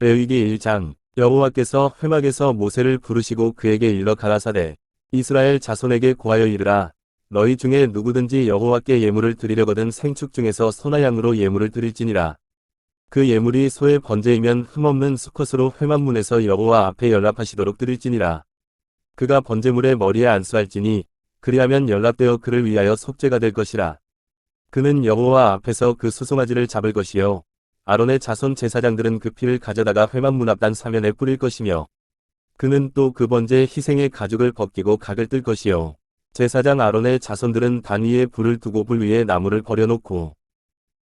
레위기 1장. 여호와께서 회막에서 모세를 부르시고 그에게 일러 가라사대 이스라엘 자손에게 고하여 이르라. 너희 중에 누구든지 여호와께 예물을 드리려거든 생축 중에서 소나 양으로 예물을 드릴지니라. 그 예물이 소의 번제이면 흠없는 수컷으로 회막문에서 여호와 앞에 연락하시도록 드릴지니라. 그가 번제물의 머리에 안수할지니 그리하면 연락되어 그를 위하여 속죄가 될 것이라. 그는 여호와 앞에서 그 수송아지를 잡을 것이요 아론의 자손 제사장들은 그 피를 가져다가 회막문 앞단 사면에 뿌릴 것이며 그는 또 그 번제 희생의 가죽을 벗기고 각을 뜰 것이요 제사장 아론의 자손들은 단 위에 불을 두고 불 위에 나무를 버려놓고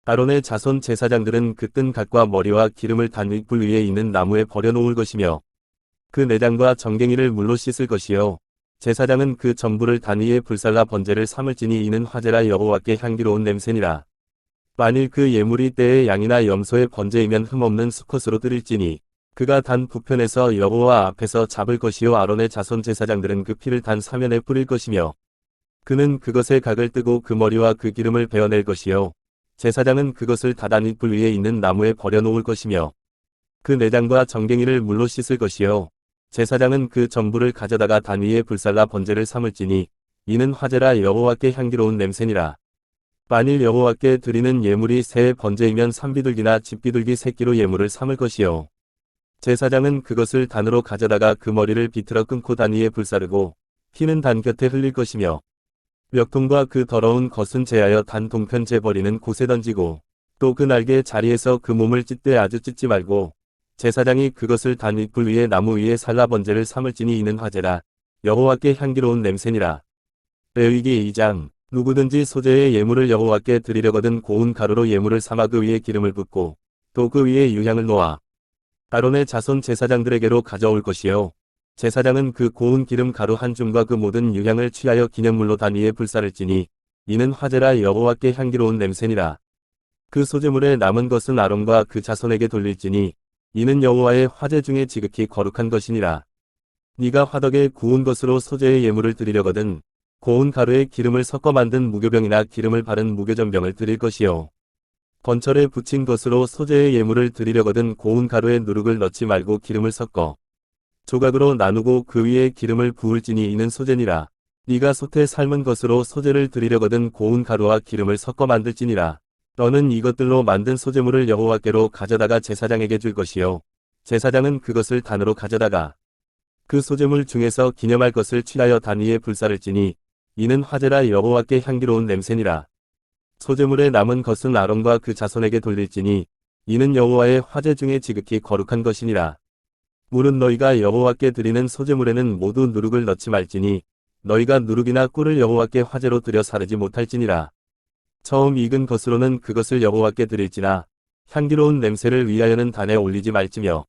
아론의 자손 제사장들은 그 뜬 각과 머리와 기름을 단 위 불 위에 있는 나무에 버려놓을 것이며 그 내장과 정갱이를 물로 씻을 것이요 제사장은 그 전부를 단 위에 불살라 번제를 삼을지니 이는 화제라 여호와께 향기로운 냄새니라. 만일 그 예물이 떼의 양이나 염소의 번제이면 흠없는 수컷으로 드릴지니 그가 단 북편에서 여호와 앞에서 잡을 것이요 아론의 자손 제사장들은 그 피를 단 사면에 뿌릴 것이며 그는 그것의 각을 뜨고 그 머리와 그 기름을 베어낼 것이요 제사장은 그것을 다단 윗불 위에 있는 나무에 버려놓을 것이며 그 내장과 정갱이를 물로 씻을 것이요 제사장은 그 전부를 가져다가 단 위에 불살라 번제를 삼을지니 이는 화제라 여호와께 향기로운 냄새니라. 만일 여호와께 드리는 예물이 새의 번제이면 산비둘기나 집비둘기 새끼로 예물을 삼을 것이요 제사장은 그것을 단으로 가져다가 그 머리를 비틀어 끊고 단 위에 불사르고 피는 단 곁에 흘릴 것이며 멱통과 그 더러운 것은 제하여 단 동편 재버리는 곳에 던지고 또 그 날개 자리에서 그 몸을 찢되 아주 찢지 말고 제사장이 그것을 단 윗불 위에 나무 위에 살라 번제를 삼을지니 이는 화제라 여호와께 향기로운 냄새니라. 레위기 2장. 누구든지 소재의 예물을 여호와께 드리려거든 고운 가루로 예물을 삼아 그 위에 기름을 붓고 또 그 위에 유향을 놓아 아론의 자손 제사장들에게로 가져올 것이요 제사장은 그 고운 기름 가루 한 줌과 그 모든 유향을 취하여 기념물로 단 위에 불사를지니 이는 화제라 여호와께 향기로운 냄새니라. 그 소재물에 남은 것은 아론과 그 자손에게 돌릴지니 이는 여호와의 화제 중에 지극히 거룩한 것이니라. 네가 화덕에 구운 것으로 소재의 예물을 드리려거든 고운 가루에 기름을 섞어 만든 무교병이나 기름을 바른 무교전병을 드릴 것이요 번철에 붙인 것으로 소재의 예물을 드리려거든 고운 가루에 누룩을 넣지 말고 기름을 섞어 조각으로 나누고 그 위에 기름을 부을지니 이는 소재니라. 네가 솥에 삶은 것으로 소재를 드리려거든 고운 가루와 기름을 섞어 만들지니라. 너는 이것들로 만든 소재물을 여호와께로 가져다가 제사장에게 줄 것이요 제사장은 그것을 단으로 가져다가 그 소재물 중에서 기념할 것을 취하여 단 위에 불사를지니 이는 화제라 여호와께 향기로운 냄새니라. 소재물에 남은 것은 아론과 그 자손에게 돌릴지니 이는 여호와의 화제 중에 지극히 거룩한 것이니라. 물은 너희가 여호와께 드리는 소재물에는 모두 누룩을 넣지 말지니 너희가 누룩이나 꿀을 여호와께 화제로 드려 사르지 못할지니라. 처음 익은 것으로는 그것을 여호와께 드릴지나 향기로운 냄새를 위하여는 단에 올리지 말지며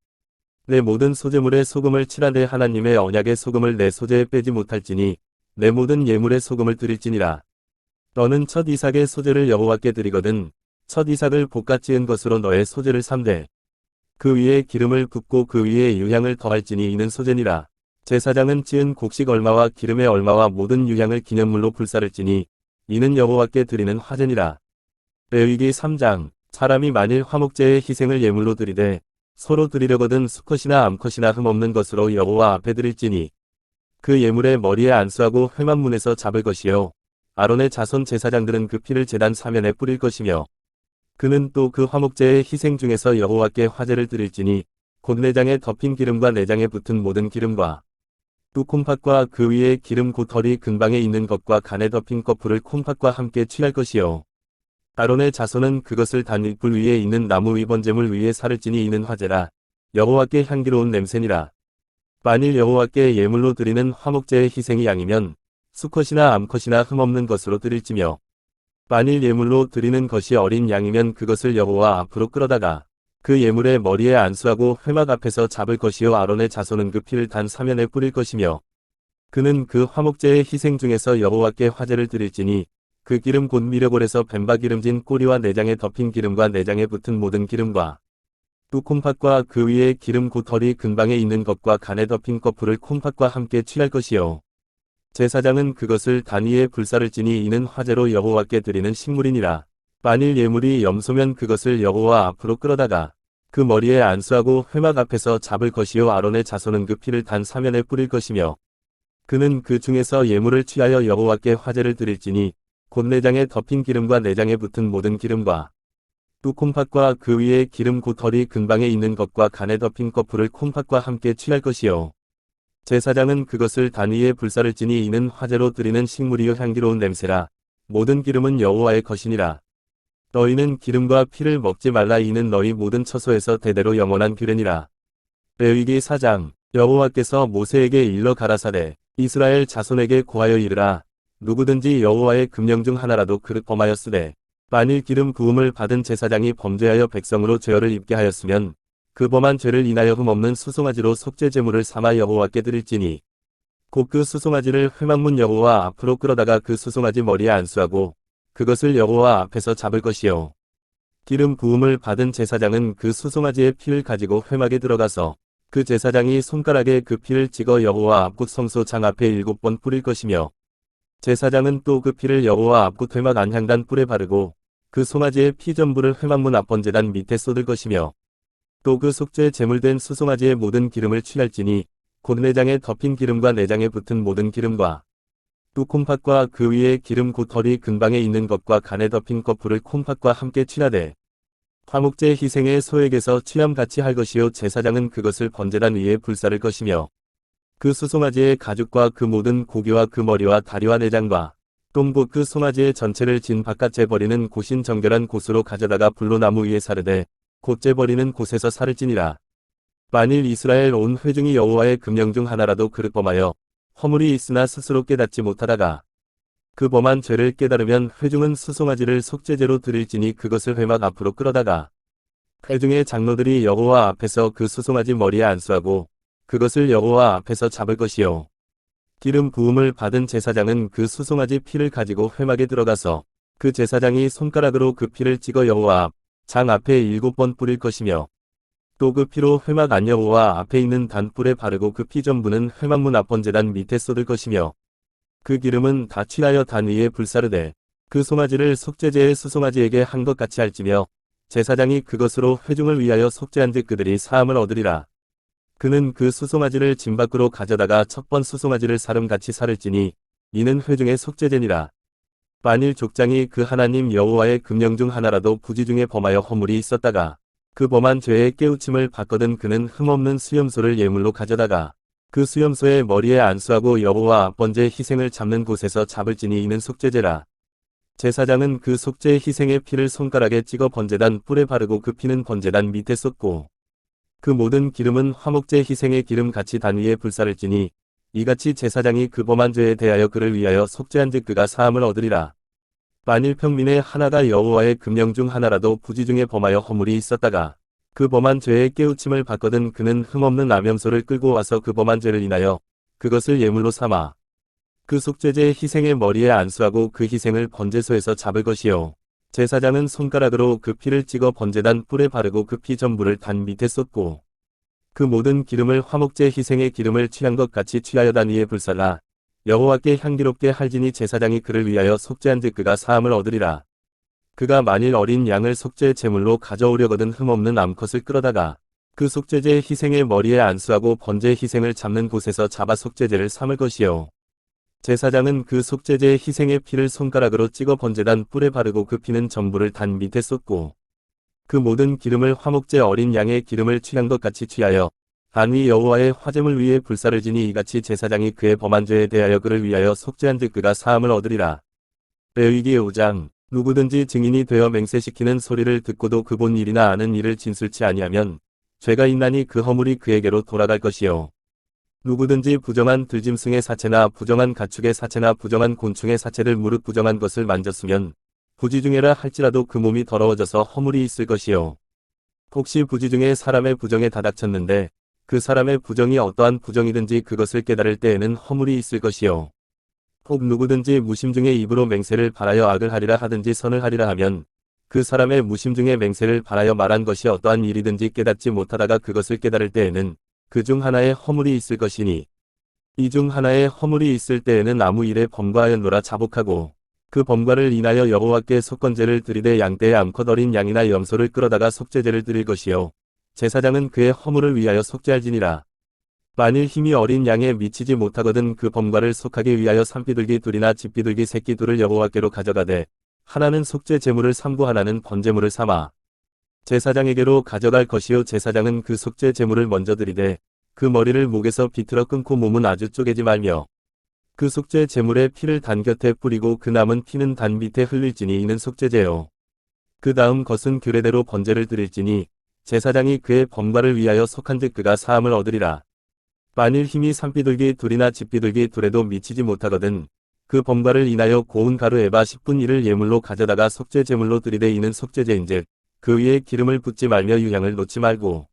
내 모든 소재물에 소금을 칠하되 하나님의 언약의 소금을 내 소재에 빼지 못할지니 내 모든 예물에 소금을 드릴지니라. 너는 첫 이삭의 소재를 여호와께 드리거든 첫 이삭을 볶아 찌은 것으로 너의 소재를 삼되 그 위에 기름을 붓고 그 위에 유향을 더할지니 이는 소재니라. 제사장은 찌은 곡식 얼마와 기름의 얼마와 모든 유향을 기념물로 불사를지니 이는 여호와께 드리는 화제니라. 레위기 3장. 사람이 만일 화목제의 희생을 예물로 드리되 서로 드리려거든 수컷이나 암컷이나 흠없는 것으로 여호와 앞에 드릴지니 그 예물의 머리에 안수하고 회막문에서 잡을 것이요 아론의 자손 제사장들은 그 피를 제단 사면에 뿌릴 것이며 그는 또 그 화목제의 희생 중에서 여호와께 화제를 드릴지니 곧 내장에 덮인 기름과 내장에 붙은 모든 기름과 또 콩팥과 그 위에 기름 곧 허리 근방에 있는 것과 간에 덮인 거풀을 콩팥과 함께 취할 것이요 아론의 자손은 그것을 단 윗불 위에 있는 나무 위 번제물 위에 사를지니 이는 화제라 여호와께 향기로운 냄새니라. 만일 여호와께 예물로 드리는 화목제의 희생이 양이면 수컷이나 암컷이나 흠없는 것으로 드릴지며 만일 예물로 드리는 것이 어린 양이면 그것을 여호와 앞으로 끌어다가 그 예물의 머리에 안수하고 회막 앞에서 잡을 것이요 아론의 자손은 그 피를 단 사면에 뿌릴 것이며 그는 그 화목제의 희생 중에서 여호와께 화제를 드릴지니 그 기름 곧 미려골에서 뱀바 기름진 꼬리와 내장에 덮인 기름과 내장에 붙은 모든 기름과 또 콩팥과 그 위에 기름 곧 허리 근방에 있는 것과 간에 덮인 거풀을 콩팥과 함께 취할 것이요 제사장은 그것을 단 위에 불사를지니 이는 화제로 여호와께 드리는 식물이니라. 만일 예물이 염소면 그것을 여호와 앞으로 끌어다가 그 머리에 안수하고 회막 앞에서 잡을 것이요 아론의 자손은 그 피를 단 사면에 뿌릴 것이며 그는 그 중에서 예물을 취하여 여호와께 화제를 드릴지니 곧 내장에 덮인 기름과 내장에 붙은 모든 기름과 또 콩팥과 그 위에 기름 곧 허리 근방에 있는 것과 간에 덮인 거풀을 콩팥과 함께 취할 것이요 제사장은 그것을 단 위에 불사를 지니 이는 화제로 드리는 식물이요 향기로운 냄새라 모든 기름은 여호와의 것이니라. 너희는 기름과 피를 먹지 말라 이는 너희 모든 처소에서 대대로 영원한 규례니라. 레위기 4장. 여호와께서 모세에게 일러 가라사대 이스라엘 자손에게 고하여 이르라. 누구든지 여호와의 금령 중 하나라도 그릇 범하였으되 만일 기름 부음을 받은 제사장이 범죄하여 백성으로 죄를 입게 하였으면 그 범한 죄를 인하여 흠없는 수송아지로 속죄 제물을 삼아 여호와께 드릴지니 곧 그 수송아지를 회막문 여호와 앞으로 끌어다가 그 수송아지 머리에 안수하고 그것을 여호와 앞에서 잡을 것이요 기름 부음을 받은 제사장은 그 수송아지의 피를 가지고 회막에 들어가서 그 제사장이 손가락에 그 피를 찍어 여호와 앞곳 성소 장 앞에 7번 뿌릴 것이며 제사장은 또 그 피를 여호와 앞곳 회막 안향단 뿔에 바르고 그 송아지의 피 전부를 회막문 앞 번제단 밑에 쏟을 것이며 또 그 속죄 제물된 수송아지의 모든 기름을 취할지니 곧 내장에 덮인 기름과 내장에 붙은 모든 기름과 또 콩팥과 그 위에 기름 곧 허리 근방에 있는 것과 간에 덮인 거풀을 콩팥과 함께 취하되 화목제 희생의 소액에서 취함같이 할 것이요 제사장은 그것을 번제단 위에 불사를 것이며 그 수송아지의 가죽과 그 모든 고기와 그 머리와 다리와 내장과 똥 곧 그 송아지의 전체를 진 바깥에 버리는 곳인 정결한 곳으로 가져다가 불로 나무 위에 사르되 곧재 버리는 곳에서 살을 찌니라. 만일 이스라엘 온 회중이 여호와의 금령 중 하나라도 그릇 범하여 허물이 있으나 스스로 깨닫지 못하다가 그 범한 죄를 깨달으면 회중은 수송아지를 속죄제로 드릴지니 그것을 회막 앞으로 끌어다가 회중의 장로들이 여호와 앞에서 그 수송아지 머리에 안수하고 그것을 여호와 앞에서 잡을 것이요 기름 부음을 받은 제사장은 그 수송아지 피를 가지고 회막에 들어가서 그 제사장이 손가락으로 그 피를 찍어 여호와 앞 장 앞에 7번 뿌릴 것이며 또 그 피로 회막 안 여호와 앞에 있는 단뿔에 바르고 그 피 전부는 회막문 앞 번제단 밑에 쏟을 것이며 그 기름은 다 취하여 단 위에 불사르되 그 송아지를 속죄제의 수송아지에게 한 것 같이 할지며 제사장이 그것으로 회중을 위하여 속죄한 즉 그들이 사함을 얻으리라. 그는 그 수송아지를 진 밖으로 가져다가 첫 번 수송아지를 사름같이 사를지니 이는 회중의 속죄제니라. 만일 족장이 그 하나님 여호와의 금령 중 하나라도 부지 중에 범하여 허물이 있었다가 그 범한 죄의 깨우침을 받거든 그는 흠없는 수염소를 예물로 가져다가 그 수염소의 머리에 안수하고 여호와 앞 번제 희생을 잡는 곳에서 잡을지니 이는 속죄제라. 제사장은 그 속죄 희생의 피를 손가락에 찍어 번제단 뿔에 바르고 그 피는 번제단 밑에 쏟고 그 모든 기름은 화목제 희생의 기름 같이 단 위에 불사를지니 이같이 제사장이 그 범한 죄에 대하여 그를 위하여 속죄한 즉 그가 사함을 얻으리라. 만일 평민의 하나가 여호와의 금령 중 하나라도 부지 중에 범하여 허물이 있었다가 그 범한 죄의 깨우침을 받거든 그는 흠없는 암염소를 끌고 와서 그 범한 죄를 인하여 그것을 예물로 삼아 그 속죄제 희생의 머리에 안수하고 그 희생을 번제소에서 잡을 것이요 제사장은 손가락으로 그 피를 찍어 번제단 뿔에 바르고 그 피 전부를 단 밑에 쏟고 그 모든 기름을 화목제 희생의 기름을 취한 것 같이 취하여 단 위에 불살라 여호와께 향기롭게 할지니 제사장이 그를 위하여 속죄한 즉 그가 사함을 얻으리라. 그가 만일 어린 양을 속죄 제물로 가져오려거든 흠없는 암컷을 끌어다가 그 속죄제 희생의 머리에 안수하고 번제 희생을 잡는 곳에서 잡아 속죄제를 삼을 것이요 제사장은 그 속죄제 희생의 피를 손가락으로 찍어 번제단 뿔에 바르고 그 피는 전부를 단 밑에 쏟고 그 모든 기름을 화목제 어린 양의 기름을 취한 것 같이 취하여 단 위 여호와의 화제물 위에 불사를 지니 이같이 제사장이 그의 범한 죄에 대하여 그를 위하여 속죄한 즉 그가 사함을 얻으리라. 레위기 5장. 누구든지 증인이 되어 맹세시키는 소리를 듣고도 그 본 일이나 아는 일을 진술치 아니하면 죄가 있나니 그 허물이 그에게로 돌아갈 것이요 누구든지 부정한 들짐승의 사체나 부정한 가축의 사체나 부정한 곤충의 사체를 무릇 부정한 것을 만졌으면 부지중에라 할지라도 그 몸이 더러워져서 허물이 있을 것이요 혹시 부지중에 사람의 부정에 다닥쳤는데 그 사람의 부정이 어떠한 부정이든지 그것을 깨달을 때에는 허물이 있을 것이요 혹 누구든지 무심중에 입으로 맹세를 바라여 악을 하리라 하든지 선을 하리라 하면 그 사람의 무심중에 맹세를 바라여 말한 것이 어떠한 일이든지 깨닫지 못하다가 그것을 깨달을 때에는 그 중 하나의 허물이 있을 것이니 이 중 하나의 허물이 있을 때에는 아무 일에 범과하였노라 자복하고 그 범과를 인하여 여호와께 속건제를 드리되 양떼의 암컷 어린 양이나 염소를 끌어다가 속죄제를 드릴 것이요 제사장은 그의 허물을 위하여 속죄할지니라. 만일 힘이 어린 양에 미치지 못하거든 그 범과를 속하기 위하여 산비둘기 둘이나 집비둘기 새끼 둘을 여호와께로 가져가되 하나는 속죄 제물을 삼고 하나는 번제물을 삼아 제사장에게로 가져갈 것이요 제사장은 그 속죄 제물을 먼저 드리되 그 머리를 목에서 비틀어 끊고 몸은 아주 쪼개지 말며 그 속죄 제물의 피를 단 곁에 뿌리고 그 남은 피는 단 밑에 흘릴지니 이는 속죄제요. 그 다음 것은 규례대로 번제를 드릴지니 제사장이 그의 범과를 위하여 속한즉 그가 사함을 얻으리라. 만일 힘이 산비둘기 둘이나 집비둘기 둘에도 미치지 못하거든 그 범과를 인하여 고운 가루 에바 10분 1을 예물로 가져다가 속죄 제물로 드리되 이는 속죄제인즉 그 위에 기름을 붓지 말며 유향을 놓지 말고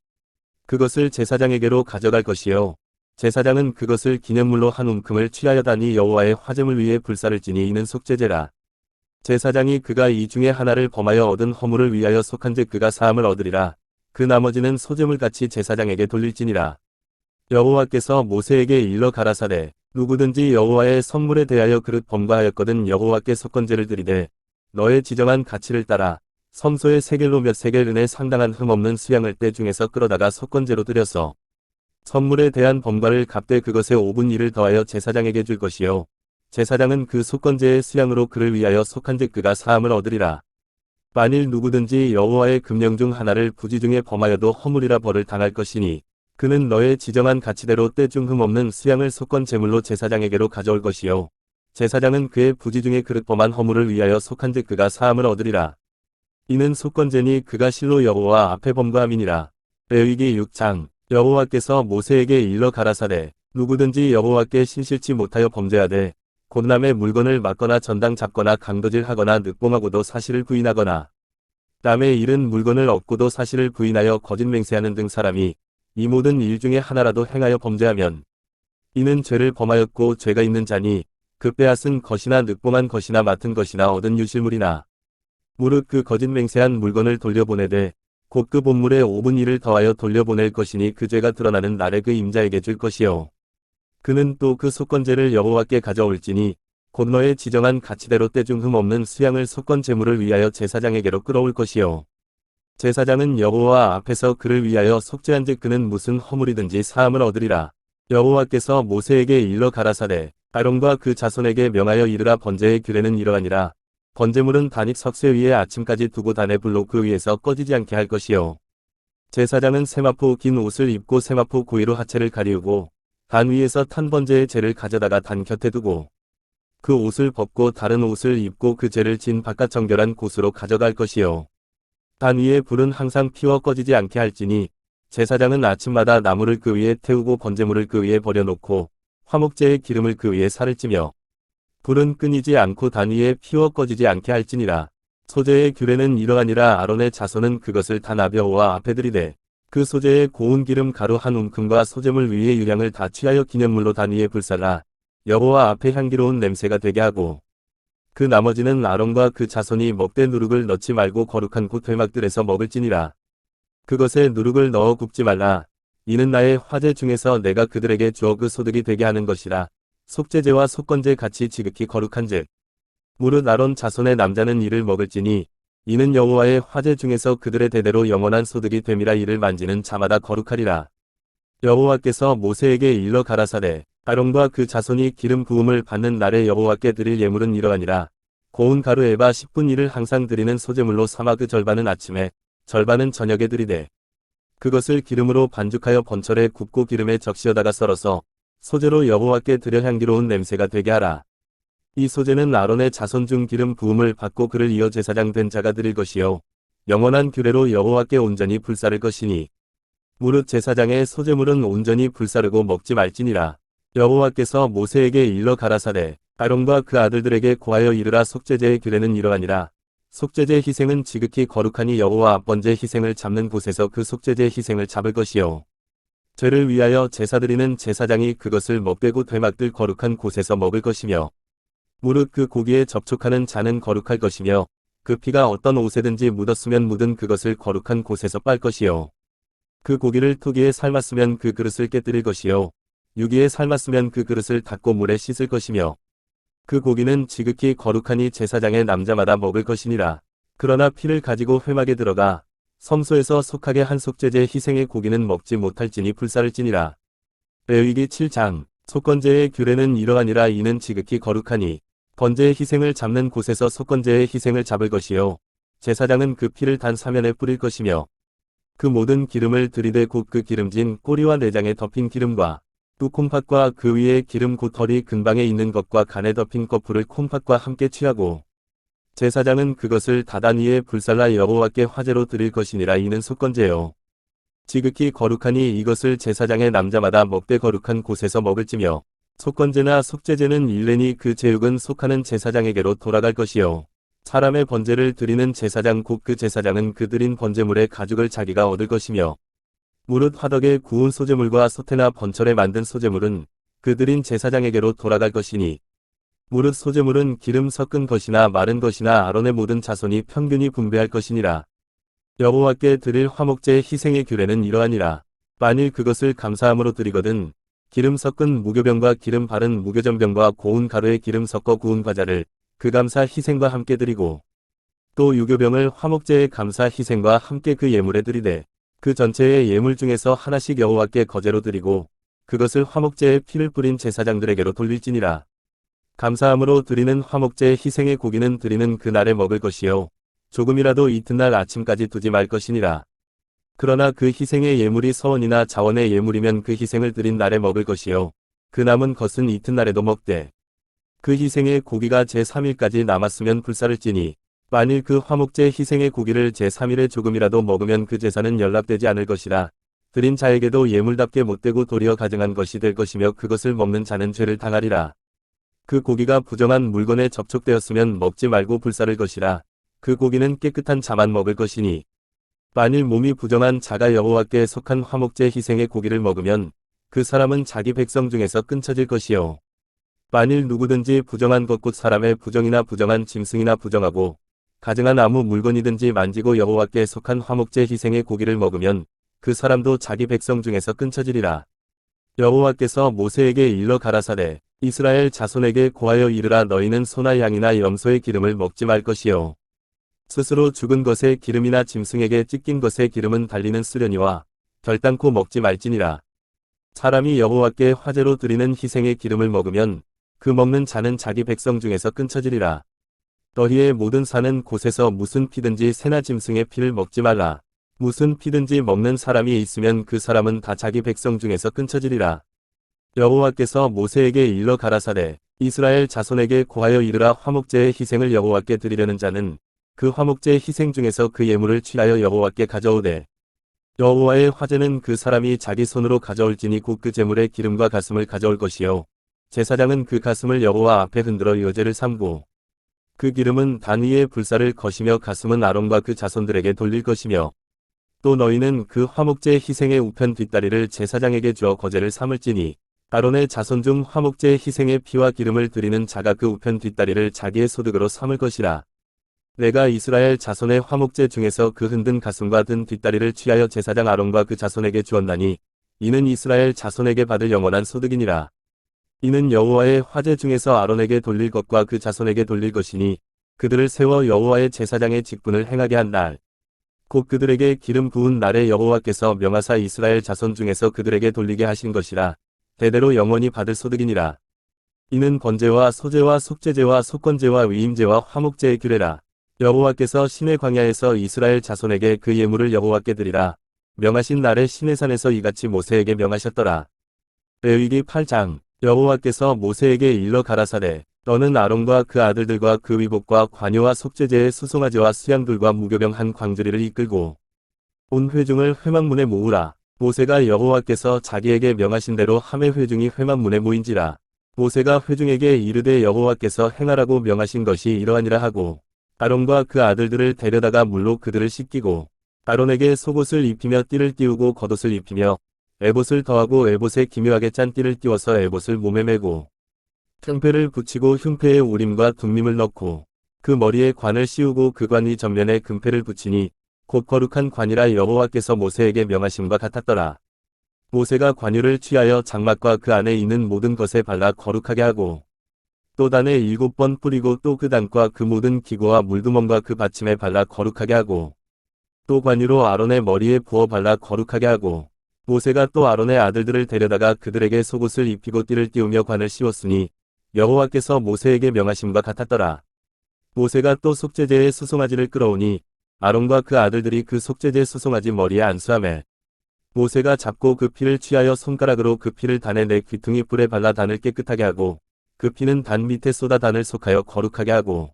그것을 제사장에게로 가져갈 것이요 제사장은 그것을 기념물로 한 움큼을 취하여다니 여호와의 화제물 위에 불사를 지니 이는 속죄제라. 제사장이 그가 이 중에 하나를 범하여 얻은 허물을 위하여 속한즉 그가 사함을 얻으리라. 그 나머지는 소제물같이 제사장에게 돌릴지니라. 여호와께서 모세에게 일러 가라사대 누구든지 여호와의 성물에 대하여 그릇 범과하였거든 여호와께 속건제를 드리되 너의 지정한 가치를 따라 성소의 세겔로 몇 세겔 은에 상당한 흠없는 수양을 때 중에서 끌어다가 속건제로 드렸어. 선물에 대한 범과를 갚되 그것에 5분 1을 더하여 제사장에게 줄 것이요 제사장은 그 속건제의 수양으로 그를 위하여 속한즉 그가 사함을 얻으리라. 만일 누구든지 여호와의 금령 중 하나를 부지 중에 범하여도 허물이라 벌을 당할 것이니 그는 너의 지정한 가치대로 때중 흠없는 수양을 속건 제물로 제사장에게로 가져올 것이요 제사장은 그의 부지 중에 그릇 범한 허물을 위하여 속한즉 그가 사함을 얻으리라. 이는 속건제니 그가 실로 여호와 앞에 범과함이니라. 레위기 6장 여호와께서 모세에게 일러 가라사대 누구든지 여호와께 신실치 못하여 범죄하되 곧 남의 물건을 맞거나 전당 잡거나 강도질하거나 늑봉하고도 사실을 부인하거나 남의 잃은 물건을 얻고도 사실을 부인하여 거짓 맹세하는 등 사람이 이 모든 일 중에 하나라도 행하여 범죄하면 이는 죄를 범하였고 죄가 있는 자니 그 빼앗은 것이나 늑봉한 것이나 맡은 것이나 얻은 유실물이나 무릇 그 거짓 맹세한 물건을 돌려보내되 곧 그 본물의 5분 1을 더하여 돌려보낼 것이니 그 죄가 드러나는 날에 그 임자에게 줄 것이요 그는 또 그 속건제를 여호와께 가져올지니 곧 너의 지정한 가치대로 때중 흠없는 수양을 속건 제물을 위하여 제사장에게로 끌어올 것이요 제사장은 여호와 앞에서 그를 위하여 속죄한즉 그는 무슨 허물이든지 사함을 얻으리라. 여호와께서 모세에게 일러 가라사대 아론과 그 자손에게 명하여 이르라 번제의 규례는 이러하니라. 번제물은 단익 석쇠 위에 아침까지 두고 단에 불로 그 위에서 꺼지지 않게 할 것이요. 제사장은 세마포 긴 옷을 입고 세마포 고이로 하체를 가리우고 단 위에서 탄 번제의 재를 가져다가 단 곁에 두고 그 옷을 벗고 다른 옷을 입고 그 재를 진 바깥 정결한 곳으로 가져갈 것이요. 단 위에 불은 항상 피워 꺼지지 않게 할지니 제사장은 아침마다 나무를 그 위에 태우고 번제물을 그 위에 버려놓고 화목제의 기름을 그 위에 살을 찌며 불은 끊이지 않고 단 위에 피워 꺼지지 않게 할지니라. 소제의 규례는 이러하니라. 아론의 자손은 그것을 다 나벼와 앞에 들이되 그 소제의 고운 기름 가루 한 움큼과 소제물 위에 유향을 다 취하여 기념물로 단 위에 불살라 여호와 앞에 향기로운 냄새가 되게 하고 그 나머지는 아론과 그 자손이 먹되 누룩을 넣지 말고 거룩한 곳 회막들에서 먹을지니라. 그것에 누룩을 넣어 굽지 말라. 이는 나의 화제 중에서 내가 그들에게 주어 그 소득이 되게 하는 것이라. 속죄제와 속건제 같이 지극히 거룩한즉 무릇 아론 자손의 남자는 이를 먹을지니 이는 여호와의 화제 중에서 그들의 대대로 영원한 소득이 됨이라. 이를 만지는 자마다 거룩하리라. 여호와께서 모세에게 일러 가라사대 아론과 그 자손이 기름 부음을 받는 날에 여호와께 드릴 예물은 이러하니라. 고운 가루 에바 10분 1을 항상 드리는 소제물로 삼아 그 절반은 아침에 절반은 저녁에 드리되 그것을 기름으로 반죽하여 번철에 굽고 기름에 적시어다가 썰어서 소제로 여호와께 드려 향기로운 냄새가 되게 하라. 이 소제는 아론의 자손 중 기름 부음을 받고 그를 이어 제사장 된 자가 드릴 것이요 영원한 규례로 여호와께 온전히 불사를 것이니 무릇 제사장의 소제물은 온전히 불사르고 먹지 말지니라. 여호와께서 모세에게 일러 가라사대 아론과 그 아들들에게 고하여 이르라. 속죄제의 규례는 이러하니라. 속죄제 희생은 지극히 거룩하니 여호와 앞번제 희생을 잡는 곳에서 그 속죄제 희생을 잡을 것이요 죄를 위하여 제사드리는 제사장이 그것을 먹되 곧 회막들 거룩한 곳에서 먹을 것이며 무릇 그 고기에 접촉하는 자는 거룩할 것이며 그 피가 어떤 옷에든지 묻었으면 묻은 그것을 거룩한 곳에서 빨 것이요 그 고기를 토기에 삶았으면 그 그릇을 깨뜨릴 것이요 유기에 삶았으면 그 그릇을 닦고 물에 씻을 것이며 그 고기는 지극히 거룩하니 제사장의 남자마다 먹을 것이니라. 그러나 피를 가지고 회막에 들어가 성소에서 속하게 한 속죄제 희생의 고기는 먹지 못할지니 불사를지니라. 레위기 7장. 속건제의 규례는 이러하니라. 이는 지극히 거룩하니 번제의 희생을 잡는 곳에서 속건제의 희생을 잡을 것이요 제사장은 그 피를 단 사면에 뿌릴 것이며 그 모든 기름을 들이대 곧 그 기름진 꼬리와 내장에 덮인 기름과 또 콩팥과 그 위에 기름 곧 털이 근방에 있는 것과 간에 덮인 거풀을 콩팥과 함께 취하고 제사장은 그것을 다단 위에 불살라 여호와께 화제로 드릴 것이니라. 이는 속건제요 지극히 거룩하니 이것을 제사장의 남자마다 먹되 거룩한 곳에서 먹을지며 속건제나 속죄제는 일례니 그 제육은 속하는 제사장에게로 돌아갈 것이요 사람의 번제를 드리는 제사장 곧 그 제사장은 그 드린 번제물의 가죽을 자기가 얻을 것이며 무릇 화덕에 구운 소제물과 소태나 번철에 만든 소제물은 그 드린 제사장에게로 돌아갈 것이니 무릇 소제물은 기름 섞은 것이나 마른 것이나 아론의 모든 자손이 평균히 분배할 것이니라. 여호와께 드릴 화목제의 희생의 규례는 이러하니라. 만일 그것을 감사함으로 드리거든 기름 섞은 무교병과 기름 바른 무교전병과 고운 가루에 기름 섞어 구운 과자를 그 감사 희생과 함께 드리고 또 유교병을 화목제의 감사 희생과 함께 그 예물에 드리되 그 전체의 예물 중에서 하나씩 여호와께 거제로 드리고 그것을 화목제의 피를 뿌린 제사장들에게로 돌릴지니라. 감사함으로 드리는 화목제의 희생의 고기는 드리는 그 날에 먹을 것이요 조금이라도 이튿날 아침까지 두지 말 것이니라. 그러나 그 희생의 예물이 서원이나 자원의 예물이면 그 희생을 드린 날에 먹을 것이요 그 남은 것은 이튿날에도 먹되 그 희생의 고기가 제3일까지 남았으면 불사를지니 만일 그 화목제 희생의 고기를 제3일에 조금이라도 먹으면 그 제사는 연락되지 않을 것이라. 드린 자에게도 예물답게 못되고 도리어 가증한 것이 될 것이며 그것을 먹는 자는 죄를 당하리라. 그 고기가 부정한 물건에 접촉되었으면 먹지 말고 불사를 것이라. 그 고기는 깨끗한 자만 먹을 것이니 만일 몸이 부정한 자가 여호와께 속한 화목제 희생의 고기를 먹으면 그 사람은 자기 백성 중에서 끊쳐질 것이요 만일 누구든지 부정한 것 곧 사람의 부정이나 부정한 짐승이나 부정하고 가증한 아무 물건이든지 만지고 여호와께 속한 화목제 희생의 고기를 먹으면 그 사람도 자기 백성 중에서 끊쳐지리라. 여호와께서 모세에게 일러 가라사대 이스라엘 자손에게 고하여 이르라. 너희는 소나 양이나 염소의 기름을 먹지 말 것이요 스스로 죽은 것의 기름이나 짐승에게 찢긴 것의 기름은 달리는 수련이와 결단코 먹지 말지니라. 사람이 여호와께 화제로 드리는 희생의 기름을 먹으면 그 먹는 자는 자기 백성 중에서 끊쳐지리라. 너희의 모든 사는 곳에서 무슨 피든지 새나 짐승의 피를 먹지 말라. 무슨 피든지 먹는 사람이 있으면 그 사람은 다 자기 백성 중에서 끊쳐지리라. 여호와께서 모세에게 일러 가라사대 이스라엘 자손에게 고하여 이르라. 화목제의 희생을 여호와께 드리려는 자는 그 화목제의 희생 중에서 그 예물을 취하여 여호와께 가져오되 여호와의 화제는 그 사람이 자기 손으로 가져올지니 곧 그 제물의 기름과 가슴을 가져올 것이요 제사장은 그 가슴을 여호와 앞에 흔들어 여제를 삼고 그 기름은 단 위에 불사를 거시며 가슴은 아론과 그 자손들에게 돌릴 것이며 또 너희는 그 화목제의 희생의 우편 뒷다리를 제사장에게 주어 거제를 삼을지니 아론의 자손 중 화목제의 희생의 피와 기름을 드리는 자가 그 우편 뒷다리를 자기의 소득으로 삼을 것이라. 내가 이스라엘 자손의 화목제 중에서 그 흔든 가슴과 든 뒷다리를 취하여 제사장 아론과 그 자손에게 주었나니 이는 이스라엘 자손에게 받을 영원한 소득이니라. 이는 여호와의 화제 중에서 아론에게 돌릴 것과 그 자손에게 돌릴 것이니 그들을 세워 여호와의 제사장의 직분을 행하게 한 날 곧 그들에게 기름 부은 날에 여호와께서 명하사 이스라엘 자손 중에서 그들에게 돌리게 하신 것이라. 대대로 영원히 받을 소득이니라. 이는 번제와 소제와 속죄제와 속건제와 위임제와 화목제의 규례라. 여호와께서 시내 광야에서 이스라엘 자손에게 그 예물을 여호와께 드리라. 명하신 날에 시내산에서 이같이 모세에게 명하셨더라. 레위기 8장. 여호와께서 모세에게 일러 가라사대 너는 아론과 그 아들들과 그 위복과 관여와 속죄제의 수송아지와 수양들과 무교병 한 광주리를 이끌고 온 회중을 회막문에 모으라. 모세가 여호와께서 자기에게 명하신 대로 함의 회중이 회막문에 모인지라. 모세가 회중에게 이르되 여호와께서 행하라고 명하신 것이 이러하니라 하고 아론과 그 아들들을 데려다가 물로 그들을 씻기고 아론에게 속옷을 입히며 띠를 띄우고 겉옷을 입히며 에봇을 더하고 에봇에 기묘하게 짠 띠를 띄워서 에봇을 몸에 메고 흉패를 붙이고 흉패에 우림과 둠밈을 넣고 그 머리에 관을 씌우고 그 관 위 전면에 금패를 붙이니 곧 거룩한 관이라. 여호와께서 모세에게 명하심과 같았더라. 모세가 관유를 취하여 장막과 그 안에 있는 모든 것에 발라 거룩하게 하고 또 단에 7번 뿌리고 또 그 단과 그 모든 기구와 물두멍과 그 받침에 발라 거룩하게 하고 또 관유로 아론의 머리에 부어 발라 거룩하게 하고 모세가 또 아론의 아들들을 데려다가 그들에게 속옷을 입히고 띠를 띄우며 관을 씌웠으니 여호와께서 모세에게 명하심과 같았더라. 모세가 또 속죄제의 수송아지를 끌어오니 아론과 그 아들들이 그 속죄제 수송아지 머리에 안수하매 모세가 잡고 그 피를 취하여 손가락으로 그 피를 단의 네 귀퉁이 뿔에 발라 단을 깨끗하게 하고 그 피는 단 밑에 쏟아 단을 속하여 거룩하게 하고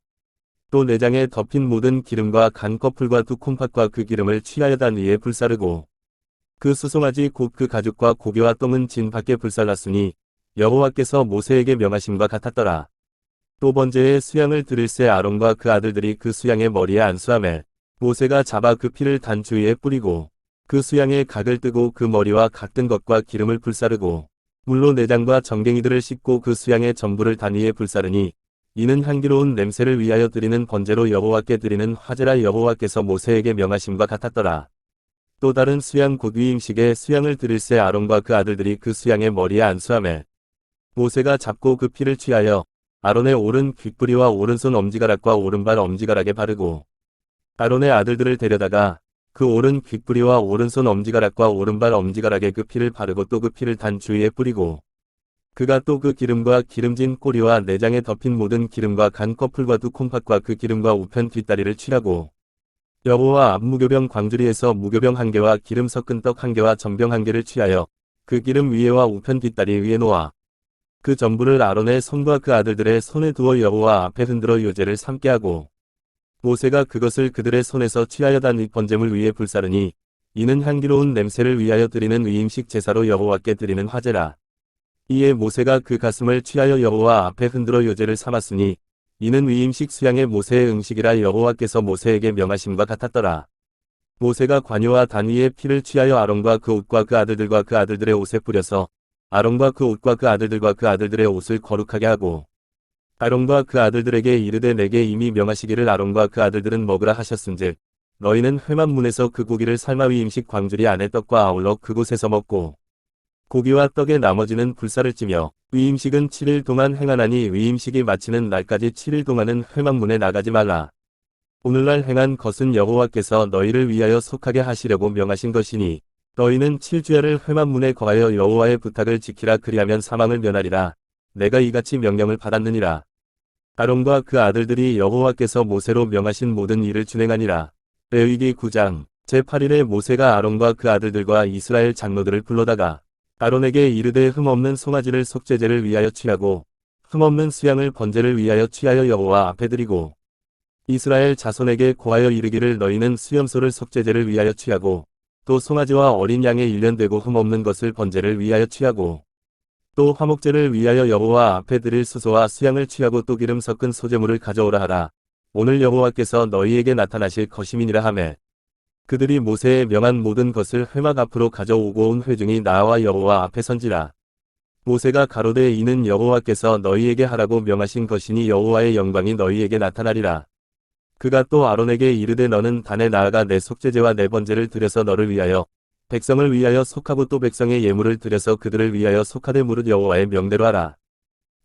또 내장에 덮인 모든 기름과 간 커플과 두 콩팥과 그 기름을 취하여 단 위에 불사르고 그 수송아지 곧 그 가죽과 고기와 똥은 진 밖에 불살랐으니 여호와께서 모세에게 명하심과 같았더라. 또 번제에 수양을 드릴새 아론과 그 아들들이 그 수양의 머리에 안수하매 모세가 잡아 그 피를 단 주위에 뿌리고 그 수양의 각을 뜨고 그 머리와 각든 것과 기름을 불사르고 물로 내장과 정갱이들을 씻고 그 수양의 전부를 단 위에 불사르니 이는 향기로운 냄새를 위하여 드리는 번제로 여호와께 드리는 화제라. 여호와께서 모세에게 명하심과 같았더라. 또 다른 수양 곧 위임식에 수양을 드릴새 아론과 그 아들들이 그 수양의 머리에 안수하매 모세가 잡고 그 피를 취하여 아론의 오른 귓뿌리와 오른손 엄지가락과 오른발 엄지가락에 바르고 아론의 아들들을 데려다가 그 오른 귓뿌리와 오른손 엄지가락과 오른발 엄지가락에 그 피를 바르고 또 그 피를 단 주위에 뿌리고 그가 또 그 기름과 기름진 꼬리와 내장에 덮인 모든 기름과 간 커플과 두 콩팥과 그 기름과 우편 뒷다리를 취하고 여호와 앞 무교병 광주리에서 무교병 한 개와 기름 섞은 떡 한 개와 전병 한 개를 취하여 그 기름 위에와 우편 뒷다리 위에 놓아 그 전부를 아론의 손과 그 아들들의 손에 두어 여호와 앞에 흔들어 요제를 삼게 하고 모세가 그것을 그들의 손에서 취하여 단 윗 번제물 위에 불사르니 이는 향기로운 냄새를 위하여 드리는 위임식 제사로 여호와께 드리는 화제라. 이에 모세가 그 가슴을 취하여 여호와 앞에 흔들어 요제를 삼았으니 이는 위임식 수양의 모세의 음식이라. 여호와께서 모세에게 명하심과 같았더라. 모세가 관유와 단 위에 피를 취하여 아론과 그 옷과 그 아들들과 그 아들들의 옷에 뿌려서 아론과 그 옷과 그 아들들과 그 아들들의 옷을 거룩하게 하고 아론과 그 아들들에게 이르되 내게 이미 명하시기를 아론과 그 아들들은 먹으라 하셨은즉 너희는 회막문에서 그 고기를 삶아 위임식 광주리 안에 떡과 아울러 그곳에서 먹고 고기와 떡의 나머지는 불사를 찌며 위임식은 7일 동안 행하나니 위임식이 마치는 날까지 7일 동안은 회막문에 나가지 말라. 오늘날 행한 것은 여호와께서 너희를 위하여 속하게 하시려고 명하신 것이니 너희는 7주야를 회막문에 거하여 여호와의 부탁을 지키라. 그리하면 사망을 면하리라. 내가 이같이 명령을 받았느니라. 아론과 그 아들들이 여호와께서 모세로 명하신 모든 일을 준행하니라. 레위기 9장 제8일에 모세가 아론과 그 아들들과 이스라엘 장로들을 불러다가 아론에게 이르되 흠없는 송아지를 속죄제를 위하여 취하고 흠없는 수양을 번제를 위하여 취하여 여호와 앞에 드리고 이스라엘 자손에게 고하여 이르기를 너희는 수염소를 속죄제를 위하여 취하고 또 송아지와 어린 양의 일련되고 흠없는 것을 번제를 위하여 취하고 또 화목제를 위하여 여호와 앞에 드릴 수소와 수양을 취하고 또 기름 섞은 소제물을 가져오라 하라. 오늘 여호와께서 너희에게 나타나실 것임이니라 하매 그들이 모세의 명한 모든 것을 회막 앞으로 가져오고 온 회중이 나와 여호와 앞에 선지라. 모세가 가로되 이는 여호와께서 너희에게 하라고 명하신 것이니 여호와의 영광이 너희에게 나타나리라. 그가 또 아론에게 이르되 너는 단에 나아가 내 속죄제와 내 번제를 드려서 너를 위하여 백성을 위하여 속하고 또 백성의 예물을 드려서 그들을 위하여 속하되 무릇 여호와의 명대로 하라.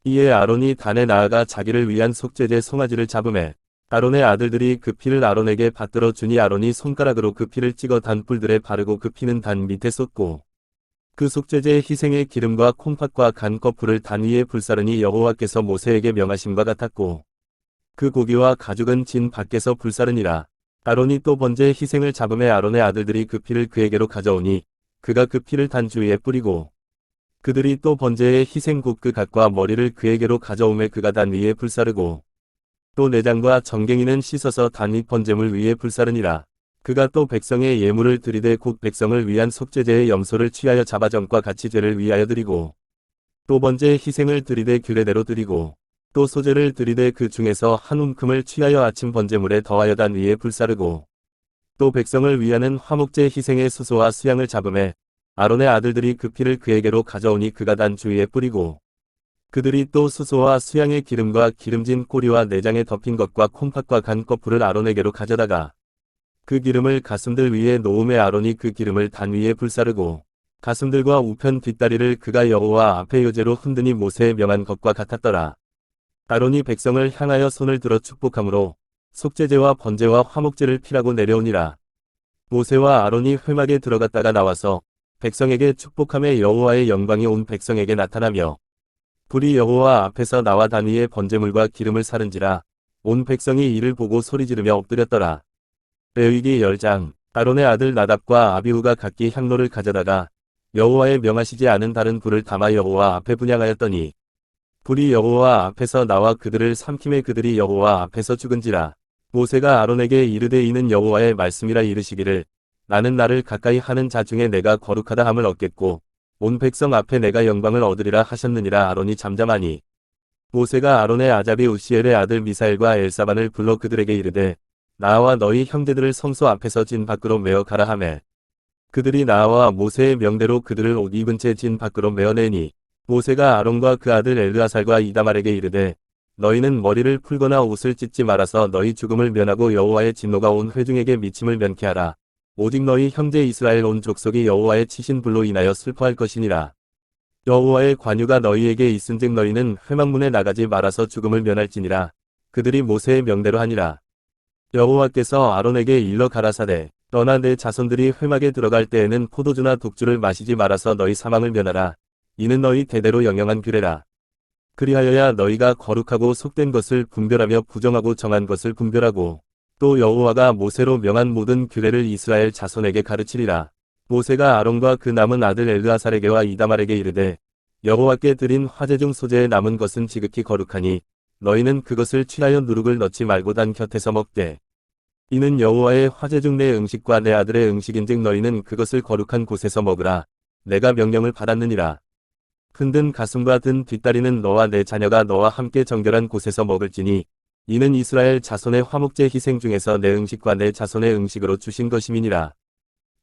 이에 아론이 단에 나아가 자기를 위한 속죄제 송아지를 잡으매 아론의 아들들이 그 피를 아론에게 받들어 주니 아론이 손가락으로 그 피를 찍어 단 뿔들에 바르고 그 피는 단 밑에 쏟고 그 속죄제의 희생의 기름과 콩팥과 간 커플을 단 위에 불사르니 여호와께서 모세에게 명하심과 같았고 그 고기와 가죽은 진 밖에서 불사르니라. 아론이 또 번제의 희생을 잡음에 아론의 아들들이 그 피를 그에게로 가져오니 그가 그 피를 단 주위에 뿌리고 그들이 또 번제의 희생 곧 그 각과 머리를 그에게로 가져오매 그가 단 위에 불사르고 또 내장과 정갱이는 씻어서 단 윗 번제물 위에 불사르니라. 그가 또 백성의 예물을 드리되 곧 백성을 위한 속죄제의 염소를 취하여 자바전과 같이 죄를 위하여 드리고 또 번제의 희생을 드리되 규례대로 드리고 또 소제를 드리되 그 중에서 한 움큼을 취하여 아침 번제물에 더하여 단 위에 불사르고 또 백성을 위하는 화목제 희생의 수소와 수양을 잡음에 아론의 아들들이 그 피를 그에게로 가져오니 그가 단 주위에 뿌리고 그들이 또 수소와 수양의 기름과 기름진 꼬리와 내장에 덮인 것과 콩팥과 간 커플을 아론에게로 가져다가 그 기름을 가슴들 위에 놓음에 아론이 그 기름을 단 위에 불사르고 가슴들과 우편 뒷다리를 그가 여호와 앞에 요제로 흔드니 모세의 명한 것과 같았더라. 아론이 백성을 향하여 손을 들어 축복함으로 속죄제와 번제와 화목제를 피라고 내려오니라. 모세와 아론이 회막에 들어갔다가 나와서 백성에게 축복함에 여호와의 영광이 온 백성에게 나타나며 불이 여호와 앞에서 나와 단 위에 번제물과 기름을 사른지라 온 백성이 이를 보고 소리지르며 엎드렸더라. 레위기 10장. 아론의 아들 나답과 아비후가 각기 향로를 가져다가 여호와의 명하시지 않은 다른 불을 담아 여호와 앞에 분향하였더니 불이 여호와 앞에서 나와 그들을 삼킴에 그들이 여호와 앞에서 죽은지라. 모세가 아론에게 이르되 이는 여호와의 말씀이라 이르시기를 나는 나를 가까이 하는 자 중에 내가 거룩하다 함을 얻겠고 온 백성 앞에 내가 영광을 얻으리라 하셨느니라. 아론이 잠잠하니 모세가 아론의 아잡이 우시엘의 아들 미사엘과 엘사반을 불러 그들에게 이르되 나와 너희 형제들을 성소 앞에서 진 밖으로 메어 가라 하매 그들이 나와 모세의 명대로 그들을 옷 입은 채 진 밖으로 메어내니 모세가 아론과 그 아들 엘르아살과 이다말에게 이르되 너희는 머리를 풀거나 옷을 찢지 말아서 너희 죽음을 면하고 여호와의 진노가 온 회중에게 미침을 면케 하라. 오직 너희 형제 이스라엘 온 족속이 여호와의 치신 불로 인하여 슬퍼할 것이니라. 여호와의 관유가 너희에게 있은즉 너희는 회막문에 나가지 말아서 죽음을 면할지니라. 그들이 모세의 명대로 하니라. 여호와께서 아론에게 일러 가라사대 너나 내 자손들이 회막에 들어갈 때에는 포도주나 독주를 마시지 말아서 너희 사망을 면하라. 이는 너희 대대로 영영한 규례라. 그리하여야 너희가 거룩하고 속된 것을 분별하며 부정하고 정한 것을 분별하고 또 여호와가 모세로 명한 모든 규례를 이스라엘 자손에게 가르치리라. 모세가 아론과 그 남은 아들 엘르아살에게와 이다말에게 이르되 여호와께 드린 화제 중 소재에 남은 것은 지극히 거룩하니 너희는 그것을 취하여 누룩을 넣지 말고 단 곁에서 먹되 이는 여호와의 화제 중 내 음식과 내 아들의 음식인즉 너희는 그것을 거룩한 곳에서 먹으라. 내가 명령을 받았느니라. 흔든 가슴과 든 뒷다리는 너와 내 자녀가 너와 함께 정결한 곳에서 먹을지니 이는 이스라엘 자손의 화목제 희생 중에서 내 음식과 내 자손의 음식으로 주신 것임이니라.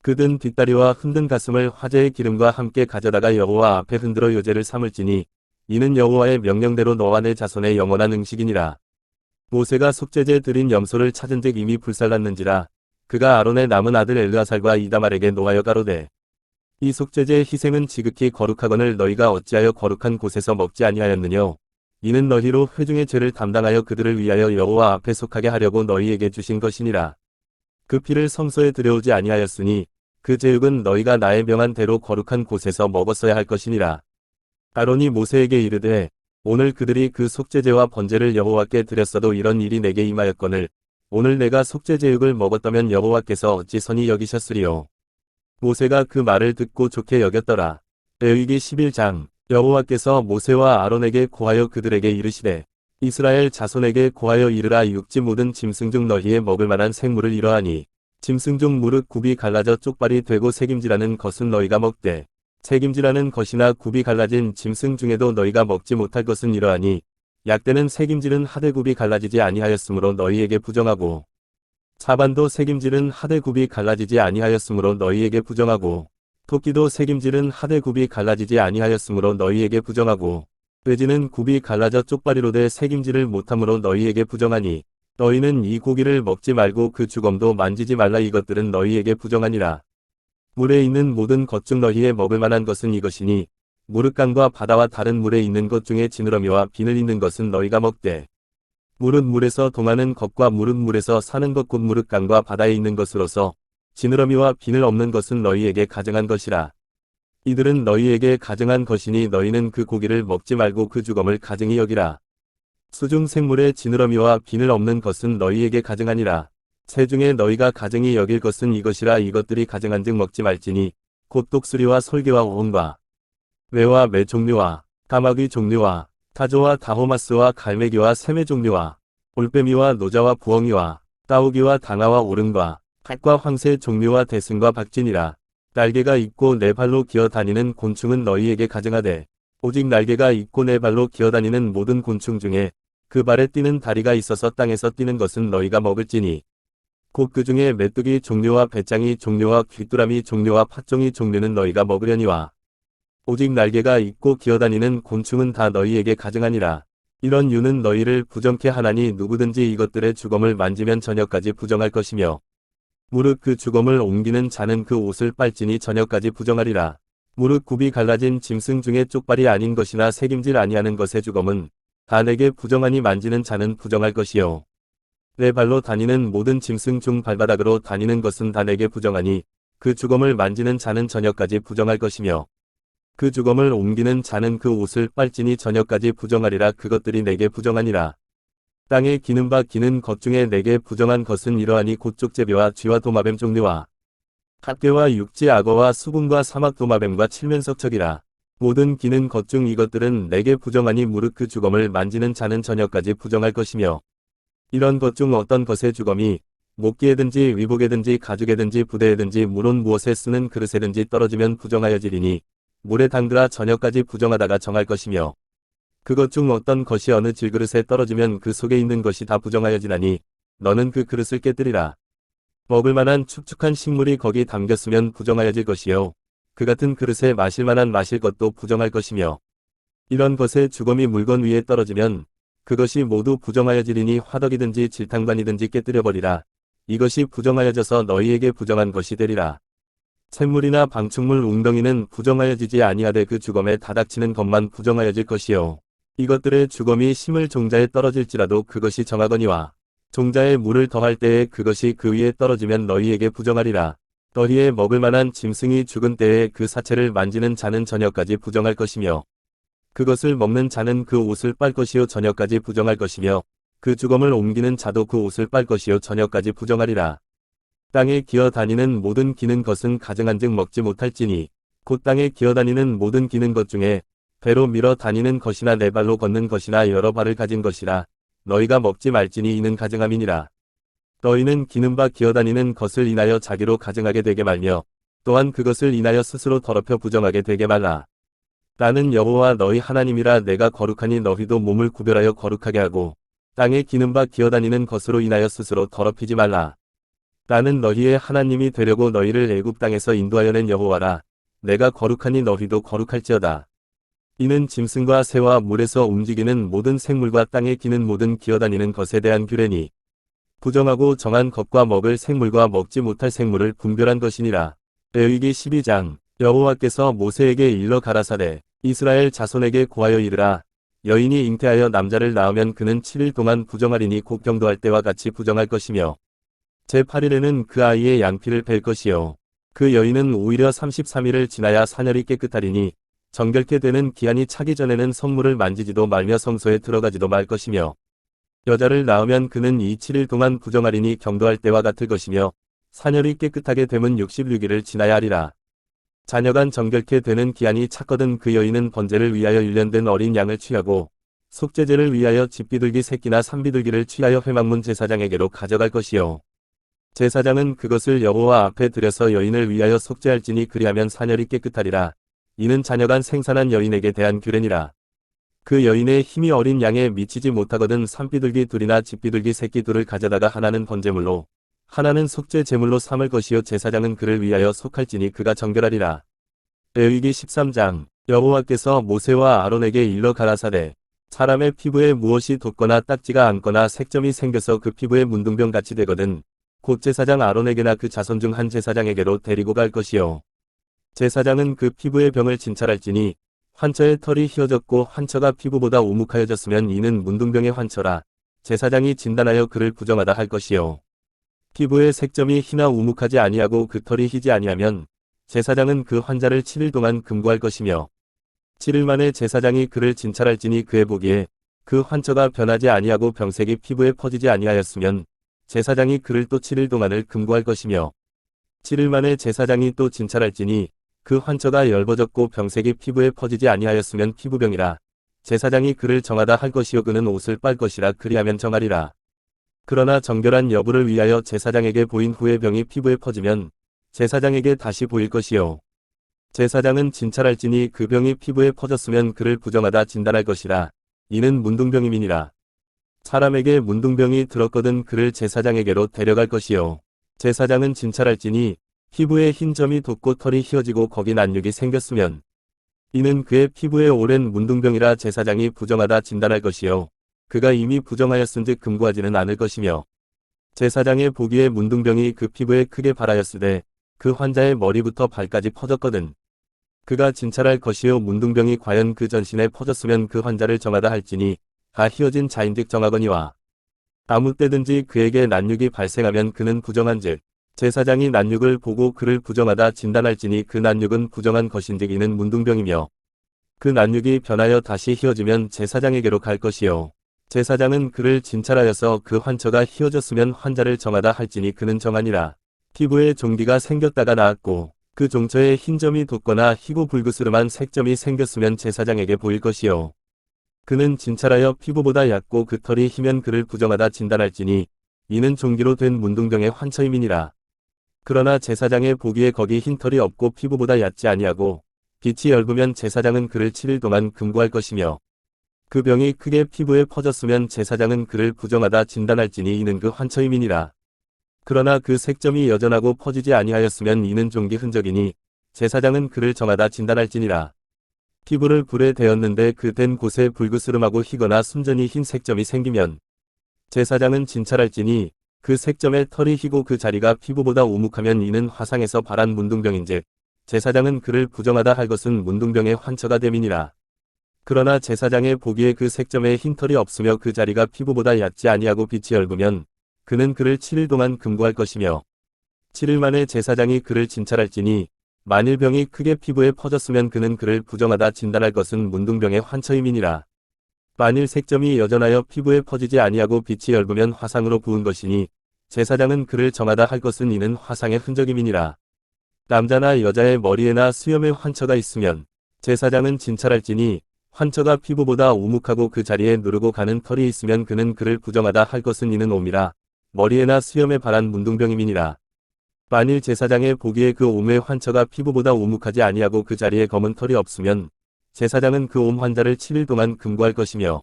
그 든 뒷다리와 흔든 가슴을 화제의 기름과 함께 가져다가 여호와 앞에 흔들어 요제를 삼을지니 이는 여호와의 명령대로 너와 내 자손의 영원한 음식이니라. 모세가 속죄제 드린 염소를 찾은즉 이미 불살랐는지라. 그가 아론의 남은 아들 엘르아살과 이다말에게 노하여 가로되 이 속죄제의 희생은 지극히 거룩하거늘 너희가 어찌하여 거룩한 곳에서 먹지 아니하였느뇨. 이는 너희로 회중의 죄를 담당하여 그들을 위하여 여호와 앞에 속하게 하려고 너희에게 주신 것이니라. 그 피를 성소에 들여오지 아니하였으니 그 제육은 너희가 나의 명한 대로 거룩한 곳에서 먹었어야 할 것이니라. 아론이 모세에게 이르되 오늘 그들이 그 속죄제와 번제를 여호와께 드렸어도 이런 일이 내게 임하였거늘 오늘 내가 속죄제육을 먹었다면 여호와께서 어찌 선히 여기셨으리요. 모세가 그 말을 듣고 좋게 여겼더라. 레위기 11장. 여호와께서 모세와 아론에게 고하여 그들에게 이르시되 이스라엘 자손에게 고하여 이르라. 육지 모든 짐승 중 너희의 먹을 만한 생물을 이러하니 짐승 중 무릇 굽이 갈라져 쪽발이 되고 새김질하는 것은 너희가 먹되 새김질하는 것이나 굽이 갈라진 짐승 중에도 너희가 먹지 못할 것은 이러하니 약대는 새김질은 하되 굽이 갈라지지 아니하였으므로 너희에게 부정하고 사반도 새김질은 하되 굽이 갈라지지 아니하였으므로 너희에게 부정하고 토끼도 새김질은 하되 굽이 갈라지지 아니하였으므로 너희에게 부정하고 돼지는 굽이 갈라져 쪽발이로되 새김질을 못함으로 너희에게 부정하니 너희는 이 고기를 먹지 말고 그 주검도 만지지 말라. 이것들은 너희에게 부정하니라. 물에 있는 모든 것 중 너희의 먹을 만한 것은 이것이니 무릇강과 바다와 다른 물에 있는 것 중에 지느러미와 비늘 있는 것은 너희가 먹되 물은 물에서 동하는 것과 물은 물에서 사는 것 곧 무릇강과 바다에 있는 것으로서 지느러미와 비늘 없는 것은 너희에게 가증한 것이라. 이들은 너희에게 가증한 것이니 너희는 그 고기를 먹지 말고 그 주검을 가증히 여기라. 수중 생물의 지느러미와 비늘 없는 것은 너희에게 가증하니라. 새 중에 너희가 가증히 여길 것은 이것이라. 이것들이 가증한즉 먹지 말지니 곧 독수리와 솔개와 오홍과 매와 매 종류와 가마귀 종류와 타조와 다호마스와 갈매기와 새매 종류와 올빼미와 노자와 부엉이와 따오기와 당아와 오름과 닭과 황새 종류와 대승과 박진이라. 날개가 있고 네 발로 기어다니는 곤충은 너희에게 가증하되 오직 날개가 있고 네 발로 기어다니는 모든 곤충 중에 그 발에 뛰는 다리가 있어서 땅에서 뛰는 것은 너희가 먹을지니 곧 그 중에 메뚜기 종류와 배짱이 종류와 귀뚜라미 종류와 팥종이 종류는 너희가 먹으려니와 오직 날개가 있고 기어다니는 곤충은 다 너희에게 가증하니라. 이런 유는 너희를 부정케 하나니 누구든지 이것들의 주검을 만지면 저녁까지 부정할 것이며 무릇 그 주검을 옮기는 자는 그 옷을 빨지니 저녁까지 부정하리라. 무릇 굽이 갈라진 짐승 중에 쪽발이 아닌 것이나 새김질 아니하는 것의 주검은 다 내게 부정하니 만지는 자는 부정할 것이요 내 발로 다니는 모든 짐승 중 발바닥으로 다니는 것은 다 내게 부정하니 그 주검을 만지는 자는 저녁까지 부정할 것이며 그 주검을 옮기는 자는 그 옷을 빨지니 저녁까지 부정하리라. 그것들이 내게 부정하니라. 땅에 기는 바 기는 것 중에 내게 부정한 것은 이러하니 곧 쪽제비와 쥐와 도마뱀 종류와 갓괴와 육지 악어와 수군과 사막 도마뱀과 칠면석척이라. 모든 기는 것 중 이것들은 내게 부정하니 무릇 그 주검을 만지는 자는 저녁까지 부정할 것이며 이런 것 중 어떤 것의 주검이 목기에든지 위복에든지 가죽에든지 부대에든지 물론 무엇에 쓰는 그릇에든지 떨어지면 부정하여지리니 물에 담그라 저녁까지 부정하다가 정할 것이며 그것 중 어떤 것이 어느 질그릇에 떨어지면 그 속에 있는 것이 다 부정하여지나니 너는 그 그릇을 깨뜨리라. 먹을 만한 축축한 식물이 거기 담겼으면 부정하여질 것이요 그 같은 그릇에 마실 만한 마실 것도 부정할 것이며 이런 것의 주검이 물건 위에 떨어지면 그것이 모두 부정하여지리니 화덕이든지 질탕관이든지 깨뜨려버리라. 이것이 부정하여져서 너희에게 부정한 것이 되리라. 샘물이나 방충물 웅덩이는 부정하여지지 아니하되 그 주검에 다닥치는 것만 부정하여질 것이요 이것들의 주검이 심을 종자에 떨어질지라도 그것이 정하거니와 종자에 물을 더할 때에 그것이 그 위에 떨어지면 너희에게 부정하리라. 너희의 먹을 만한 짐승이 죽은 때에 그 사체를 만지는 자는 저녁까지 부정할 것이며 그것을 먹는 자는 그 옷을 빨 것이요 저녁까지 부정할 것이며 그 주검을 옮기는 자도 그 옷을 빨 것이요 저녁까지 부정하리라. 땅에 기어다니는 모든 기는 것은 가증한즉 먹지 못할지니 곧 땅에 기어다니는 모든 기는 것 중에 배로 밀어 다니는 것이나 네 발로 걷는 것이나 여러 발을 가진 것이라. 너희가 먹지 말지니 이는 가증함이니라. 너희는 기는 바 기어다니는 것을 인하여 자기로 가증하게 되게 말며 또한 그것을 인하여 스스로 더럽혀 부정하게 되게 말라. 나는 여호와 너희 하나님이라. 내가 거룩하니 너희도 몸을 구별하여 거룩하게 하고 땅에 기는 바 기어다니는 것으로 인하여 스스로 더럽히지 말라. 나는 너희의 하나님이 되려고 너희를 애굽 땅에서 인도하여 낸 여호와라. 내가 거룩하니 너희도 거룩할지어다. 이는 짐승과 새와 물에서 움직이는 모든 생물과 땅에 기는 모든 기어다니는 것에 대한 규례니 부정하고 정한 것과 먹을 생물과 먹지 못할 생물을 분별한 것이니라. 레위기 12장. 여호와께서 모세에게 일러 가라사대 이스라엘 자손에게 고하여 이르라. 여인이 잉태하여 남자를 낳으면 그는 7일 동안 부정하리니 곧 경도할 때와 같이 부정할 것이며 제8일에는 그 아이의 양피를 뺄 것이요 그 여인은 오히려 33일을 지나야 사녀리 깨끗하리니 정결케 되는 기한이 차기 전에는 성물을 만지지도 말며 성소에 들어가지도 말 것이며 여자를 낳으면 그는 이 7일 동안 부정하리니 경도할 때와 같을 것이며 사녀리 깨끗하게 되면 66일을 지나야 하리라. 자녀간 정결케 되는 기한이 찼거든 그 여인은 번제를 위하여 일련된 어린 양을 취하고 속죄제를 위하여 집비둘기 새끼나 산비둘기를 취하여 회막문 제사장에게로 가져갈 것이요 제사장은 그것을 여호와 앞에 들여서 여인을 위하여 속죄할지니 그리하면 사녀리 깨끗하리라. 이는 자녀간 생산한 여인에게 대한 규례니라. 그 여인의 힘이 어린 양에 미치지 못하거든 산비둘기 둘이나 집비둘기 새끼 둘을 가져다가 하나는 번제물로 하나는 속죄 제물로 삼을 것이요 제사장은 그를 위하여 속할지니 그가 정결하리라. 레위기 13장. 여호와께서 모세와 아론에게 일러 가라사대 사람의 피부에 무엇이 돋거나 딱지가 앉거나 색점이 생겨서 그 피부에 문둥병 같이 되거든 곧 제사장 아론에게나 그 자손 중 한 제사장에게로 데리고 갈 것이요 제사장은 그 피부의 병을 진찰할지니 환처의 털이 휘어졌고 환처가 피부보다 오묵하여졌으면 이는 문둥병의 환처라. 제사장이 진단하여 그를 부정하다 할 것이요 피부의 색점이 희나 우묵하지 아니하고 그 털이 희지 아니하면 제사장은 그 환자를 7일 동안 금고할 것이며 7일 만에 제사장이 그를 진찰할지니 그의 보기에 그 환처가 변하지 아니하고 병색이 피부에 퍼지지 아니하였으면 제사장이 그를 또 7일 동안을 금고할 것이며 7일 만에 제사장이 또 진찰할지니 그 환처가 열버졌고 병색이 피부에 퍼지지 아니하였으면 피부병이라. 제사장이 그를 정하다 할 것이요 그는 옷을 빨 것이라. 그리하면 정하리라. 그러나 정결한 여부를 위하여 제사장에게 보인 후에 병이 피부에 퍼지면 제사장에게 다시 보일 것이요 제사장은 진찰할지니 그 병이 피부에 퍼졌으면 그를 부정하다 진단할 것이라. 이는 문둥병임이니라. 사람에게 문둥병이 들었거든 그를 제사장에게로 데려갈 것이요 제사장은 진찰할지니 피부에 흰 점이 돋고 털이 휘어지고 거기 난육이 생겼으면 이는 그의 피부에 오랜 문둥병이라. 제사장이 부정하다 진단할 것이요 그가 이미 부정하였은즉 금고하지는 않을 것이며 제사장의 보기에 문둥병이 그 피부에 크게 발하였으되 그 환자의 머리부터 발까지 퍼졌거든 그가 진찰할 것이요 문둥병이 과연 그 전신에 퍼졌으면 그 환자를 정하다 할지니 다 휘어진 자인즉 정하거니와 아무 때든지 그에게 난육이 발생하면 그는 부정한즉 제사장이 난육을 보고 그를 부정하다 진단할지니 그 난육은 부정한 것인즉 이는 문둥병이며 그 난육이 변하여 다시 희어지면 제사장에게로 갈 것이요 제사장은 그를 진찰하여서 그 환처가 희어졌으면 환자를 정하다 할지니 그는 정하니라. 피부에 종기가 생겼다가 나았고 그 종처에 흰 점이 돋거나 희고 불그스름한 색점이 생겼으면 제사장에게 보일 것이요 그는 진찰하여 피부보다 얕고 그 털이 희면 그를 부정하다 진단할지니 이는 종기로 된 문둥병의 환처임이니라. 그러나 제사장의 보기에 거기 흰 털이 없고 피부보다 얕지 아니하고 빛이 엷으면 제사장은 그를 7일 동안 금고할 것이며 그 병이 크게 피부에 퍼졌으면 제사장은 그를 부정하다 진단할지니 이는 그 환처임이니라. 그러나 그 색점이 여전하고 퍼지지 아니하였으면 이는 종기 흔적이니 제사장은 그를 정하다 진단할지니라. 피부를 불에 대었는데 그 댄 곳에 불그스름하고 희거나 순전히 흰 색점이 생기면 제사장은 진찰할지니 그 색점에 털이 희고 그 자리가 피부보다 우묵하면 이는 화상에서 발한 문둥병인즉 제사장은 그를 부정하다 할 것은 문둥병의 환처가 됨이니라. 그러나 제사장의 보기에 그 색점에 흰 털이 없으며 그 자리가 피부보다 얕지 아니하고 빛이 엷으면 그는 그를 7일 동안 금고할 것이며 7일 만에 제사장이 그를 진찰할지니 만일 병이 크게 피부에 퍼졌으면 그는 그를 부정하다 진단할 것은 문둥병의 환처임이니라. 만일 색점이 여전하여 피부에 퍼지지 아니하고 빛이 엷으면 화상으로 부은 것이니 제사장은 그를 정하다 할 것은 이는 화상의 흔적임이니라. 남자나 여자의 머리에나 수염에 환처가 있으면 제사장은 진찰할지니 환처가 피부보다 우묵하고 그 자리에 누르고 가는 털이 있으면 그는 그를 부정하다 할 것은 이는 옴이라 머리에나 수염에 발한 문둥병임이니라. 만일 제사장의 보기에 그 옴의 환처가 피부보다 우묵하지 아니하고 그 자리에 검은 털이 없으면 제사장은 그 옴 환자를 7일 동안 금고할 것이며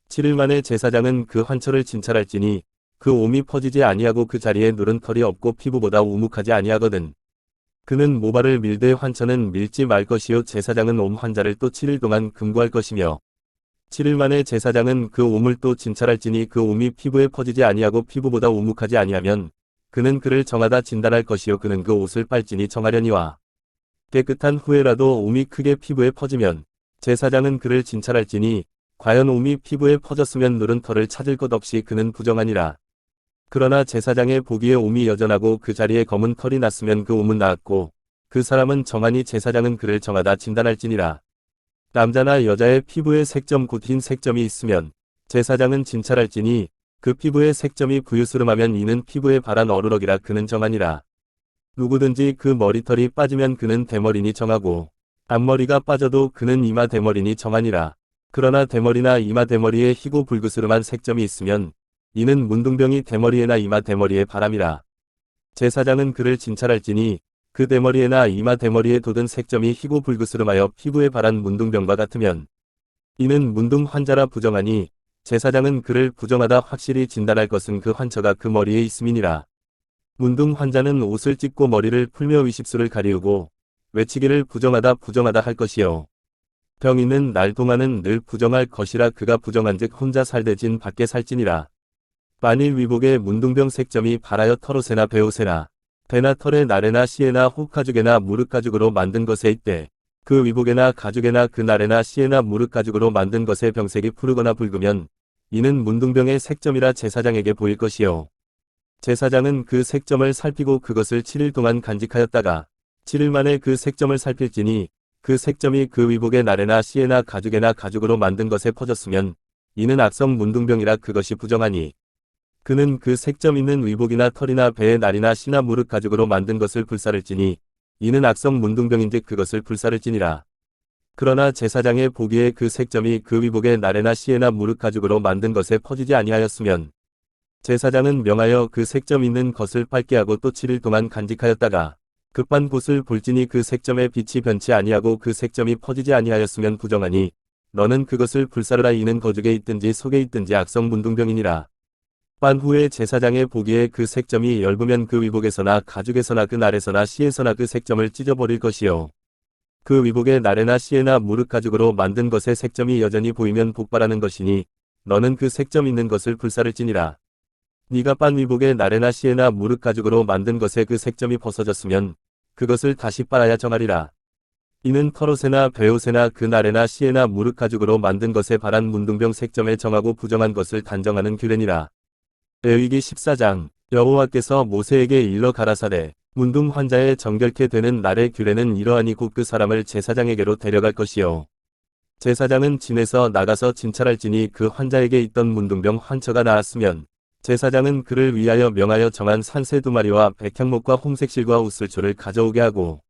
7일 만에 제사장은 그 환처를 진찰할지니 그 옴이 퍼지지 아니하고 그 자리에 누른 털이 없고 피부보다 우묵하지 아니하거든. 그는 모발을 밀되 환처는 밀지 말 것이요 제사장은 옴 환자를 또 7일 동안 금고할 것이며 7일 만에 제사장은 그 옴을 또 진찰할지니 그 옴이 피부에 퍼지지 아니하고 피부보다 우묵하지 아니하면 그는 그를 정하다 진단할 것이요 그는 그 옷을 빨지니 정하려니와 깨끗한 후에라도 옴이 크게 피부에 퍼지면 제사장은 그를 진찰할지니 과연 옴이 피부에 퍼졌으면 누른 털을 찾을 것 없이 그는 부정하니라. 그러나 제사장의 보기에 옴이 여전하고 그 자리에 검은 털이 났으면 그 옴은 나았고 그 사람은 정하니 제사장은 그를 정하다 진단할지니라. 남자나 여자의 피부에 색점 곧 흰 색점이 있으면 제사장은 진찰할지니 그 피부의 색점이 부유스름하면 이는 피부에 발한 어루럭이라 그는 정하니라. 누구든지 그 머리털이 빠지면 그는 대머리니 정하고 앞머리가 빠져도 그는 이마 대머리니 정하니라. 그러나 대머리나 이마 대머리에 희고 불그스름한 색점이 있으면 이는 문둥병이 대머리에나 이마 대머리에 바람이라. 제사장은 그를 진찰할지니 그 대머리에나 이마 대머리에 돋은 색점이 희고 불그스름하여 피부에 발한 문둥병과 같으면 이는 문둥 환자라 부정하니 제사장은 그를 부정하다 확실히 진단할 것은 그 환처가 그 머리에 있음이니라. 문둥 환자는 옷을 찢고 머리를 풀며 위십수를 가리우고 외치기를 부정하다 할 것이요. 병 있는 날 동안은 늘 부정할 것이라 그가 부정한즉 혼자 살대진 밖에 살지니라. 만일 위복에 문둥병 색점이 발하여 털옷에나 베옷에나 배나 털에 나래나 씨에나 혹가죽에나 무릇가죽으로 만든 것에 있대 그 위복에나 가죽에나 그 나래나 씨에나 무릇가죽으로 만든 것에 병색이 푸르거나 붉으면 이는 문둥병의 색점이라 제사장에게 보일 것이요. 제사장은 그 색점을 살피고 그것을 7일 동안 간직하였다가 7일 만에 그 색점을 살필지니 그 색점이 그 위복의 나래나 씨에나 가죽에나 가죽으로 만든 것에 퍼졌으면 이는 악성 문둥병이라 그것이 부정하니 그는 그 색점 있는 위복이나 털이나 배의 날이나 씨나 무릇 가죽으로 만든 것을 불사를지니 이는 악성 문둥병인즉 그것을 불사를지니라. 그러나 제사장의 보기에 그 색점이 그 위복의 나래나 씨에나 무릇 가죽으로 만든 것에 퍼지지 아니하였으면 제사장은 명하여 그 색점 있는 것을 빨게 하고 또 7일 동안 간직하였다가 급한 곳을 볼지니 그 색점의 빛이 변치 아니하고 그 색점이 퍼지지 아니하였으면 부정하니 너는 그것을 불사르라. 이는 거죽에 있든지 속에 있든지 악성 문둥병이니라. 빤 후에 제사장의 보기에 그 색점이 엷으면 그 위복에서나 가죽에서나 그 날에서나 씨에서나 그 색점을 찢어버릴 것이요. 그 위복의 나래나 씨에나 무릇 가죽으로 만든 것의 색점이 여전히 보이면 복발하는 것이니 너는 그 색점 있는 것을 불사를지니라. 네가 빤 위복의 나래나 씨에나 무릇 가죽으로 만든 것에 그 색점이 벗어졌으면 그것을 다시 빨아야 정하리라. 이는 털옷에나 베옷에나 그 나래나 씨에나 무릇 가죽으로 만든 것에 발한 문둥병 색점에 정하고 부정한 것을 단정하는 규례니라. 레위기 14장 여호와께서 모세에게 일러 가라사대 문둥 환자의 정결케 되는 날의 규례는 이러하니 곧 그 사람을 제사장에게로 데려갈 것이요 제사장은 진에서 나가서 진찰할지니 그 환자에게 있던 문둥병 환처가 나았으면 제사장은 그를 위하여 명하여 정한 산새 2마리와 백향목과 홍색실과 우슬초를 가져오게 하고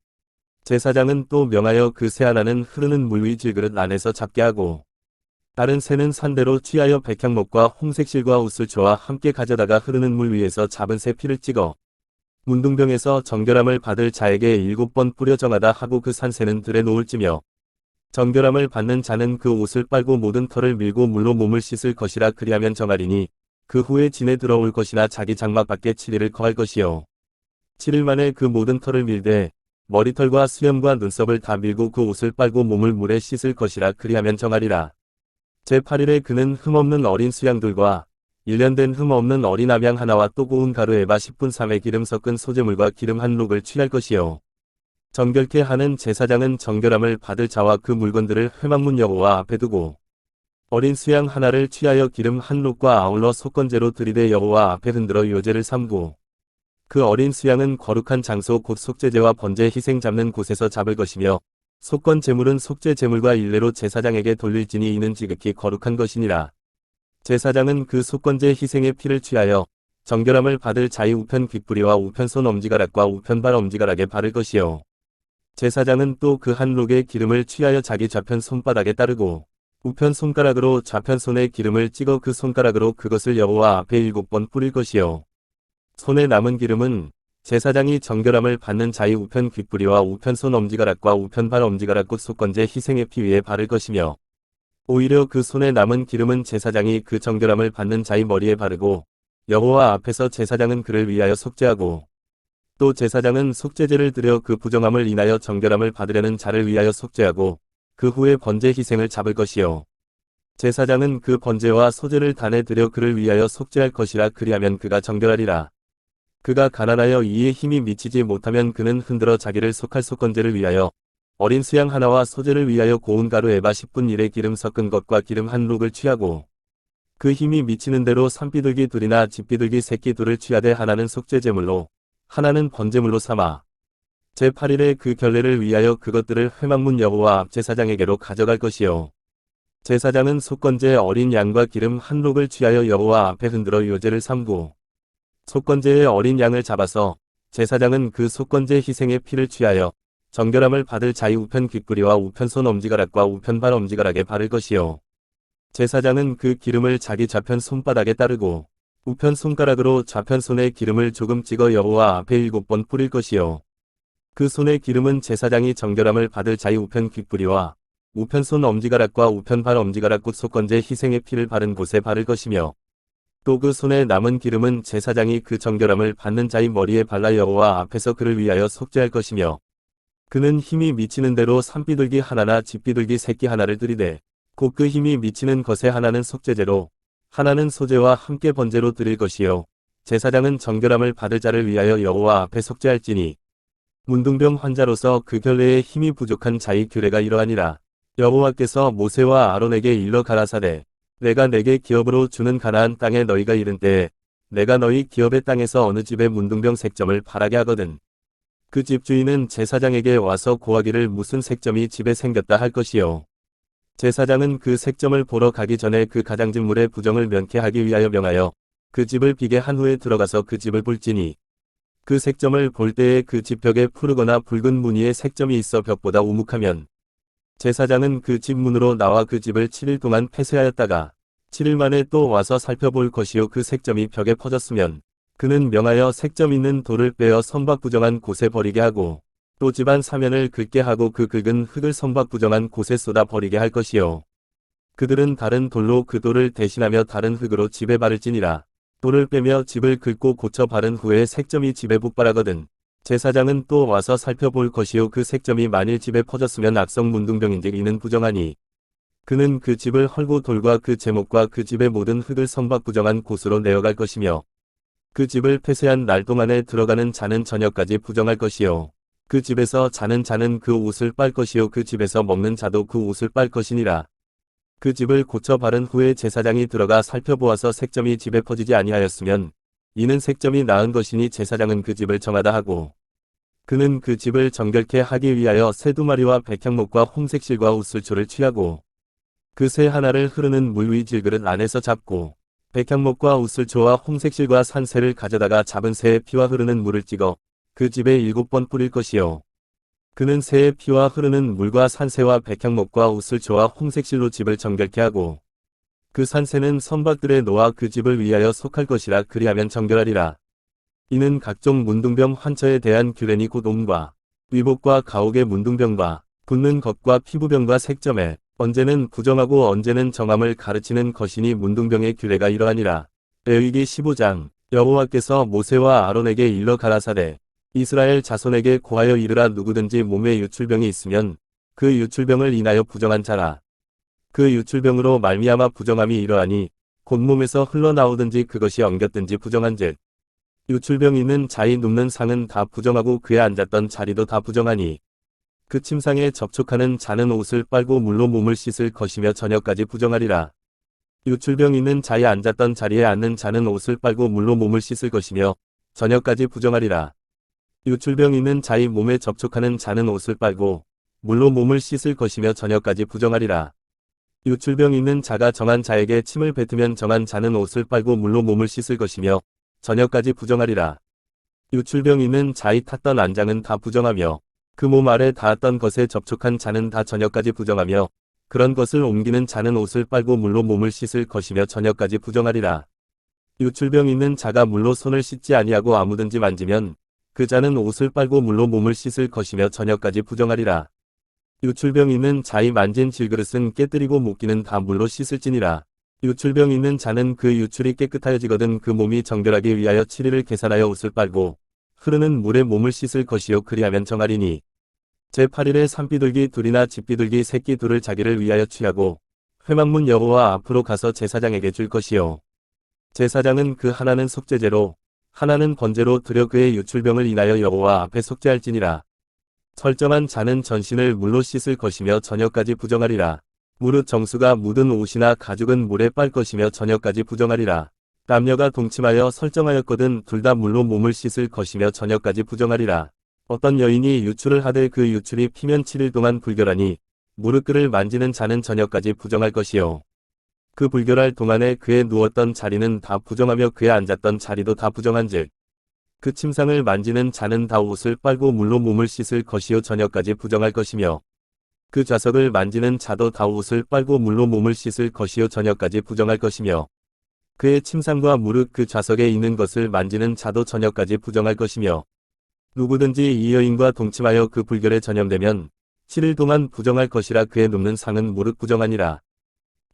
제사장은 또 명하여 그 새 하나는 흐르는 물 위 질그릇 안에서 잡게 하고 다른 새는 산대로 취하여 백향목과 홍색실과 우슬초와 함께 가져다가 흐르는 물 위에서 잡은 새 피를 찍어 문둥병에서 정결함을 받을 자에게 7번 뿌려 정하다 하고 그 산새는 들에 놓을지며 정결함을 받는 자는 그 옷을 빨고 모든 털을 밀고 물로 몸을 씻을 것이라 그리하면 정하리니 그 후에 진에 들어올 것이나 자기 장막 밖에 7일을 거할 것이요 7일 만에 그 모든 털을 밀되 머리털과 수염과 눈썹을 다 밀고 그 옷을 빨고 몸을 물에 씻을 것이라 그리하면 정하리라. 제8일에 그는 흠없는 어린 수양들과 1년 된 흠없는 어린 암양 하나와 또 고운 가루 에바 10분 3회 기름 섞은 소재물과 기름 한 록을 취할 것이요. 정결케 하는 제사장은 정결함을 받을 자와 그 물건들을 회막문 여호와 앞에 두고 어린 수양 하나를 취하여 기름 한 록과 아울러 속건제로 들이대 여호와 앞에 흔들어 요제를 삼고 그 어린 수양은 거룩한 장소 곧 속죄제와 번제 희생 잡는 곳에서 잡을 것이며 속건 제물은 속죄 제물과 일례로 제사장에게 돌릴지니 이는 지극히 거룩한 것이니라. 제사장은 그 속건제 희생의 피를 취하여 정결함을 받을 자의 우편 귓부리와 우편 손 엄지가락과 우편 발 엄지가락에 바를 것이요. 제사장은 또 그 한 록의 기름을 취하여 자기 좌편 손바닥에 따르고 우편 손가락으로 좌편 손에 기름을 찍어 그 손가락으로 그것을 여호와 앞에 7번 뿌릴 것이요. 손에 남은 기름은 제사장이 정결함을 받는 자의 우편 귓부리와 우편 손 엄지가락과 우편 발 엄지가락 곧 속건제 희생의 피 위에 바를 것이며 오히려 그 손에 남은 기름은 제사장이 그 정결함을 받는 자의 머리에 바르고 여호와 앞에서 제사장은 그를 위하여 속죄하고 또 제사장은 속죄제를 드려 그 부정함을 인하여 정결함을 받으려는 자를 위하여 속죄하고 그 후에 번제 희생을 잡을 것이요. 제사장은 그 번제와 소제를 단에 드려 그를 위하여 속죄할 것이라 그리하면 그가 정결하리라. 그가 가난하여 이에 힘이 미치지 못하면 그는 흔들어 자기를 속할 속건제를 위하여 어린 수양 하나와 소제를 위하여 고운 가루 에바 10분 1에 기름 섞은 것과 기름 한 록을 취하고 그 힘이 미치는 대로 산비둘기 2이나 집비둘기 새끼 2을 취하되 하나는 속죄제물로 하나는 번제물로 삼아 제8일에 그 결례를 위하여 그것들을 회막문 여호와 앞 제사장에게로 가져갈 것이요. 제사장은 속건제 어린 양과 기름 한 록을 취하여 여호와 앞에 흔들어 요제를 삼고 속건제의 어린 양을 잡아서 제사장은 그 속건제 희생의 피를 취하여 정결함을 받을 자의 우편 귓부리와 우편 손 엄지가락과 우편 발 엄지가락에 바를 것이요. 제사장은 그 기름을 자기 좌편 손바닥에 따르고 우편 손가락으로 좌편 손에 기름을 조금 찍어 여호와 앞에 7번 뿌릴 것이요. 그 손의 기름은 제사장이 정결함을 받을 자의 우편 귓부리와 우편 손 엄지가락과 우편 발 엄지가락 곧 속건제 희생의 피를 바른 곳에 바를 것이며 또 그 손에 남은 기름은 제사장이 그 정결함을 받는 자의 머리에 발라 여호와 앞에서 그를 위하여 속죄할 것이며 그는 힘이 미치는 대로 산비둘기 하나나 집비둘기 새끼 하나를 들이되 곧 그 힘이 미치는 것에 하나는 속죄제로 하나는 소제와 함께 번제로 드릴 것이요. 제사장은 정결함을 받을 자를 위하여 여호와 앞에 속죄할지니 문둥병 환자로서 그 결례에 힘이 부족한 자의 규례가 이러하니라. 여호와께서 모세와 아론에게 일러 가라사대 내가 내게 기업으로 주는 가나안 땅에 너희가 이른 때에 내가 너희 기업의 땅에서 어느 집에 문둥병 색점을 바라게 하거든. 그 집 주인은 제사장에게 와서 고하기를 무슨 색점이 집에 생겼다 할 것이요. 제사장은 그 색점을 보러 가기 전에 그 가장진 물의 부정을 면케하기 위하여 명하여 그 집을 비게 한 후에 들어가서 그 집을 볼지니 그 색점을 볼 때에 그 집 벽에 푸르거나 붉은 무늬의 색점이 있어 벽보다 우묵하면 제사장은 그 집 문으로 나와 그 집을 7일 동안 폐쇄하였다가 7일 만에 또 와서 살펴볼 것이요. 그 색점이 벽에 퍼졌으면 그는 명하여 색점 있는 돌을 빼어 선박 부정한 곳에 버리게 하고 또 집안 사면을 긁게 하고 그 긁은 흙을 선박 부정한 곳에 쏟아 버리게 할 것이요. 그들은 다른 돌로 그 돌을 대신하며 다른 흙으로 집에 바를지니라. 돌을 빼며 집을 긁고 고쳐 바른 후에 색점이 집에 북발하거든. 제사장은 또 와서 살펴볼 것이요. 그 색점이 만일 집에 퍼졌으면 악성 문둥병인즉 이는 부정하니 그는 그 집을 헐고 돌과 그 제목과 그 집의 모든 흙을 선박 부정한 곳으로 내어갈 것이며 그 집을 폐쇄한 날 동안에 들어가는 자는 저녁까지 부정할 것이요. 그 집에서 자는 자는 그 옷을 빨 것이요. 그 집에서 먹는 자도 그 옷을 빨 것이니라. 그 집을 고쳐 바른 후에 제사장이 들어가 살펴보아서 색점이 집에 퍼지지 아니하였으면 이는 색점이 나은 것이니 제사장은 그 집을 정하다 하고 그는 그 집을 정결케 하기 위하여 새 2마리와 백향목과 홍색실과 우슬초를 취하고 그 새 하나를 흐르는 물 위 질그릇 안에서 잡고 백향목과 우슬초와 홍색실과 산새를 가져다가 잡은 새의 피와 흐르는 물을 찍어 그 집에 7번 뿌릴 것이요. 그는 새의 피와 흐르는 물과 산새와 백향목과 우슬초와 홍색실로 집을 정결케 하고 그 산새는 선박들에 놓아 그 집을 위하여 속할 것이라 그리하면 정결하리라. 이는 각종 문둥병 환처에 대한 규례니 곧 옴과 위복과 가옥의 문둥병과 붓는 것과 피부병과 색점에 언제는 부정하고 언제는 정함을 가르치는 것이니 문둥병의 규례가 이러하니라. 레위기 15장 여호와께서 모세와 아론에게 일러 가라사대 이스라엘 자손에게 고하여 이르라 누구든지 몸에 유출병이 있으면 그 유출병을 인하여 부정한 자라. 그 유출병으로 말미암아 부정함이 이러하니 곧 몸에서 흘러나오든지 그것이 엉겼든지 부정한즉 유출병 있는 자의 눕는 상은 다 부정하고 그에 앉았던 자리도 다 부정하니 그 침상에 접촉하는 자는 옷을 빨고 물로 몸을 씻을 것이며 저녁까지 부정하리라. 유출병 있는 자의 앉았던 자리에 앉는 자는 옷을 빨고 물로 몸을 씻을 것이며 저녁까지 부정하리라. 유출병 있는 자의 몸에 접촉하는 자는 옷을 빨고 물로 몸을 씻을 것이며 저녁까지 부정하리라. 유출병 있는 자가 정한 자에게 침을 뱉으면 정한 자는 옷을 빨고 물로 몸을 씻을 것이며 저녁까지 부정하리라. 유출병 있는 자의 탔던 안장은 다 부정하며 그 몸 아래 닿았던 것에 접촉한 자는 다 저녁까지 부정하며 그런 것을 옮기는 자는 옷을 빨고 물로 몸을 씻을 것이며 저녁까지 부정하리라. 유출병 있는 자가 물로 손을 씻지 아니하고 아무든지 만지면 그 자는 옷을 빨고 물로 몸을 씻을 것이며 저녁까지 부정하리라. 유출병 있는 자의 만진 질그릇은 깨뜨리고 묶이는 다 물로 씻을지니라. 유출병 있는 자는 그 유출이 깨끗하여지거든 그 몸이 정결하기 위하여 7일을 계산하여 옷을 빨고 흐르는 물에 몸을 씻을 것이요 그리하면 정하리니 제8일에 산비둘기 둘이나 집비둘기 새끼 둘을 자기를 위하여 취하고 회막문 여호와 앞으로 가서 제사장에게 줄 것이요. 제사장은 그 하나는 속죄제로 하나는 번제로 드려 그의 유출병을 인하여 여호와 앞에 속죄할지니라. 설정한 자는 전신을 물로 씻을 것이며 저녁까지 부정하리라. 무릇 정수가 묻은 옷이나 가죽은 물에 빨 것이며 저녁까지 부정하리라. 남녀가 동침하여 설정하였거든 둘 다 물로 몸을 씻을 것이며 저녁까지 부정하리라. 어떤 여인이 유출을 하되 그 유출이 피면 7일 동안 불결하니 무릇 그를 만지는 자는 저녁까지 부정할 것이요. 그 불결할 동안에 그의 누웠던 자리는 다 부정하며 그의 앉았던 자리도 다 부정한즉 그 침상을 만지는 자는 다 옷을 빨고 물로 몸을 씻을 것이요 저녁까지 부정할 것이며 그 좌석을 만지는 자도 다 옷을 빨고 물로 몸을 씻을 것이요 저녁까지 부정할 것이며 그의 침상과 무릇 그 좌석에 있는 것을 만지는 자도 저녁까지 부정할 것이며 누구든지 이 여인과 동침하여 그 불결에 전염되면 7일 동안 부정할 것이라 그의 눕는 상은 무릇 부정하니라.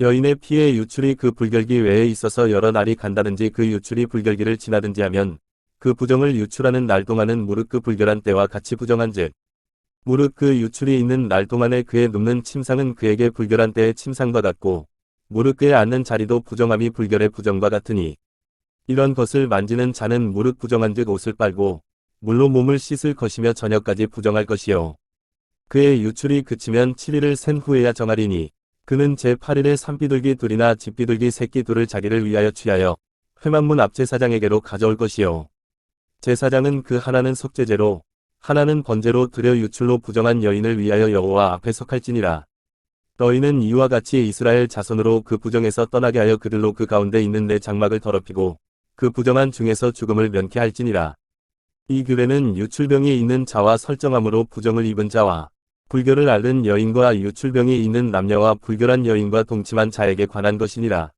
여인의 피의 유출이 그 불결기 외에 있어서 여러 날이 간다든지 그 유출이 불결기를 지나든지 하면 그 부정을 유출하는 날 동안은 무릇 그 불결한 때와 같이 부정한즉 무릇 그 유출이 있는 날 동안에 그의 눕는 침상은 그에게 불결한 때의 침상과 같고 무릇 그의 앉는 자리도 부정함이 불결의 부정과 같으니 이런 것을 만지는 자는 무릇 부정한즉 옷을 빨고 물로 몸을 씻을 것이며 저녁까지 부정할 것이요. 그의 유출이 그치면 7일을 센 후에야 정하리니 그는 제8일에 산비둘기 둘이나 집비둘기 새끼 둘을 자기를 위하여 취하여 회막문 앞 제사장에게로 가져올 것이요. 제사장은 그 하나는 속죄제로 하나는 번제로 드려 유출로 부정한 여인을 위하여 여호와 앞에 속할지니라. 너희는 이와 같이 이스라엘 자손으로 그 부정에서 떠나게 하여 그들로 그 가운데 있는 내 장막을 더럽히고 그 부정한 중에서 죽음을 면케 할지니라. 이 규례는 유출병이 있는 자와 설정함으로 부정을 입은 자와 불결을 앓는 여인과 유출병이 있는 남녀와 불결한 여인과 동침한 자에게 관한 것이니라.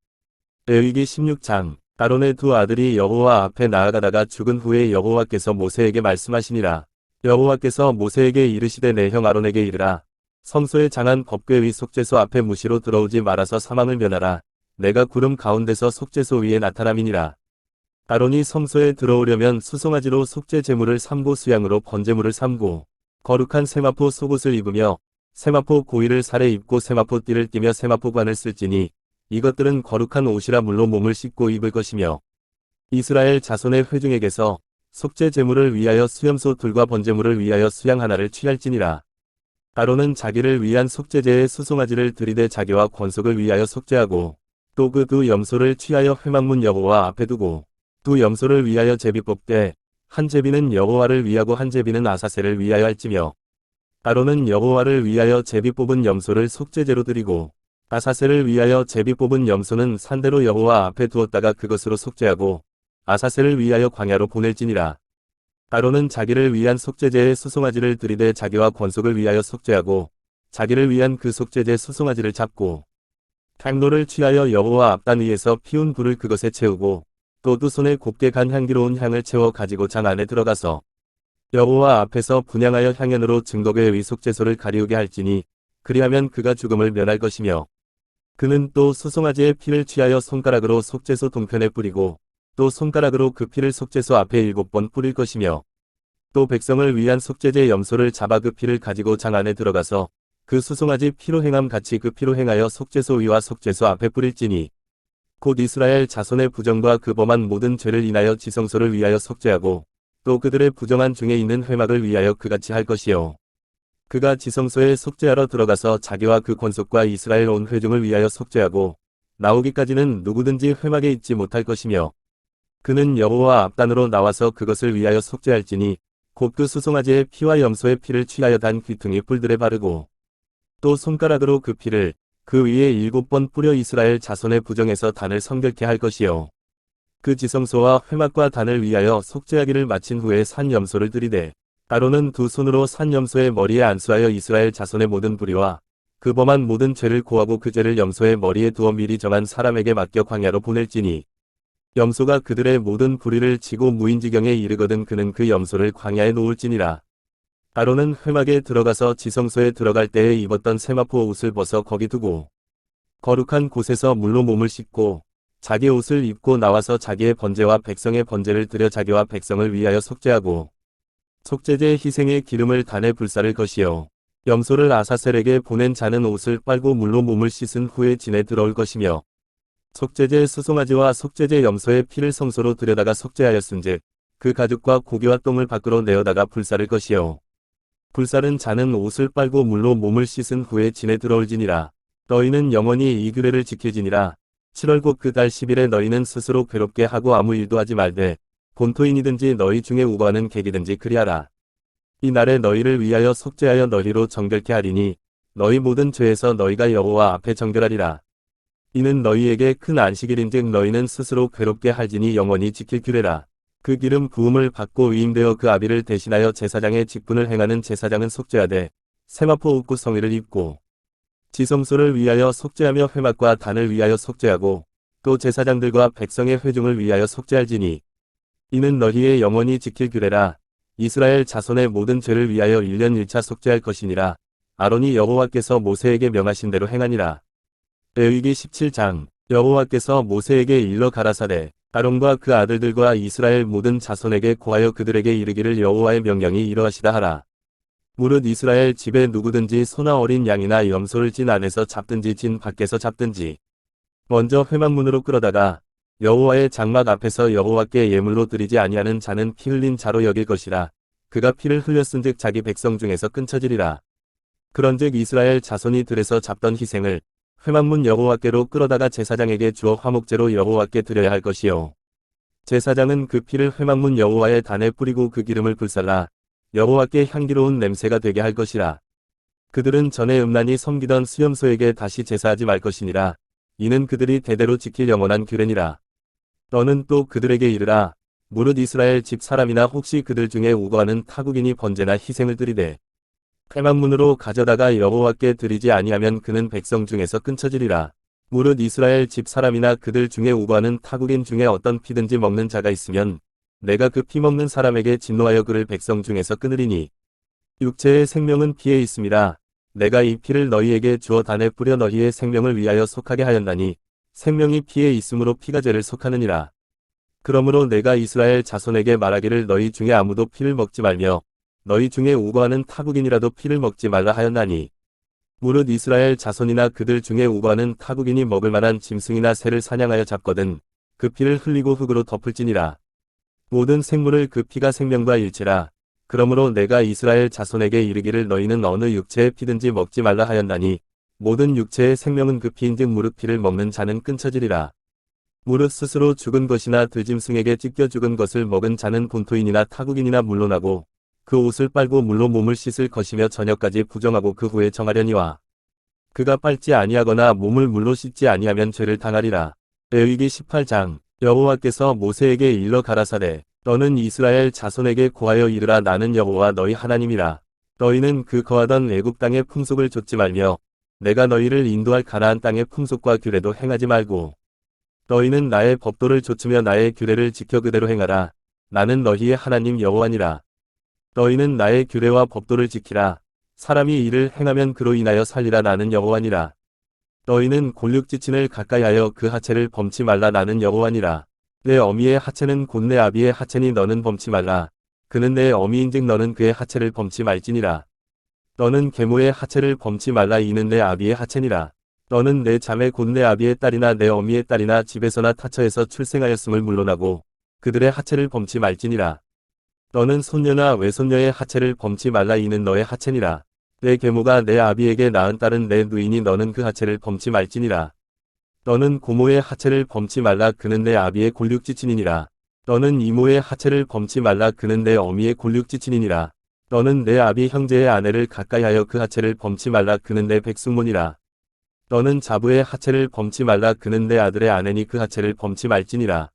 레위기 16장 아론의 두 아들이 여호와 앞에 나아가다가 죽은 후에 여호와께서 모세에게 말씀하시니라. 여호와께서 모세에게 이르시되 내 형 아론에게 이르라. 성소의 장한 법궤의 속죄소 앞에 무시로 들어오지 말아서 사망을 면하라. 내가 구름 가운데서 속죄소 위에 나타남이니라. 아론이 성소에 들어오려면 수송아지로 속죄 제물을 삼고 수양으로 번제물을 삼고 거룩한 세마포 속옷을 입으며 세마포 고위를 살에 입고 세마포 띠를 띠며 세마포관을 쓸지니 이것들은 거룩한 옷이라 물로 몸을 씻고 입을 것이며 이스라엘 자손의 회중에게서 속죄 제물을 위하여 수염소 둘과 번제물을 위하여 수양 하나를 취할지니라. 아론은 자기를 위한 속죄제의 수송아지를 들이대 자기와 권속을 위하여 속죄하고 또 그 두 염소를 취하여 회막문 여호와 앞에 두고 두 염소를 위하여 제비 뽑되 한 제비는 여호와를 위하고 한 제비는 아사셀을 위하여 할지며 아론은 여호와를 위하여 제비 뽑은 염소를 속죄제로 드리고 아사셀을 위하여 제비 뽑은 염소는 산대로 여호와 앞에 두었다가 그것으로 속죄하고 아사셀을 위하여 광야로 보낼지니라. 아론은 자기를 위한 속죄제의 수송아지를 들이대 자기와 권속을 위하여 속죄하고 자기를 위한 그 속죄제 수송아지를 잡고 향로를 취하여 여호와 앞단 위에서 피운 불을 그것에 채우고 또 두 손에 곱게 간 향기로운 향을 채워 가지고 장 안에 들어가서 여호와 앞에서 분향하여 향연으로 증거궤의 위속제소를 가리우게 할지니 그리하면 그가 죽음을 면할 것이며 그는 또 수송아지의 피를 취하여 손가락으로 속죄소 동편에 뿌리고 또 손가락으로 그 피를 속죄소 앞에 7번 뿌릴 것이며 또 백성을 위한 속죄제 염소를 잡아 그 피를 가지고 장 안에 들어가서 그 수송아지 피로 행함 같이 그 피로 행하여 속죄소 위와 속죄소 앞에 뿌릴지니 곧 이스라엘 자손의 부정과 그 범한 모든 죄를 인하여 지성소를 위하여 속죄하고 또 그들의 부정한 중에 있는 회막을 위하여 그같이 할 것이요. 그가 지성소에 속죄하러 들어가서 자기와 그 권속과 이스라엘 온 회중을 위하여 속죄하고 나오기까지는 누구든지 회막에 있지 못할 것이며 그는 여호와 앞단으로 나와서 그것을 위하여 속죄할지니 곧 그 수송아지의 피와 염소의 피를 취하여 단 귀퉁이 뿔들에 바르고 또 손가락으로 그 피를 그 위에 7번 뿌려 이스라엘 자손의 부정에서 단을 성결케 할 것이요. 그 지성소와 회막과 단을 위하여 속죄하기를 마친 후에 산 염소를 들이대 아론은 두 손으로 산 염소의 머리에 안수하여 이스라엘 자손의 모든 불의와 그 범한 모든 죄를 고하고 그 죄를 염소의 머리에 두어 미리 정한 사람에게 맡겨 광야로 보낼지니 염소가 그들의 모든 불의를 지고 무인지경에 이르거든 그는 그 염소를 광야에 놓을지니라. 아론은 회막에 들어가서 지성소에 들어갈 때에 입었던 세마포 옷을 벗어 거기 두고 거룩한 곳에서 물로 몸을 씻고 자기 옷을 입고 나와서 자기의 번제와 백성의 번제를 드려 자기와 백성을 위하여 속죄하고 속죄제 희생의 기름을 단에 불사를 것이요. 염소를 아사셀에게 보낸 자는 옷을 빨고 물로 몸을 씻은 후에 진에 들어올 것이며 속죄제 수송아지와 속죄제 염소의 피를 성소로 들여다가 속죄하였은즉 그 가죽과 고기와 똥을 밖으로 내어다가 불사를 것이요. 불사른 자는 옷을 빨고 물로 몸을 씻은 후에 진에 들어올지니라. 너희는 영원히 이 규례를 지킬지니라. 7월 곧 그 달 10일에 너희는 스스로 괴롭게 하고 아무 일도 하지 말되 본토인이든지 너희 중에 우거하는 객이든지 그리하라. 이 날에 너희를 위하여 속죄하여 너희로 정결케 하리니 너희 모든 죄에서 너희가 여호와 앞에 정결하리라. 이는 너희에게 큰 안식일인즉 너희는 스스로 괴롭게 할지니 영원히 지킬 규례라. 그 기름 부음을 받고 위임되어 그 아비를 대신하여 제사장의 직분을 행하는 제사장은 속죄하되 세마포 옷고 성의를 입고 지성소를 위하여 속죄하며 회막과 단을 위하여 속죄하고 또 제사장들과 백성의 회중을 위하여 속죄할지니 이는 너희의 영원히 지킬 규례라. 이스라엘 자손의 모든 죄를 위하여 1년 1차 속죄할 것이니라. 아론이 여호와께서 모세에게 명하신 대로 행하니라. 레위기 17장. 여호와께서 모세에게 일러 가라사대 아론과 그 아들들과 이스라엘 모든 자손에게 고하여 그들에게 이르기를 여호와의 명령이 이러하시다 하라. 무릇 이스라엘 집에 누구든지 소나 어린 양이나 염소를 진 안에서 잡든지 진 밖에서 잡든지 먼저 회막문으로 끌어다가 여호와의 장막 앞에서 여호와께 예물로 드리지 아니하는 자는 피 흘린 자로 여길 것이라. 그가 피를 흘렸은즉 자기 백성 중에서 끊쳐지리라. 그런즉 이스라엘 자손이 들에서 잡던 희생을 회막문 여호와께로 끌어다가 제사장에게 주어 화목제로 여호와께 드려야 할 것이요. 제사장은 그 피를 회막문 여호와의 단에 뿌리고 그 기름을 불살라 여호와께 향기로운 냄새가 되게 할 것이라. 그들은 전에 음란히 섬기던 수염소에게 다시 제사하지 말 것이니라. 이는 그들이 대대로 지킬 영원한 규례니라. 너는 또 그들에게 이르라. 무릇 이스라엘 집 사람이나 혹시 그들 중에 우거하는 타국인이 번제나 희생을 드리되 회막문으로 가져다가 여호와께 드리지 아니하면 그는 백성 중에서 끊쳐지리라. 무릇 이스라엘 집 사람이나 그들 중에 우거하는 타국인 중에 어떤 피든지 먹는 자가 있으면 내가 그 피 먹는 사람에게 진노하여 그를 백성 중에서 끊으리니 육체의 생명은 피에 있음이라. 내가 이 피를 너희에게 주어 단에 뿌려 너희의 생명을 위하여 속하게 하였나니 생명이 피에 있으므로 피가 죄를 속하느니라. 그러므로 내가 이스라엘 자손에게 말하기를 너희 중에 아무도 피를 먹지 말며 너희 중에 우거하는 타국인이라도 피를 먹지 말라 하였나니 무릇 이스라엘 자손이나 그들 중에 우거하는 타국인이 먹을 만한 짐승이나 새를 사냥하여 잡거든 그 피를 흘리고 흙으로 덮을지니라. 모든 생물을 그 피가 생명과 일치라. 그러므로 내가 이스라엘 자손에게 이르기를 너희는 어느 육체의 피든지 먹지 말라 하였나니 모든 육체의 생명은 그 피인즉 무릇 피를 먹는 자는 끊쳐지리라. 무릇 스스로 죽은 것이나 들짐승에게 찢겨 죽은 것을 먹은 자는 본토인이나 타국인이나 물론하고 그 옷을 빨고 물로 몸을 씻을 것이며 저녁까지 부정하고 그 후에 정하려니와 그가 빨지 아니하거나 몸을 물로 씻지 아니하면 죄를 당하리라. 레위기 18장. 여호와께서 모세에게 일러 가라사대 너는 이스라엘 자손에게 고하여 이르라 나는 여호와 너희 하나님이라. 너희는 그 거하던 애굽 땅의 풍속을 좇지 말며 내가 너희를 인도할 가나안 땅의 풍속과 규례도 행하지 말고 너희는 나의 법도를 좇으며 나의 규례를 지켜 그대로 행하라. 나는 너희의 하나님 여호와니라. 너희는 나의 규례와 법도를 지키라. 사람이 이를 행하면 그로 인하여 살리라. 나는 여호와니라. 너희는 골육지친을 가까이하여 그 하체를 범치 말라. 나는 여호와니라. 내 어미의 하체는 곧 내 아비의 하체니 너는 범치 말라. 그는 내 어미인즉 너는 그의 하체를 범치 말지니라. 너는 계모의 하체를 범치 말라. 이는 내 아비의 하체니라. 너는 내 자매 곧 내 아비의 딸이나 내 어미의 딸이나 집에서나 타처에서 출생하였음을 물론하고 그들의 하체를 범치 말지니라. 너는 손녀나 외손녀의 하체를 범치 말라. 이는 너의 하체니라. 내 계모가 내 아비에게 낳은 딸은 내 누이니 너는 그 하체를 범치 말지니라. 너는 고모의 하체를 범치 말라. 그는 내 아비의 골육지친이니라. 너는 이모의 하체를 범치 말라. 그는 내 어미의 골육지친이니라. 너는 내 아비 형제의 아내를 가까이하여 그 하체를 범치 말라. 그는 내 백숙모니라. 너는 자부의 하체를 범치 말라. 그는 내 아들의 아내니 그 하체를 범치 말지니라.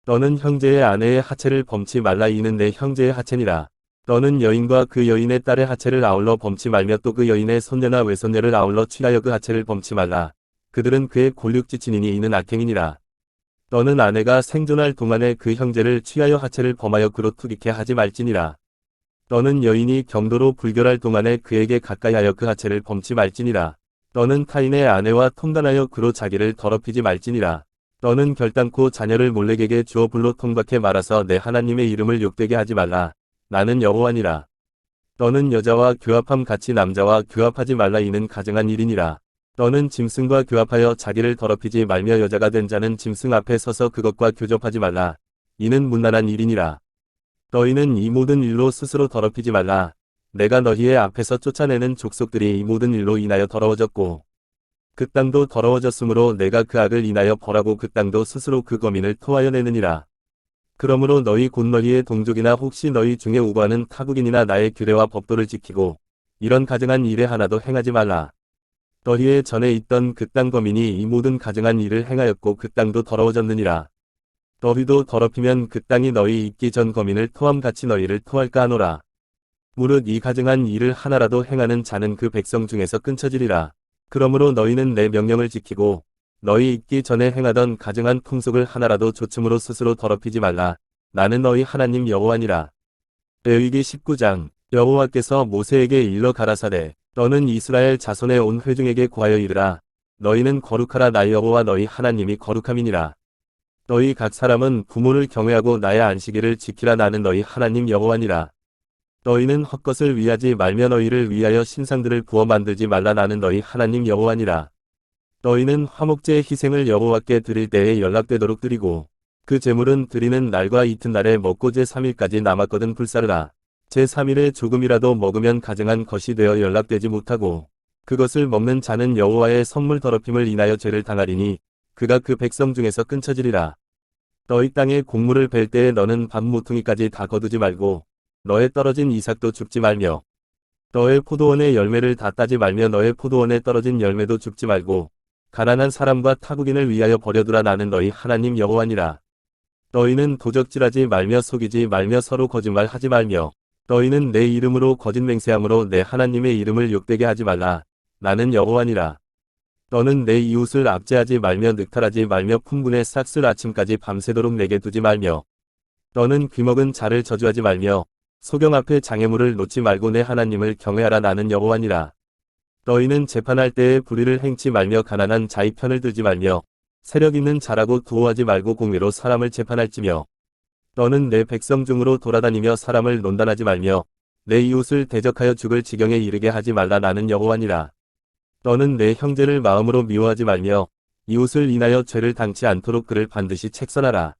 너는 형제의 아내의 하체를 범치 말라. 이는 내 형제의 하체니라. 너는 여인과 그 여인의 딸의 하체를 아울러 범치 말며 또 그 여인의 손녀나 외손녀를 아울러 취하여 그 하체를 범치 말라. 그들은 그의 골육지친이니 이는 악행이니라. 너는 아내가 생존할 동안에 그 형제를 취하여 하체를 범하여 그로 투기케 하지 말지니라. 너는 여인이 경도로 불결할 동안에 그에게 가까이하여 그 하체를 범치 말지니라. 너는 타인의 아내와 통간하여 그로 자기를 더럽히지 말지니라. 너는 결단코 자녀를 몰렉에게 주어 불로 통박해 말아서 내 하나님의 이름을 욕되게 하지 말라. 나는 여호와니라. 너는 여자와 교합함 같이 남자와 교합하지 말라. 이는 가증한 일이니라. 너는 짐승과 교합하여 자기를 더럽히지 말며 여자가 된 자는 짐승 앞에 서서 그것과 교접하지 말라. 이는 문란한 일이니라. 너희는 이 모든 일로 스스로 더럽히지 말라. 내가 너희의 앞에서 쫓아내는 족속들이 이 모든 일로 인하여 더러워졌고 그 땅도 더러워졌으므로 내가 그 악을 인하여 벌하고 그 땅도 스스로 그 거민을 토하여 내느니라. 그러므로 너희 곧 너희의 동족이나 혹시 너희 중에 우고하는 타국인이나 나의 규례와 법도를 지키고 이런 가증한 일에 하나도 행하지 말라. 너희의 전에 있던 그 땅 거민이 이 모든 가증한 일을 행하였고 그 땅도 더러워졌느니라. 너희도 더럽히면 그 땅이 너희 있기 전 거민을 토함같이 너희를 토할까 하노라. 무릇 이 가증한 일을 하나라도 행하는 자는 그 백성 중에서 끊쳐지리라. 그러므로 너희는 내 명령을 지키고 너희 있기 전에 행하던 가증한 풍속을 하나라도 조춤으로 스스로 더럽히지 말라. 나는 너희 하나님 여호와니라. 레위기 19장. 여호와께서 모세에게 일러 가라사대 너는 이스라엘 자손의 온 회중에게 고하여 이르라. 너희는 거룩하라. 나 여호와 너희 하나님이 거룩함이니라. 너희 각 사람은 부모를 경외하고 나의 안식일을 지키라. 나는 너희 하나님 여호와니라. 너희는 헛것을 위하지 말며 너희를 위하여 신상들을 부어 만들지 말라. 나는 너희 하나님 여호와니라. 너희는 화목제의 희생을 여호와께 드릴 때에 연락되도록 드리고 그 제물은 드리는 날과 이튿날에 먹고 제3일까지 남았거든 불사르라. 제3일에 조금이라도 먹으면 가증한 것이 되어 연락되지 못하고 그것을 먹는 자는 여호와의 성물 더럽힘을 인하여 죄를 당하리니 그가 그 백성 중에서 끊쳐지리라. 너희 땅에 곡물을 벨 때에 너는 밥 모퉁이까지 다 거두지 말고 너의 떨어진 이삭도 줍지 말며 너의 포도원의 열매를 다 따지 말며 너의 포도원에 떨어진 열매도 줍지 말고 가난한 사람과 타국인을 위하여 버려두라. 나는 너희 하나님 여호와니라. 너희는 도적질하지 말며 속이지 말며 서로 거짓말하지 말며 너희는 내 이름으로 거짓 맹세함으로 내 하나님의 이름을 욕되게 하지 말라. 나는 여호와니라. 너는 내 이웃을 압제하지 말며 늑탈하지 말며 품꾼의 싹쓸 아침까지 밤새도록 내게 두지 말며 너는 귀먹은 자를 저주하지 말며 소경 앞에 장애물을 놓지 말고 내 하나님을 경외하라. 나는 여호와니라. 너희는 재판할 때에 불의를 행치 말며 가난한 자의 편을 들지 말며 세력 있는 자라고 두어하지 말고 공의로 사람을 재판할지며 너는 내 백성 중으로 돌아다니며 사람을 논단하지 말며 내 이웃을 대적하여 죽을 지경에 이르게 하지 말라. 나는 여호와니라. 너는 내 형제를 마음으로 미워하지 말며 이웃을 인하여 죄를 당치 않도록 그를 반드시 책선하라.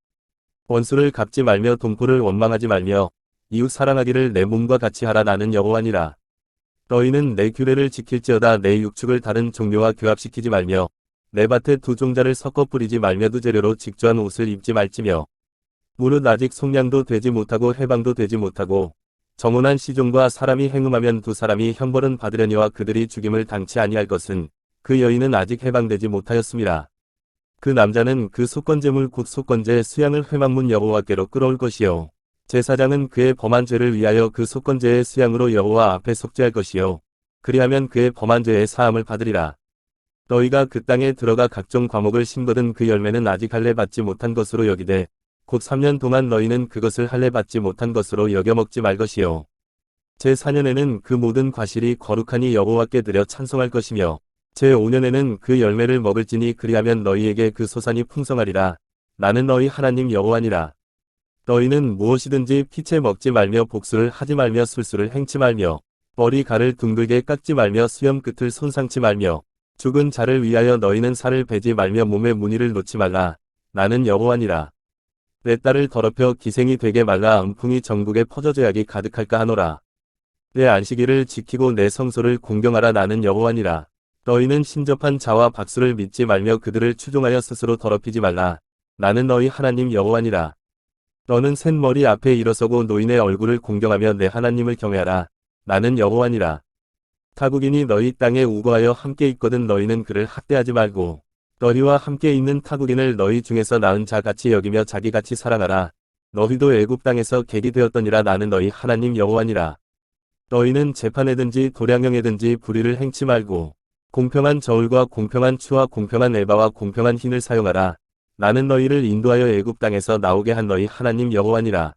원수를 갚지 말며 동포를 원망하지 말며 이웃 사랑하기를 내 몸과 같이 하라. 나는 여호와니라. 너희는 내 규례를 지킬지어다. 내 육축을 다른 종류와 교합시키지 말며 내 밭에 두 종자를 섞어 뿌리지 말며 두 재료로 직조한 옷을 입지 말지며 무릇 아직 속량도 되지 못하고 해방도 되지 못하고 정혼한 시종과 사람이 행음하면 두 사람이 형벌은 받으려니와 그들이 죽임을 당치 아니할 것은 그 여인은 아직 해방되지 못하였음이라. 그 남자는 그 속건제물 곧 속건제 수양을 회막문 여호와께로 끌어올 것이요 제사장은 그의 범한 죄를 위하여 그 속건제의 수양으로 여호와 앞에 속죄할 것이요 그리하면 그의 범한 죄의 사함을 받으리라. 너희가 그 땅에 들어가 각종 과목을 심거든 그 열매는 아직 할례 받지 못한 것으로 여기되 곧 3년 동안 너희는 그것을 할례 받지 못한 것으로 여겨 먹지 말 것이요 제4년에는 그 모든 과실이 거룩하니 여호와께 드려 찬송할 것이며 제5년에는 그 열매를 먹을지니 그리하면 너희에게 그 소산이 풍성하리라. 나는 너희 하나님 여호와니라. 너희는 무엇이든지 피채 먹지 말며 복수를 하지 말며 술수를 행치 말며 머리 갈을 둥글게 깎지 말며 수염 끝을 손상치 말며 죽은 자를 위하여 너희는 살을 베지 말며 몸에 무늬를 놓지 말라. 나는 여호와니라. 내 딸을 더럽혀 기생이 되게 말라. 음풍이 전국에 퍼져 죄악이 가득할까 하노라. 내 안식일을 지키고 내 성소를 공경하라. 나는 여호와니라. 너희는 신접한 자와 박수를 믿지 말며 그들을 추종하여 스스로 더럽히지 말라. 나는 너희 하나님 여호와니라. 너는 셋머리 앞에 일어서고 노인의 얼굴을 공경하며 내 하나님을 경외하라. 나는 여호와니라. 타국인이 너희 땅에 우거하여 함께 있거든 너희는 그를 학대하지 말고 너희와 함께 있는 타국인을 너희 중에서 낳은 자같이 여기며 자기같이 사랑하라. 너희도 애굽 땅에서 객이 되었더니라. 나는 너희 하나님 여호와니라. 너희는 재판에든지 도량형에든지 불의를 행치 말고 공평한 저울과 공평한 추와 공평한 에바와 공평한 흰을 사용하라. 나는 너희를 인도하여 애굽 땅에서 나오게 한 너희 하나님 여호와니라.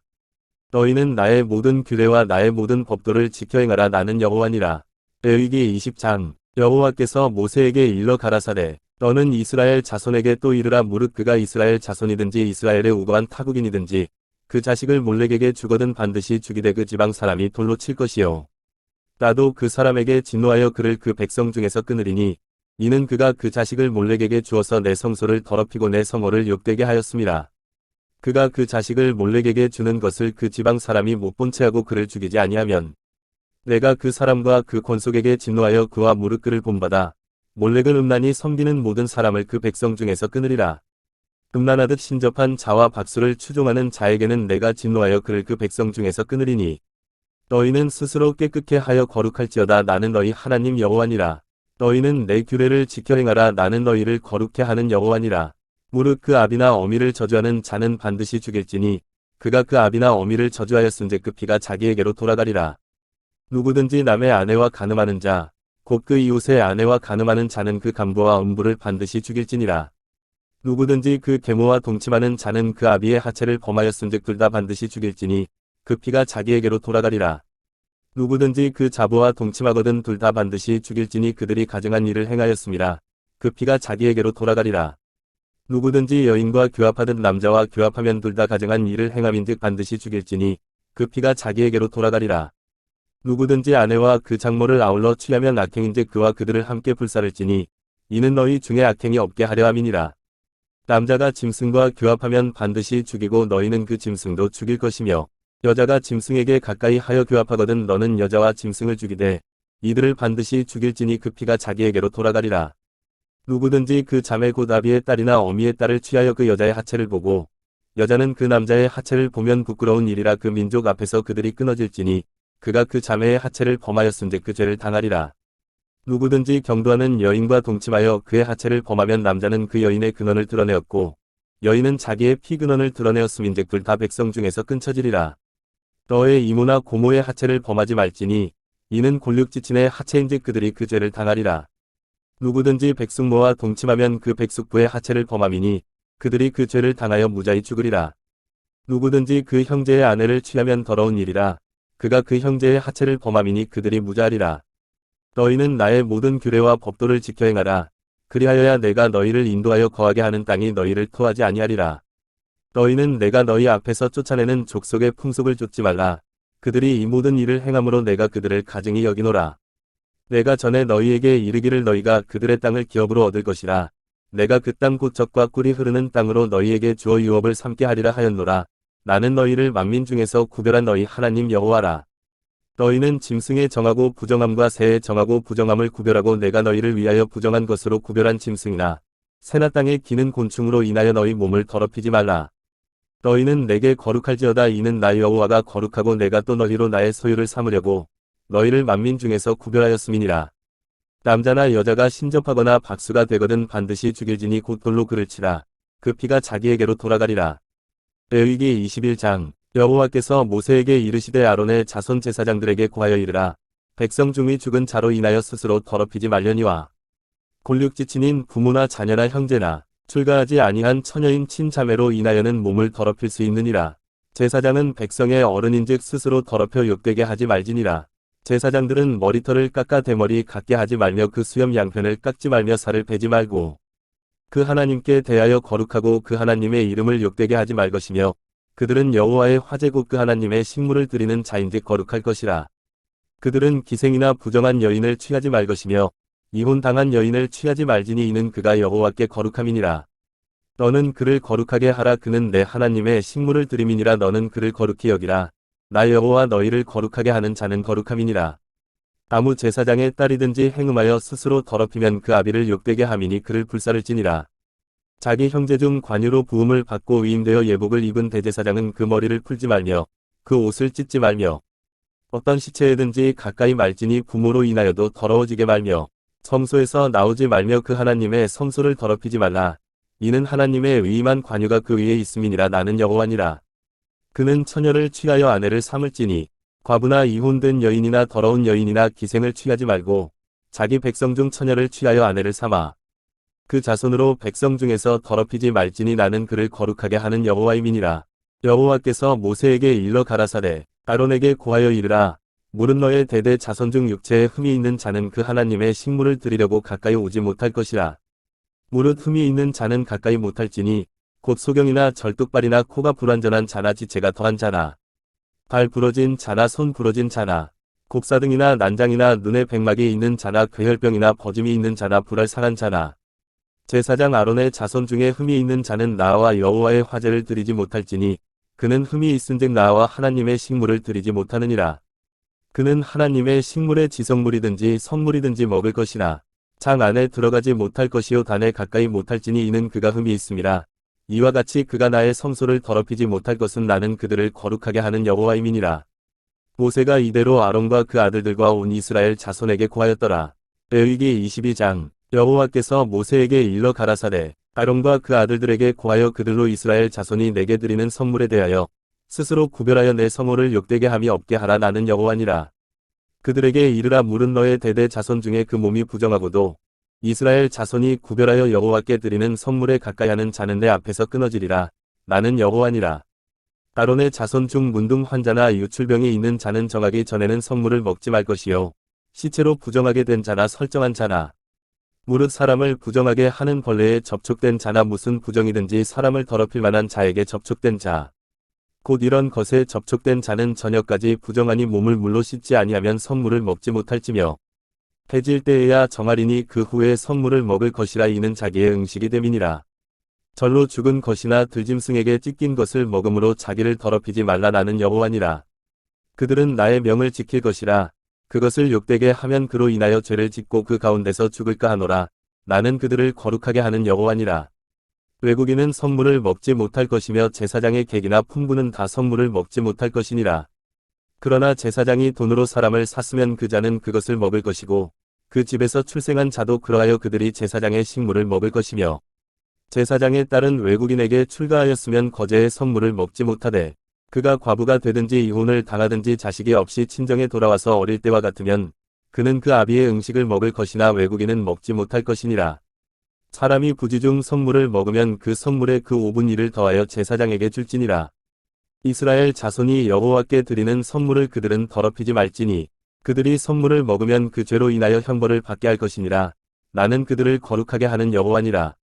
너희는 나의 모든 규례와 나의 모든 법도를 지켜 행하라. 나는 여호와니라. 레위기 20장 여호와께서 모세에게 일러 가라사대 너는 이스라엘 자손에게 또 이르라. 무릇 그가 이스라엘 자손이든지 이스라엘에 우거한 타국인이든지 그 자식을 몰렉에게 주거든 반드시 죽이되 그 지방 사람이 돌로 칠 것이요 나도 그 사람에게 진노하여 그를 그 백성 중에서 끊으리니 이는 그가 그 자식을 몰렉에게 주어서 내 성소를 더럽히고 내 성호를 욕되게 하였음이라. 그가 그 자식을 몰렉에게 주는 것을 그 지방 사람이 못 본 채하고 그를 죽이지 아니하면 내가 그 사람과 그 권속에게 진노하여 그와 무릇 그를 본받아 몰렉을 음란히 섬기는 모든 사람을 그 백성 중에서 끊으리라. 음란하듯 신접한 자와 박수를 추종하는 자에게는 내가 진노하여 그를 그 백성 중에서 끊으리니 너희는 스스로 깨끗게 하여 거룩할지어다. 나는 너희 하나님 여호와니라. 너희는 내 규례를 지켜 행하라. 나는 너희를 거룩케 하는 여호와니라. 무릇 그 아비나 어미를 저주하는 자는 반드시 죽일지니 그가 그 아비나 어미를 저주하였은즉 그 피가 자기에게로 돌아가리라. 누구든지 남의 아내와 간음하는 자 곧 그 이웃의 아내와 간음하는 자는 그 간부와 음부를 반드시 죽일지니라. 누구든지 그 계모와 동침하는 자는 그 아비의 하체를 범하였은즉 둘 다 반드시 죽일지니 그 피가 자기에게로 돌아가리라. 누구든지 그 자부와 동침하거든 둘 다 반드시 죽일지니 그들이 가증한 일을 행하였음이라. 그 피가 자기에게로 돌아가리라. 누구든지 여인과 교합하듯 남자와 교합하면 둘 다 가증한 일을 행함인즉 반드시 죽일지니 그 피가 자기에게로 돌아가리라. 누구든지 아내와 그 장모를 아울러 취하면 악행인즉 그와 그들을 함께 불사를지니 이는 너희 중에 악행이 없게 하려 함이니라. 남자가 짐승과 교합하면 반드시 죽이고 너희는 그 짐승도 죽일 것이며 여자가 짐승에게 가까이 하여 교합하거든 너는 여자와 짐승을 죽이되 이들을 반드시 죽일지니 그 피가 자기에게로 돌아가리라. 누구든지 그 자매 곧 아비의 딸이나 어미의 딸을 취하여 그 여자의 하체를 보고 여자는 그 남자의 하체를 보면 부끄러운 일이라. 그 민족 앞에서 그들이 끊어질지니 그가 그 자매의 하체를 범하였은즉 그 죄를 당하리라. 누구든지 경도하는 여인과 동침하여 그의 하체를 범하면 남자는 그 여인의 근원을 드러내었고 여인은 자기의 피 근원을 드러내었음인즉 둘 다 백성 중에서 끊쳐지리라. 너의 이모나 고모의 하체를 범하지 말지니 이는 골육지친의 하체인즉 그들이 그 죄를 당하리라. 누구든지 백숙모와 동침하면 그 백숙부의 하체를 범함이니 그들이 그 죄를 당하여 무자히 죽으리라. 누구든지 그 형제의 아내를 취하면 더러운 일이라. 그가 그 형제의 하체를 범함이니 그들이 무자하리라. 너희는 나의 모든 규례와 법도를 지켜 행하라. 그리하여야 내가 너희를 인도하여 거하게 하는 땅이 너희를 토하지 아니하리라. 너희는 내가 너희 앞에서 쫓아내는 족속의 풍속을 쫓지 말라. 그들이 이 모든 일을 행함으로 내가 그들을 가증히 여기노라. 내가 전에 너희에게 이르기를 너희가 그들의 땅을 기업으로 얻을 것이라. 내가 그 땅 곧 젖과 꿀이 흐르는 땅으로 너희에게 주어 유업을 삼게 하리라 하였노라. 나는 너희를 만민 중에서 구별한 너희 하나님 여호와라. 너희는 짐승의 정하고 부정함과 새의 정하고 부정함을 구별하고 내가 너희를 위하여 부정한 것으로 구별한 짐승이나 새나 땅에 기는 곤충으로 인하여 너희 몸을 더럽히지 말라. 너희는 내게 거룩할지어다. 이는 나 여호와가 거룩하고 내가 또 너희로 나의 소유를 삼으려고 너희를 만민 중에서 구별하였음이니라. 남자나 여자가 신접하거나 박수가 되거든 반드시 죽일지니 곧 돌로 그를 치라. 그 피가 자기에게로 돌아가리라. 레위기 21장. 여호와께서 모세에게 이르시되 아론의 자손 제사장들에게 고하여 이르라. 백성 중의 죽은 자로 인하여 스스로 더럽히지 말려니와 골육지친인 부모나 자녀나 형제나 출가하지 아니한 처녀인 친자매로 인하여는 몸을 더럽힐 수 있느니라. 제사장은 백성의 어른인즉 스스로 더럽혀 욕되게 하지 말지니라. 제사장들은 머리털을 깎아 대머리 갖게 하지 말며 그 수염 양편을 깎지 말며 살을 베지 말고 그 하나님께 대하여 거룩하고 그 하나님의 이름을 욕되게 하지 말 것이며 그들은 여호와의 화제 곧 그 하나님의 식물을 드리는 자인즉 거룩할 것이라. 그들은 기생이나 부정한 여인을 취하지 말 것이며 이혼당한 여인을 취하지 말지니 이는 그가 여호와께 거룩함이니라. 너는 그를 거룩하게 하라. 그는 내 하나님의 식물을 드림이니라. 너는 그를 거룩히 여기라. 나 여호와 너희를 거룩하게 하는 자는 거룩함이니라. 아무 제사장의 딸이든지 행음하여 스스로 더럽히면 그 아비를 욕되게 함이니 그를 불사를지니라. 자기 형제 중 관유로 부음을 받고 위임되어 예복을 입은 대제사장은 그 머리를 풀지 말며 그 옷을 찢지 말며 어떤 시체에든지 가까이 말지니 부모로 인하여도 더러워지게 말며 성소에서 나오지 말며 그 하나님의 성소를 더럽히지 말라. 이는 하나님의 위임한 관유가 그 위에 있음이니라. 나는 여호와니라. 그는 처녀를 취하여 아내를 삼을지니 과부나 이혼된 여인이나 더러운 여인이나 기생을 취하지 말고 자기 백성 중 처녀를 취하여 아내를 삼아 그 자손으로 백성 중에서 더럽히지 말지니 나는 그를 거룩하게 하는 여호와임이니라. 여호와께서 모세에게 일러 가라사대 아론에게 고하여 이르라. 물은 너의 대대 자손 중 육체에 흠이 있는 자는 그 하나님의 식물을 드리려고 가까이 오지 못할 것이라. 무릇 흠이 있는 자는 가까이 못할지니 곧 소경이나 절뚝발이나 코가 불완전한 자나 지체가 더한 자나 발 부러진 자나 손 부러진 자나 곡사등이나 난장이나 눈에 백막이 있는 자나 괴혈병이나 버짐이 있는 자나 불알 상한 자나 제사장 아론의 자손 중에 흠이 있는 자는 나와 여호와의 화제를 드리지 못할지니 그는 흠이 있은즉 나와 하나님의 식물을 드리지 못하느니라. 그는 하나님의 식물의 지성물이든지 성물이든지 먹을 것이나 장 안에 들어가지 못할 것이요 단에 가까이 못할지니 이는 그가 흠이 있음이라. 이와 같이 그가 나의 성소를 더럽히지 못할 것은 나는 그들을 거룩하게 하는 여호와임이니라. 모세가 이대로 아론과 그 아들들과 온 이스라엘 자손에게 고하였더라. 레위기 22장. 여호와께서 모세에게 일러 가라사대 아론과 그 아들들에게 고하여 그들로 이스라엘 자손이 내게 드리는 선물에 대하여 스스로 구별하여 내 성호를 욕되게 함이 없게 하라. 나는 여호와니라. 그들에게 이르라. 물은 너의 대대 자손 중에 그 몸이 부정하고도 이스라엘 자손이 구별하여 여호와께 드리는 선물에 가까이 하는 자는 내 앞에서 끊어지리라. 나는 여호와니라. 아론의 자손 중 문둥 환자나 유출병이 있는 자는 정하기 전에는 선물을 먹지 말 것이요 시체로 부정하게 된 자나 설정한 자나 무릇 사람을 부정하게 하는 벌레에 접촉된 자나 무슨 부정이든지 사람을 더럽힐 만한 자에게 접촉된 자 곧 이런 것에 접촉된 자는 저녁까지 부정하니 몸을 물로 씻지 아니하면 선물을 먹지 못할지며 해질 때에야 정하리니 그 후에 선물을 먹을 것이라. 이는 자기의 음식이 됨이니라. 절로 죽은 것이나 들짐승에게 찢긴 것을 먹음으로 자기를 더럽히지 말라. 나는 여호와니라. 그들은 나의 명을 지킬 것이라. 그것을 욕되게 하면 그로 인하여 죄를 짓고 그 가운데서 죽을까 하노라. 나는 그들을 거룩하게 하는 여호와니라. 외국인은 선물을 먹지 못할 것이며 제사장의 객이나 풍부는 다 선물을 먹지 못할 것이니라. 그러나 제사장이 돈으로 사람을 샀으면 그 자는 그것을 먹을 것이고 그 집에서 출생한 자도 그러하여 그들이 제사장의 식물을 먹을 것이며 제사장의 딸은 외국인에게 출가하였으면 거제의 선물을 먹지 못하되 그가 과부가 되든지 이혼을 당하든지 자식이 없이 친정에 돌아와서 어릴 때와 같으면 그는 그 아비의 음식을 먹을 것이나 외국인은 먹지 못할 것이니라. 사람이 부지 중 선물을 먹으면 그 선물에 그 5분 1을 더하여 제사장에게 줄지니라. 이스라엘 자손이 여호와께 드리는 선물을 그들은 더럽히지 말지니 그들이 선물을 먹으면 그 죄로 인하여 형벌을 받게 할 것이니라. 나는 그들을 거룩하게 하는 여호와니라.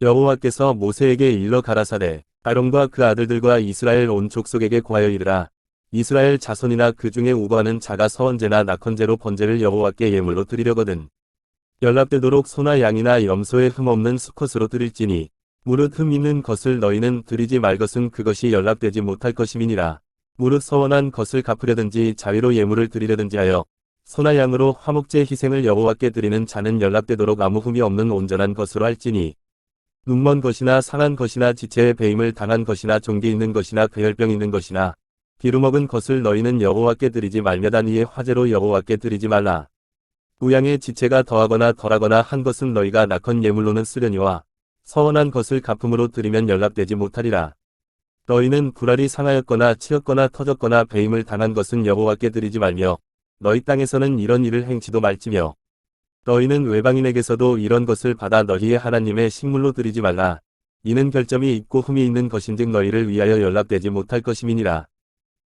여호와께서 모세에게 일러 가라사대 아론과 그 아들들과 이스라엘 온 족속에게 고하여 이르라. 이스라엘 자손이나 그 중에 우거하는 자가 서원제나 낙헌제로 번제를 여호와께 예물로 드리려거든 연락되도록 소나 양이나 염소에 흠없는 수컷으로 드릴지니 무릇 흠 있는 것을 너희는 드리지 말 것은 그것이 연락되지 못할 것임이니라. 무릇 서원한 것을 갚으려든지 자위로 예물을 드리려든지 하여 소나 양으로 화목제 희생을 여호와께 드리는 자는 연락되도록 아무 흠이 없는 온전한 것으로 할지니 눈먼 것이나 상한 것이나 지체에 배임을 당한 것이나 종기 있는 것이나 그혈병 있는 것이나 기름 먹은 것을 너희는 여호와께 드리지 말며단 이에 화제로 여호와께 드리지 말라. 우양의 지체가 더하거나 덜하거나 한 것은 너희가 낙헌 예물로는 쓰려니와 서원한 것을 갚음으로 드리면 연락되지 못하리라. 너희는 불알이 상하였거나 치였거나 터졌거나 배임을 당한 것은 여호와께 드리지 말며 너희 땅에서는 이런 일을 행치도 말지며 너희는 외방인에게서도 이런 것을 받아 너희의 하나님의 식물로 드리지 말라. 이는 결점이 있고 흠이 있는 것인즉 너희를 위하여 연락되지 못할 것임이니라.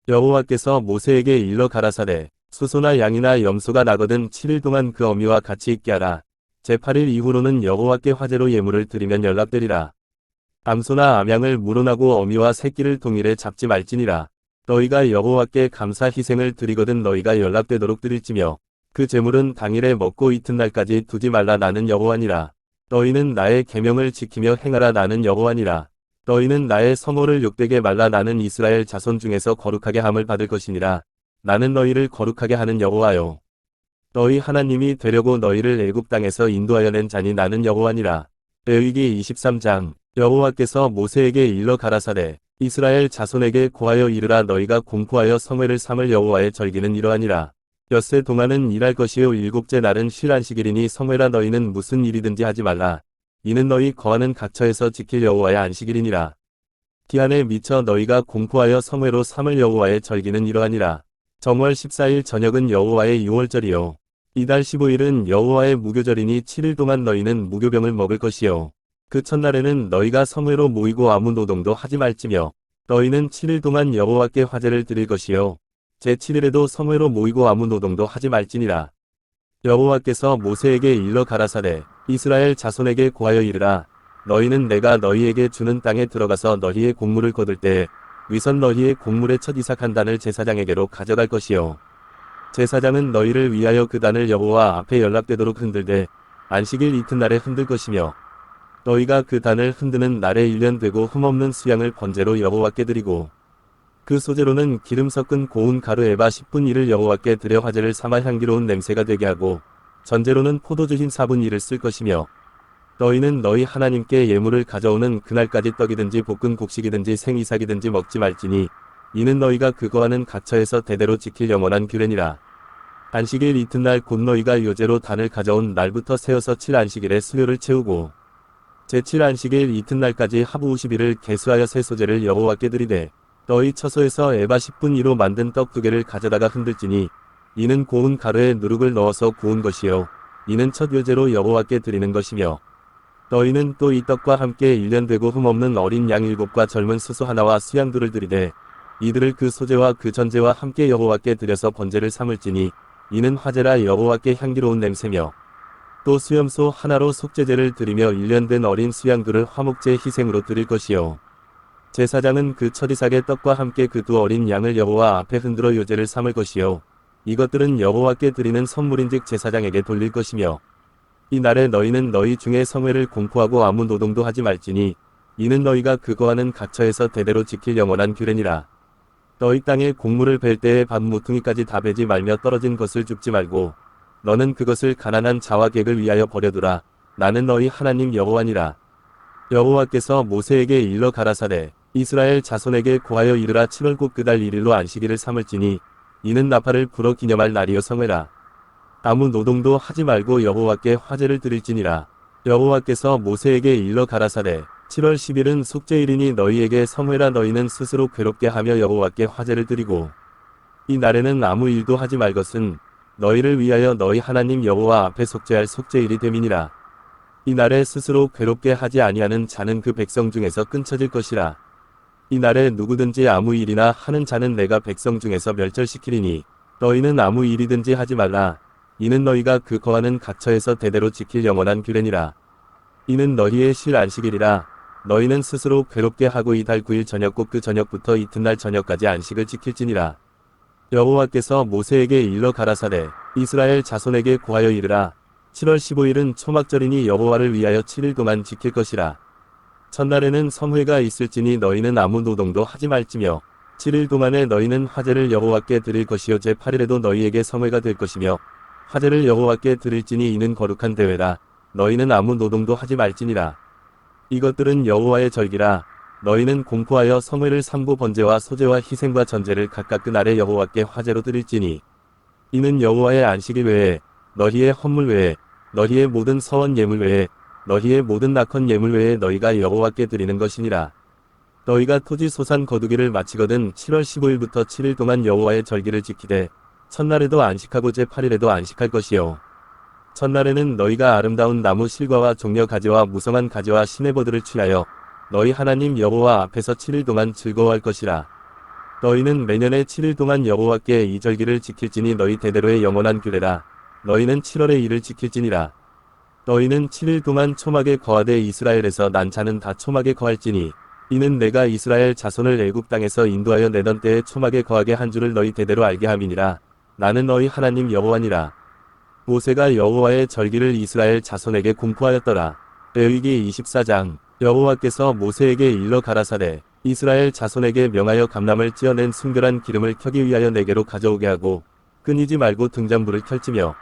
여호와께서 모세에게 일러 가라사대 수소나 양이나 염소가 나거든 7일 동안 그 어미와 같이 있게 하라. 제8일 이후로는 여호와께 화제로 예물을 드리면 연락되리라. 암소나 암양을 물어나고 어미와 새끼를 동일에 잡지 말지니라. 너희가 여호와께 감사 희생을 드리거든 너희가 연락되도록 드릴지며 그 제물은 당일에 먹고 이튿날까지 두지 말라. 나는 여호와니라. 너희는 나의 계명을 지키며 행하라. 나는 여호와니라. 너희는 나의 성호를 욕되게 말라. 나는 이스라엘 자손 중에서 거룩하게 함을 받을 것이니라. 나는 너희를 거룩하게 하는 여호와요. 너희 하나님이 되려고 너희를 애굽 땅에서 인도하여 낸 자니 나는 여호와니라. 레위기 23장. 여호와께서 모세에게 일러 가라사대 이스라엘 자손에게 고하여 이르라. 너희가 공포하여 성회를 삼을 여호와의 절기는 이러하니라. 엿새 동안은 일할 것이요 일곱째 날은 쉴 안식일이니 성회라. 너희는 무슨 일이든지 하지 말라. 이는 너희 거하는 각처에서 지킬 여호와의 안식일이니라. 기한에 미쳐 너희가 공포하여 성회로 삼을 여호와의 절기는 이러하니라. 정월 14일 저녁은 여호와의 유월절이요 이달 15일은 여호와의 무교절이니 7일 동안 너희는 무교병을 먹을 것이요 그 첫날에는 너희가 성회로 모이고 아무 노동도 하지 말지며 너희는 7일 동안 여호와께 화제를 드릴 것이요 제7일에도 성회로 모이고 아무 노동도 하지 말지니라. 여호와께서 모세에게 일러 가라사대 이스라엘 자손에게 고하여 이르라. 너희는 내가 너희에게 주는 땅에 들어가서 너희의 곡물을 거둘 때에 위선 너희의 곡물의 첫 이삭 한 단을 제사장에게로 가져갈 것이요 제사장은 너희를 위하여 그 단을 여호와 앞에 연락되도록 흔들되 안식일 이튿날에 흔들 것이며 너희가 그 단을 흔드는 날에 1년 되고 흠없는 수양을 번제로 여호와께 드리고 그 소재로는 기름 섞은 고운 가루 에바 10분 1을 여호와께 드려 화제를 삼아 향기로운 냄새가 되게 하고 전제로는 포도주 흰 4분 1을 쓸 것이며 너희는 너희 하나님께 예물을 가져오는 그날까지 떡이든지 볶은 곡식이든지 생이삭이든지 먹지 말지니 이는 너희가 그거하는 각처에서 대대로 지킬 영원한 규례니라. 안식일 이튿날 곧 너희가 요제로 단을 가져온 날부터 세어서 7안식일에 수요를 채우고 제7안식일 이튿날까지 하부 50일을 계수하여 새 소재를 여호와께 드리되 너희 처소에서 에바 10분 2로 만든 떡 2개를 가져다가 흔들지니 이는 고운 가루에 누룩을 넣어서 구운 것이요 이는 첫 요제로 여호와께 드리는 것이며 너희는 또 이 떡과 함께 1년 되고 흠없는 어린 양 7과 젊은 수소 하나와 수양 2를 드리되 이들을 그 소제와 그 전제와 함께 여호와께 드려서 번제를 삼을지니 이는 화제라 여호와께 향기로운 냄새며 또 수염소 하나로 속죄제를 드리며 1년 된 어린 수양 2를 화목제 희생으로 드릴 것이요 제사장은 그 첫 이삭의 떡과 함께 그 두 어린 양을 여호와 앞에 흔들어 요제를 삼을 것이요 이것들은 여호와께 드리는 선물인즉 제사장에게 돌릴 것이며 이 날에 너희는 너희 중에 성회를 공포하고 아무 노동도 하지 말지니 이는 너희가 그거하는 각처에서 대대로 지킬 영원한 규례니라. 너희 땅에 곡물을 벨 때에 밥 모퉁이까지 다 베지 말며 떨어진 것을 줍지 말고 너는 그것을 가난한 자와 객을 위하여 버려두라. 나는 너희 하나님 여호와니라. 여호와께서 모세에게 일러 가라사대 이스라엘 자손에게 고하여 이르라. 7월 곧 그달 1일로 안식일을 삼을지니 이는 나팔을 불어 기념할 날이요 성회라. 아무 노동도 하지 말고 여호와께 화제를 드릴지니라. 여호와께서 모세에게 일러 가라사대 7월 10일은 속죄일이니 너희에게 성회라. 너희는 스스로 괴롭게 하며 여호와께 화제를 드리고 이 날에는 아무 일도 하지 말 것은 너희를 위하여 너희 하나님 여호와 앞에 속죄할 속죄일이 됨이니라. 이 날에 스스로 괴롭게 하지 아니하는 자는 그 백성 중에서 끊쳐질 것이라. 이 날에 누구든지 아무 일이나 하는 자는 내가 백성 중에서 멸절시키리니 너희는 아무 일이든지 하지 말라. 이는 너희가 그 거하는 각처에서 대대로 지킬 영원한 규례니라. 이는 너희의 쉴 안식일이라. 너희는 스스로 괴롭게 하고 이달 9일 저녁 곧 그 저녁부터 이튿날 저녁까지 안식을 지킬지니라. 여호와께서 모세에게 일러 가라사대 이스라엘 자손에게 고하여 이르라. 7월 15일은 초막절이니 여호와를 위하여 7일 동안 지킬 것이라. 첫날에는 성회가 있을지니 너희는 아무 노동도 하지 말지며 7일 동안에 너희는 화제를 여호와께 드릴 것이요 제8일에도 너희에게 성회가 될 것이며 화제를 여호와께 드릴지니 이는 거룩한 대회라. 너희는 아무 노동도 하지 말지니라. 이것들은 여호와의 절기라. 너희는 공포하여 성회를 삼고 번제와 소제와 희생과 전제를 각각 그날에 여호와께 화제로 드릴지니 이는 여호와의 안식일 외에 너희의 헌물 외에 너희의 모든 서원 예물 외에 너희의 모든 낙헌 예물 외에 너희가 여호와께 드리는 것이니라. 너희가 토지 소산 거두기를 마치거든 7월 15일부터 7일 동안 여호와의 절기를 지키되 첫날에도 안식하고 제8일에도 안식할 것이요. 첫날에는 너희가 아름다운 나무 실과와 종려 가지와 무성한 가지와 시내버들을 취하여 너희 하나님 여호와 앞에서 7일 동안 즐거워할 것이라. 너희는 매년에 7일 동안 여호와께 이 절기를 지킬지니 너희 대대로의 영원한 규례라. 너희는 7월의 일을 지킬지니라. 너희는 7일 동안 초막에 거하되 이스라엘에서 난 자는 다 초막에 거할지니 이는 내가 이스라엘 자손을 애굽 땅에서 인도하여 내던 때에 초막에 거하게 한 줄을 너희 대대로 알게 함이니라. 나는 너희 하나님 여호와니라. 모세가 여호와의 절기를 이스라엘 자손에게 공포하였더라. 레위기 24장. 여호와께서 모세에게 일러 가라사대 이스라엘 자손에게 명하여 감람을 찌어낸 순결한 기름을 켜기 위하여 내게로 가져오게 하고 끊이지 말고 등잔불을 켤지며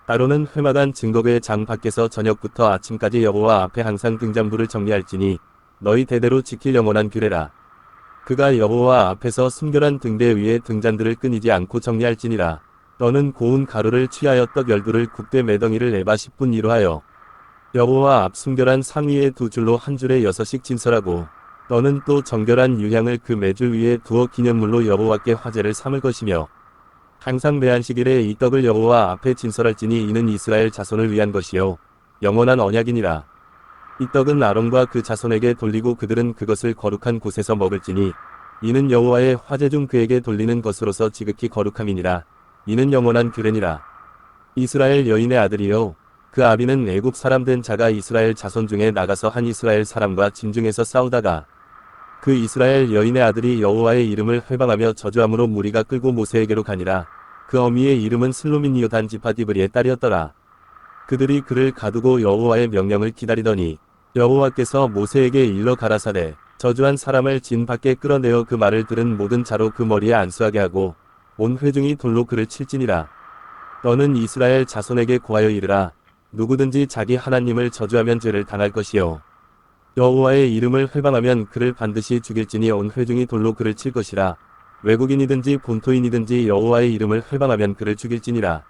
따로는 회막안 증거궤 장 밖에서 저녁부터 아침까지 여호와 앞에 항상 등잔불을 정리할지니 너희 대대로 지킬 영원한 규례라. 그가 여호와 앞에서 순결한 등대 위에 등잔들을 끊이지 않고 정리할지니라. 너는 고운 가루를 취하여 떡 12를 국대 매덩이를 에바 10분 이로 하여 여호와 앞 순결한 상위에 2줄로 한 줄에 6씩 진설하고 너는 또 정결한 유향을 그 매줄 위에 두어 기념물로 여호와께 화제를 삼을 것이며 항상 매안식일에 이 떡을 여호와 앞에 진설할지니 이는 이스라엘 자손을 위한 것이요 영원한 언약이니라. 이 떡은 아론과 그 자손에게 돌리고 그들은 그것을 거룩한 곳에서 먹을지니 이는 여호와의 화제 중 그에게 돌리는 것으로서 지극히 거룩함이니라. 이는 영원한 규례니라. 이스라엘 여인의 아들이요 그 아비는 애굽 사람 된 자가 이스라엘 자손 중에 나가서 한 이스라엘 사람과 진중에서 싸우다가 그 이스라엘 여인의 아들이 여호와의 이름을 회방하며 저주함으로 무리가 끌고 모세에게로 가니라. 그 어미의 이름은 슬로민이요 단지파 디브리의 딸이었더라. 그들이 그를 가두고 여호와의 명령을 기다리더니 여호와께서 모세에게 일러 가라사대 저주한 사람을 진 밖에 끌어내어 그 말을 들은 모든 자로 그 머리에 안수하게 하고 온 회중이 돌로 그를 칠지니라. 너는 이스라엘 자손에게 고하여 이르라. 누구든지 자기 하나님을 저주하면 죄를 당할 것이요 여호와의 이름을 회방하면 그를 반드시 죽일지니 온 회중이 돌로 그를 칠 것이라. 외국인이든지 본토인이든지 여호와의 이름을 회방하면 그를 죽일지니라.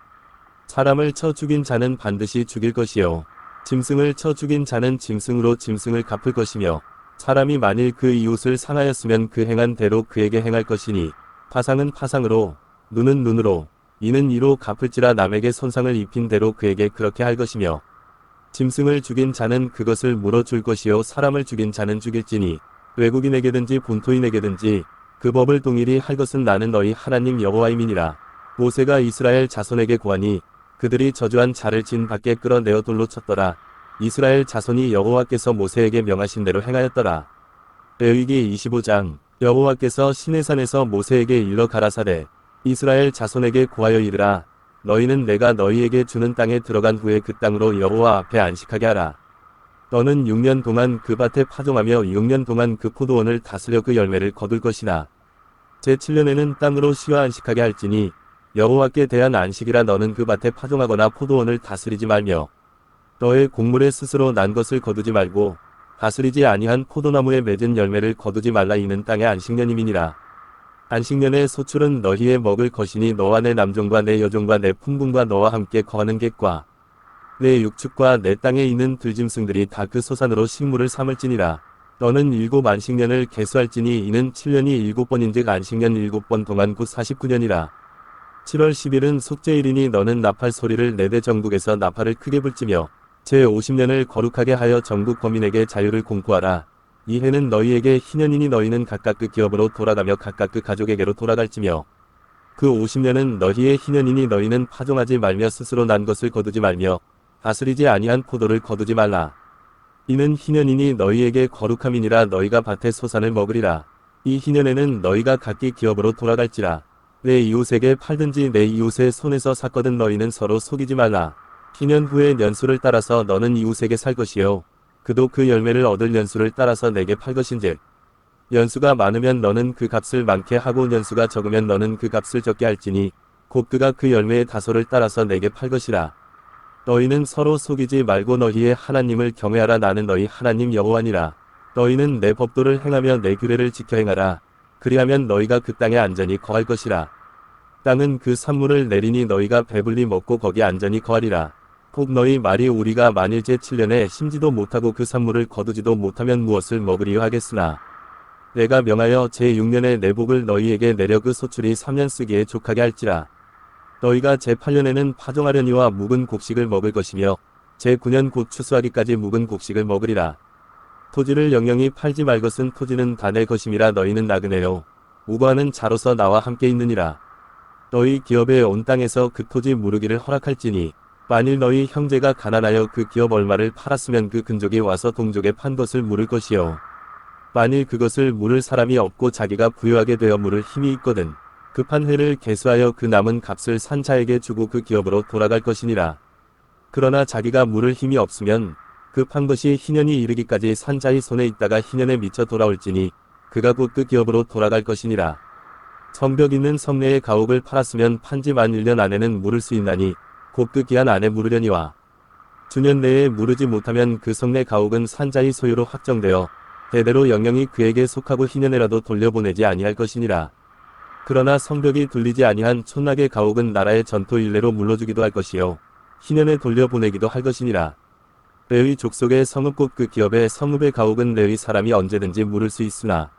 사람을 쳐 죽인 자는 반드시 죽일 것이요 짐승을 쳐 죽인 자는 짐승으로 짐승을 갚을 것이며 사람이 만일 그 이웃을 상하였으면 그 행한 대로 그에게 행할 것이니 파상은 파상으로 눈은 눈으로 이는 이로 갚을지라. 남에게 손상을 입힌 대로 그에게 그렇게 할 것이며 짐승을 죽인 자는 그것을 물어줄 것이요 사람을 죽인 자는 죽일지니 외국인에게든지 본토인에게든지 그 법을 동일히 할 것은 나는 너희 하나님 여호와임이니라. 모세가 이스라엘 자손에게 고하니 그들이 저주한 자를 진 밖에 끌어내어 돌로 쳤더라. 이스라엘 자손이 여호와께서 모세에게 명하신 대로 행하였더라. 레위기 25장. 여호와께서 시내산에서 모세에게 일러 가라사대 이스라엘 자손에게 고하여 이르라. 너희는 내가 너희에게 주는 땅에 들어간 후에 그 땅으로 여호와 앞에 안식하게 하라. 너는 6년 동안 그 밭에 파종하며 6년 동안 그 포도원을 다스려 그 열매를 거둘 것이나 제7년에는 땅으로 쉬어 안식하게 할지니 여호와께 대한 안식이라. 너는 그 밭에 파종하거나 포도원을 다스리지 말며 너의 곡물에 스스로 난 것을 거두지 말고 다스리지 아니한 포도나무에 맺은 열매를 거두지 말라. 이는 땅의 안식년임이니라. 안식년의 소출은 너희의 먹을 것이니 너와 내 남종과 내 여종과 내 품궁과 너와 함께 거하는 객과 내 육축과 내 땅에 있는 들짐승들이 다 그 소산으로 식물을 삼을지니라. 너는 7 안식년을 계수할지니 이는 7년이 7번인즉 안식년 7번 동안 곧 49년이라. 7월 10일은 속죄일이니 너는 나팔 소리를 내되 정국에서 나팔을 크게 불지며 제50년을 거룩하게 하여 전국 거민에게 자유를 공포하라. 이 해는 너희에게 희년이니 너희는 각각 그 기업으로 돌아가며 각각 그 가족에게로 돌아갈지며 그 50년은 너희의 희년이니 너희는 파종하지 말며 스스로 난 것을 거두지 말며 다스리지 아니한 포도를 거두지 말라. 이는 희년이니 너희에게 거룩함이니라. 너희가 밭의 소산을 먹으리라. 이 희년에는 너희가 각기 기업으로 돌아갈지라. 내 이웃에게 팔든지 내 이웃의 손에서 샀거든 너희는 서로 속이지 말라. 희년 후의 년수를 따라서 너는 이웃에게 살 것이요 그도 그 열매를 얻을 연수를 따라서 내게 팔 것인즉 연수가 많으면 너는 그 값을 많게 하고 연수가 적으면 너는 그 값을 적게 할지니 곧 그가 그 열매의 다소를 따라서 내게 팔 것이라. 너희는 서로 속이지 말고 너희의 하나님을 경외하라. 나는 너희 하나님 여호와니라. 너희는 내 법도를 행하며 내 규례를 지켜 행하라. 그리하면 너희가 그 땅에 안전히 거할 것이라. 땅은 그 산물을 내리니 너희가 배불리 먹고 거기 안전히 거하리라. 혹 너희 말이 우리가 만일 제7년에 심지도 못하고 그 산물을 거두지도 못하면 무엇을 먹으리요 하겠으나 내가 명하여 제6년에 내 복을 너희에게 내려 그 소출이 3년 쓰기에 족하게 할지라. 너희가 제8년에는 파종하려니와 묵은 곡식을 먹을 것이며 제9년 곧 추수하기까지 묵은 곡식을 먹으리라. 토지를 영영히 팔지 말 것은 토지는 다 내 것임이라. 너희는 나그네요 우고하는 자로서 나와 함께 있느니라. 너희 기업에 온 땅에서 그 토지 무르기를 허락할지니 만일 너희 형제가 가난하여 그 기업 얼마를 팔았으면 그 근족이 와서 동족에 판 것을 물을 것이요 만일 그것을 물을 사람이 없고 자기가 부유하게 되어 물을 힘이 있거든 급한 회를 계수하여 그 남은 값을 산자에게 주고 그 기업으로 돌아갈 것이니라. 그러나 자기가 물을 힘이 없으면 그 판 것이 희년이 이르기까지 산자의 손에 있다가 희년에 미쳐 돌아올지니 그가 곧 그 기업으로 돌아갈 것이니라. 성벽 있는 성내의 가옥을 팔았으면 판지 만 1년 안에는 물을 수 있나니 곧 그 기한 안에 물으려니와 주년 내에 무르지 못하면 그 성내 가옥은 산자의 소유로 확정되어 대대로 영영이 그에게 속하고 희년에라도 돌려보내지 아니할 것이니라. 그러나 성벽이 둘리지 아니한 촌락의 가옥은 나라의 전토 일례로 물러주기도 할 것이요 희년에 돌려보내기도 할 것이니라. 레위 족속의 성읍 곧 그 기업의 성읍의 가옥은 레위 사람이 언제든지 물을 수 있으나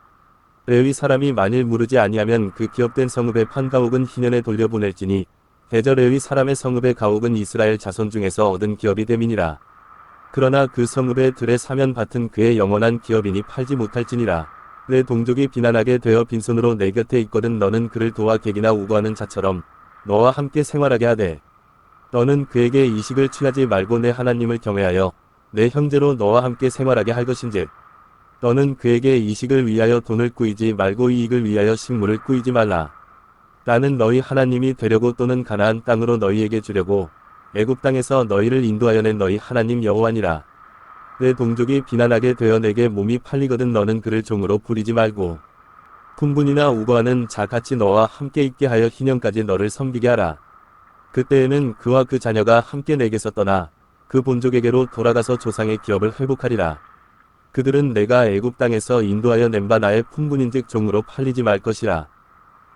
레위 사람이 만일 무르지 아니하면 그 기업된 성읍의 판 가옥은 희년에 돌려보낼지니 대저 레위 사람의 성읍의 가옥은 이스라엘 자손 중에서 얻은 기업이 됨이니라. 그러나 그 성읍의 들에 사면 밭은 그의 영원한 기업이니 팔지 못할지니라. 내 동족이 비난하게 되어 빈손으로 내 곁에 있거든 너는 그를 도와 객이나 우고하는 자처럼 너와 함께 생활하게 하되 너는 그에게 이식을 취하지 말고 내 하나님을 경외하여 내 형제로 너와 함께 생활하게 할 것인즉 너는 그에게 이식을 위하여 돈을 꾸이지 말고 이익을 위하여 식물을 꾸이지 말라. 나는 너희 하나님이 되려고 또는 가나안 땅으로 너희에게 주려고 애굽 땅에서 너희를 인도하여 낸 너희 하나님 여호와니라. 내 동족이 비난하게 되어 내게 몸이 팔리거든 너는 그를 종으로 부리지 말고 품분이나 우고하는 자 같이 너와 함께 있게 하여 희년까지 너를 섬기게 하라. 그때에는 그와 그 자녀가 함께 내게서 떠나 그 본족에게로 돌아가서 조상의 기업을 회복하리라. 그들은 내가 애굽 땅에서 인도하여 낸 바 나의 품분인즉 종으로 팔리지 말 것이라.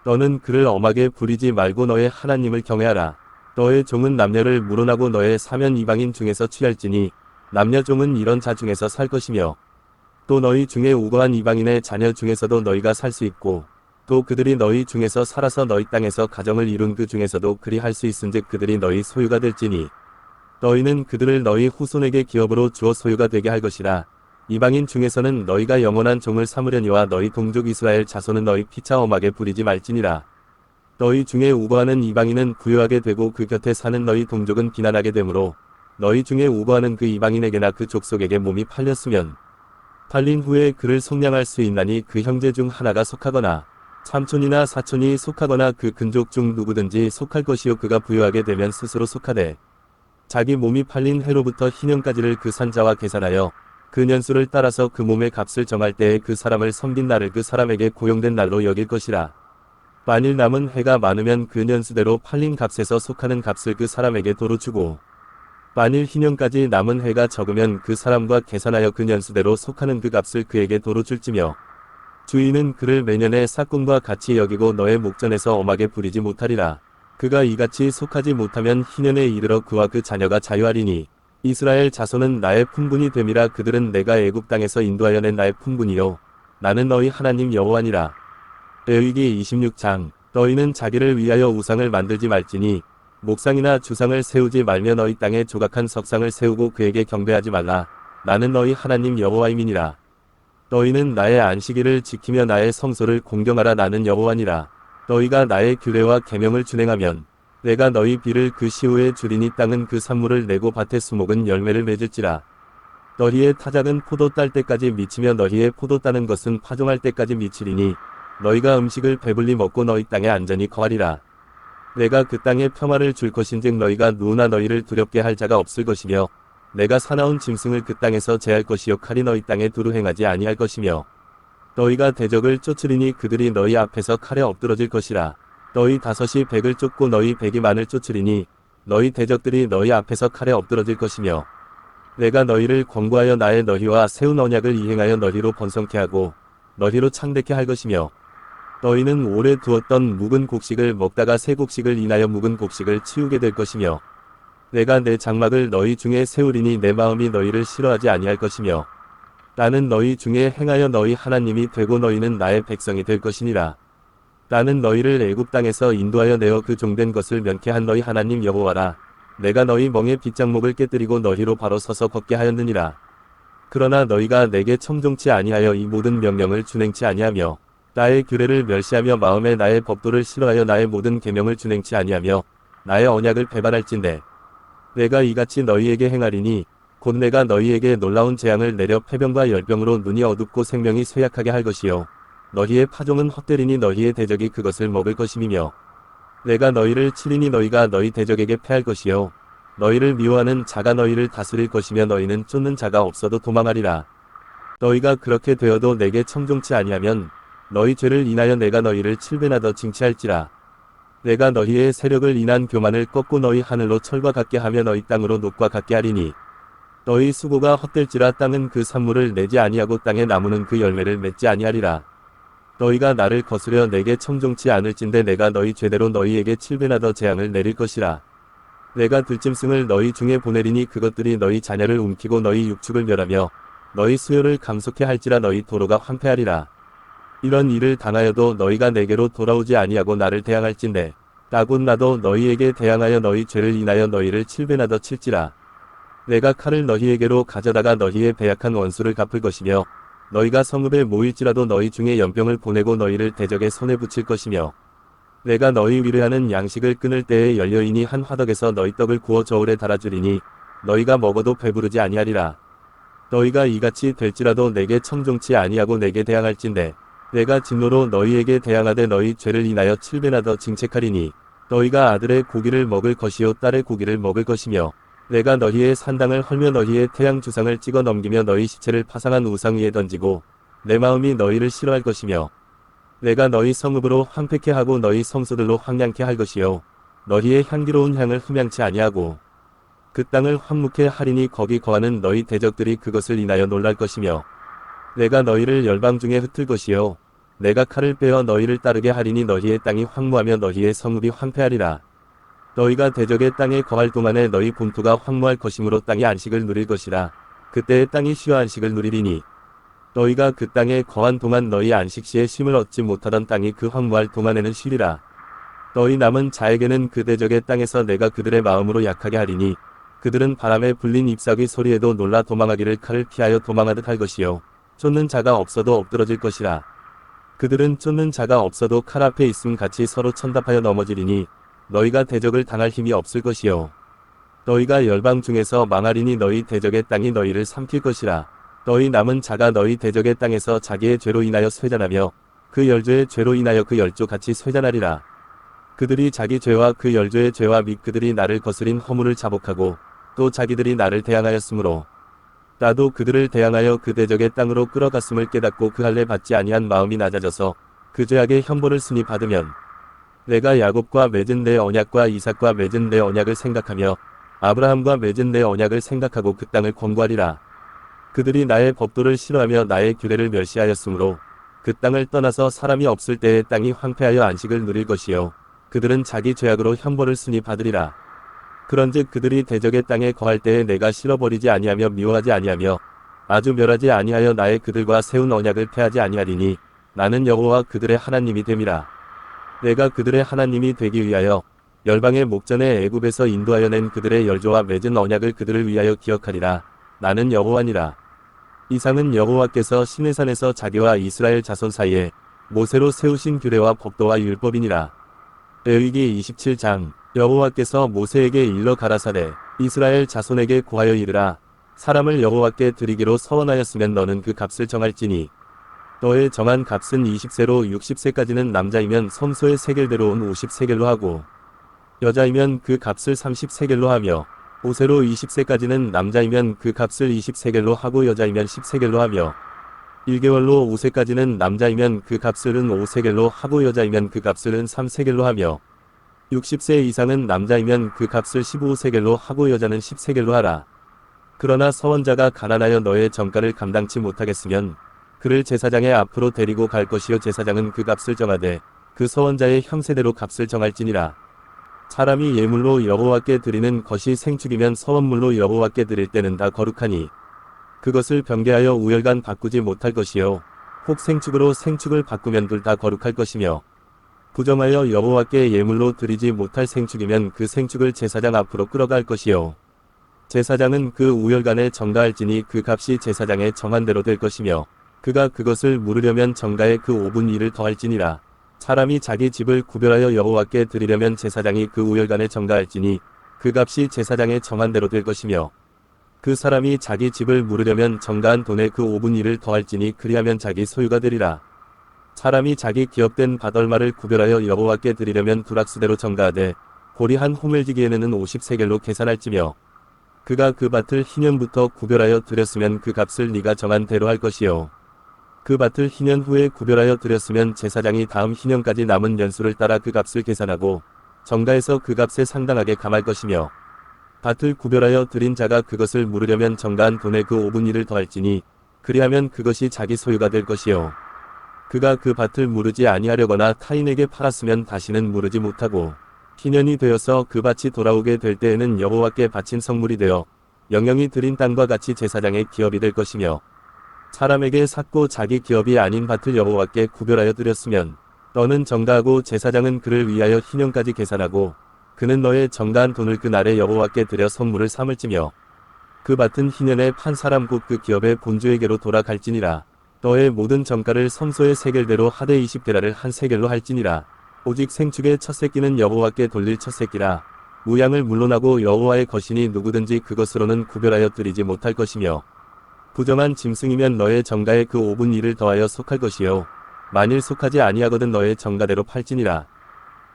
너는 그를 엄하게 부리지 말고 너의 하나님을 경외하라. 너의 종은 남녀를 물어나고 너의 사면 이방인 중에서 취할지니 남녀 종은 이런 자 중에서 살 것이며 또 너희 중에 우고한 이방인의 자녀 중에서도 너희가 살 수 있고 또 그들이 너희 중에서 살아서 너희 땅에서 가정을 이룬 그 중에서도 그리 할 수 있은즉 그들이 너희 소유가 될지니 너희는 그들을 너희 후손에게 기업으로 주어 소유가 되게 할 것이라. 이방인 중에서는 너희가 영원한 종을 삼으려니와 너희 동족 이스라엘 자손은 너희 피차 엄하게 부리지 말지니라. 너희 중에 우고하는 이방인은 부유하게 되고 그 곁에 사는 너희 동족은 비난하게 되므로 너희 중에 우고하는 그 이방인에게나 그 족속에게 몸이 팔렸으면 팔린 후에 그를 속량할 수 있나니 그 형제 중 하나가 속하거나 삼촌이나 사촌이 속하거나 그 근족 중 누구든지 속할 것이요 그가 부유하게 되면 스스로 속하되 자기 몸이 팔린 해로부터 희년까지를 그 산자와 계산하여 그 년수를 따라서 그 몸의 값을 정할 때에 그 사람을 섬긴 날을 그 사람에게 고용된 날로 여길 것이라. 만일 남은 해가 많으면 그 년수대로 팔린 값에서 속하는 값을 그 사람에게 도로 주고 만일 희년까지 남은 해가 적으면 그 사람과 계산하여 그 년수대로 속하는 그 값을 그에게 도로 줄지며 주인은 그를 매년의 삭금과 같이 여기고 너의 목전에서 엄하게 부리지 못하리라. 그가 이같이 속하지 못하면 희년에 이르러 그와 그 자녀가 자유하리니 이스라엘 자손은 나의 품분이 됨이라. 그들은 내가 애굽 땅에서 인도하여 낸 나의 품분이요 나는 너희 하나님 여호와니라. 레위기 26장 너희는 자기를 위하여 우상을 만들지 말지니 목상이나 주상을 세우지 말며 너희 땅에 조각한 석상을 세우고 그에게 경배하지 말라. 나는 너희 하나님 여호와임이니라. 너희는 나의 안식일을 지키며 나의 성소를 공경하라. 나는 여호와니라. 너희가 나의 규례와 계명을 준행하면 내가 너희 비를 그 시후에 주리니 땅은 그 산물을 내고 밭의 수목은 열매를 맺을지라. 너희의 타작은 포도 딸 때까지 미치며 너희의 포도 따는 것은 파종할 때까지 미치리니 너희가 음식을 배불리 먹고 너희 땅에 안전히 거하리라. 내가 그 땅에 평화를 줄 것인즉 너희가 누구나 너희를 두렵게 할 자가 없을 것이며 내가 사나운 짐승을 그 땅에서 제할 것이요 칼이 너희 땅에 두루 행하지 아니할 것이며 너희가 대적을 쫓으리니 그들이 너희 앞에서 칼에 엎드러질 것이라. 너희 다섯이 백을 쫓고 너희 백이 만을 쫓으리니 너희 대적들이 너희 앞에서 칼에 엎드러질 것이며 내가 너희를 권고하여 나의 너희와 세운 언약을 이행하여 너희로 번성케 하고 너희로 창대케 할 것이며 너희는 오래 두었던 묵은 곡식을 먹다가 새 곡식을 인하여 묵은 곡식을 치우게 될 것이며 내가 내 장막을 너희 중에 세우리니 내 마음이 너희를 싫어하지 아니할 것이며 나는 너희 중에 행하여 너희 하나님이 되고 너희는 나의 백성이 될 것이니라. 나는 너희를 애굽 땅에서 인도하여 내어 그 종된 것을 면케한 너희 하나님 여호와라. 내가 너희 멍에 빗장목을 깨뜨리고 너희로 바로 서서 걷게 하였느니라. 그러나 너희가 내게 청종치 아니하여 이 모든 명령을 준행치 아니하며 나의 규례를 멸시하며 마음에 나의 법도를 싫어하여 나의 모든 계명을 준행치 아니하며 나의 언약을 배반할진대 내가 이같이 너희에게 행하리니 곧 내가 너희에게 놀라운 재앙을 내려 패병과 열병으로 눈이 어둡고 생명이 쇠약하게 할 것이요 너희의 파종은 헛되리니 너희의 대적이 그것을 먹을 것임이며 내가 너희를 치리니 너희가 너희 대적에게 패할 것이요 너희를 미워하는 자가 너희를 다스릴 것이며 너희는 쫓는 자가 없어도 도망하리라. 너희가 그렇게 되어도 내게 청종치 아니하면 너희 죄를 인하여 내가 너희를 7배나 더 징치할지라. 내가 너희의 세력을 인한 교만을 꺾고 너희 하늘로 철과 같게 하며 너희 땅으로 녹과 같게 하리니 너희 수고가 헛될지라. 땅은 그 산물을 내지 아니하고 땅의 나무는 그 열매를 맺지 아니하리라. 너희가 나를 거스려 내게 청종치 않을진대 내가 너희 죄대로 너희에게 7배나 더 재앙을 내릴 것이라. 내가 들짐승을 너희 중에 보내리니 그것들이 너희 자녀를 움키고 너희 육축을 멸하며 너희 수요를 감속해 할지라. 너희 도로가 황폐하리라. 이런 일을 당하여도 너희가 내게로 돌아오지 아니하고 나를 대항할진대 나곧 나도 너희에게 대항하여 너희 죄를 인하여 너희를 7배나 더 칠지라. 내가 칼을 너희에게로 가져다가 너희의 배약한 원수를 갚을 것이며 너희가 성읍에 모일지라도 너희 중에 연병을 보내고 너희를 대적의 손에 붙일 것이며 내가 너희 위로하는 양식을 끊을 때에 열려이니 한 화덕에서 너희 떡을 구워 저울에 달아주리니 너희가 먹어도 배부르지 아니하리라. 너희가 이같이 될지라도 내게 청종치 아니하고 내게 대항할진대 내가 진노로 너희에게 대항하되 너희 죄를 인하여 7배나 더 징책하리니 너희가 아들의 고기를 먹을 것이요 딸의 고기를 먹을 것이며 내가 너희의 산당을 헐며 너희의 태양 주상을 찍어 넘기며 너희 시체를 파상한 우상 위에 던지고 내 마음이 너희를 싫어할 것이며 내가 너희 성읍으로 황폐케 하고 너희 성소들로 황량케 할 것이요 너희의 향기로운 향을 흠양치 아니하고 그 땅을 황무케 하리니 거기 거하는 너희 대적들이 그것을 인하여 놀랄 것이며 내가 너희를 열방 중에 흩을 것이요 내가 칼을 빼어 너희를 따르게 하리니 너희의 땅이 황무하며 너희의 성읍이 황폐하리라. 너희가 대적의 땅에 거할 동안에 너희 본토가 황무할 것이므로 땅이 안식을 누릴 것이라. 그때의 땅이 쉬어 안식을 누리리니 너희가 그 땅에 거한 동안 너희 안식시에 쉼을 얻지 못하던 땅이 그 황무할 동안에는 쉬리라. 너희 남은 자에게는 그 대적의 땅에서 내가 그들의 마음으로 약하게 하리니 그들은 바람에 불린 잎사귀 소리에도 놀라 도망하기를 칼을 피하여 도망하듯 할 것이요 쫓는 자가 없어도 엎드러질 것이라. 그들은 쫓는 자가 없어도 칼 앞에 있음 같이 서로 천답하여 넘어지리니 너희가 대적을 당할 힘이 없을 것이요 너희가 열방 중에서 망하리니 너희 대적의 땅이 너희를 삼킬 것이라. 너희 남은 자가 너희 대적의 땅에서 자기의 죄로 인하여 쇠잔하며 그 열조의 죄로 인하여 그 열조 같이 쇠잔하리라. 그들이 자기 죄와 그 열조의 죄와 및 그들이 나를 거스린 허물을 자복하고 또 자기들이 나를 대항하였으므로 나도 그들을 대항하여 그 대적의 땅으로 끌어갔음을 깨닫고 그 할례 받지 아니한 마음이 낮아져서 그 죄악의 형벌을 순히 받으면 내가 야곱과 맺은 내 언약과 이삭과 맺은 내 언약을 생각하며 아브라함과 맺은 내 언약을 생각하고 그 땅을 권고하리라. 그들이 나의 법도를 싫어하며 나의 규례를 멸시하였으므로 그 땅을 떠나서 사람이 없을 때의 땅이 황폐하여 안식을 누릴 것이요 그들은 자기 죄악으로 형벌을 순히 받으리라. 그런즉 그들이 대적의 땅에 거할 때에 내가 실어버리지 아니하며 미워하지 아니하며 아주 멸하지 아니하여 나의 그들과 세운 언약을 폐하지 아니하리니 나는 여호와 그들의 하나님이 됨이라. 내가 그들의 하나님이 되기 위하여 열방의 목전에 애굽에서 인도하여 낸 그들의 열조와 맺은 언약을 그들을 위하여 기억하리라. 나는 여호와니라. 이상은 여호와께서 시내산에서 자기와 이스라엘 자손 사이에 모세로 세우신 규례와 법도와 율법이니라. 레위기 27장. 여호와께서 모세에게 일러 가라사대 이스라엘 자손에게 고하여 이르라. 사람을 여호와께 드리기로 서원하였으면 너는 그 값을 정할지니 너의 정한 값은 20세로 60세까지는 남자이면 성소의 세겔대로 온 50세겔로 하고 여자이면 그 값을 30세겔로 하며 5세로 20세까지는 남자이면 그 값을 20세겔로 하고 여자이면 10세겔로 하며 1개월로 5세까지는 남자이면 그 값을 5세겔로 하고 여자이면 그 값을 3세겔로 하며 60세 이상은 남자이면 그 값을 15세겔로 하고 여자는 10세겔로 하라. 그러나 서원자가 가난하여 너의 정가를 감당치 못하겠으면 그를 제사장의 앞으로 데리고 갈 것이요 제사장은 그 값을 정하되 그 서원자의 형세대로 값을 정할지니라. 사람이 예물로 여호와께 드리는 것이 생축이면 서원물로 여호와께 드릴 때는 다 거룩하니 그것을 변개하여 우열간 바꾸지 못할 것이요 혹 생축으로 생축을 바꾸면 둘 다 거룩할 것이며 부정하여 여호와께 예물로 드리지 못할 생축이면 그 생축을 제사장 앞으로 끌어갈 것이요 제사장은 그 우열간에 정가할지니 그 값이 제사장의 정한 대로 될 것이며 그가 그것을 물으려면 정가의 그 5분 1을 더할지니라. 사람이 자기 집을 구별하여 여호와께 드리려면 제사장이 그 우열간에 정가할지니 그 값이 제사장의 정한 대로 될 것이며 그 사람이 자기 집을 물으려면 정가한 돈의 그 5분 1을 더할지니 그리하면 자기 소유가 되리라. 사람이 자기 기업된 밭 얼마를 구별하여 여호와께 드리려면 두락수대로 정가하되 고리 한 호멜지기에는 50세겔로 계산할지며 그가 그 밭을 희년부터 구별하여 드렸으면 그 값을 네가 정한 대로 할 것이요 그 밭을 희년 후에 구별하여 드렸으면 제사장이 다음 희년까지 남은 년수를 따라 그 값을 계산하고 정가에서 그 값에 상당하게 감할 것이며 밭을 구별하여 드린 자가 그것을 물으려면 정가한 돈의 그 5분 1을 더할지니 그리하면 그것이 자기 소유가 될 것이요 그가 그 밭을 무르지 아니하려거나 타인에게 팔았으면 다시는 무르지 못하고 희년이 되어서 그 밭이 돌아오게 될 때에는 여호와께 바친 성물이 되어 영영이 드린 땅과 같이 제사장의 기업이 될 것이며 사람에게 샀고 자기 기업이 아닌 밭을 여호와께 구별하여 드렸으면 너는 정가하고 제사장은 그를 위하여 희년까지 계산하고 그는 너의 정가한 돈을 그 날에 여호와께 드려 성물을 삼을지며 그 밭은 희년에 판 사람 곧 그 기업의 본주에게로 돌아갈지니라. 너의 모든 정가를 성소의 세겔대로 하되 20게라를 한 세겔로 할지니라. 오직 생축의 첫 새끼는 여호와께 돌릴 첫 새끼라. 무양을 물론하고 여호와의 것이니 누구든지 그것으로는 구별하여 드리지 못할 것이며 부정한 짐승이면 너의 정가에 그 5분 1을 더하여 속할 것이요 만일 속하지 아니하거든 너의 정가대로 팔지니라.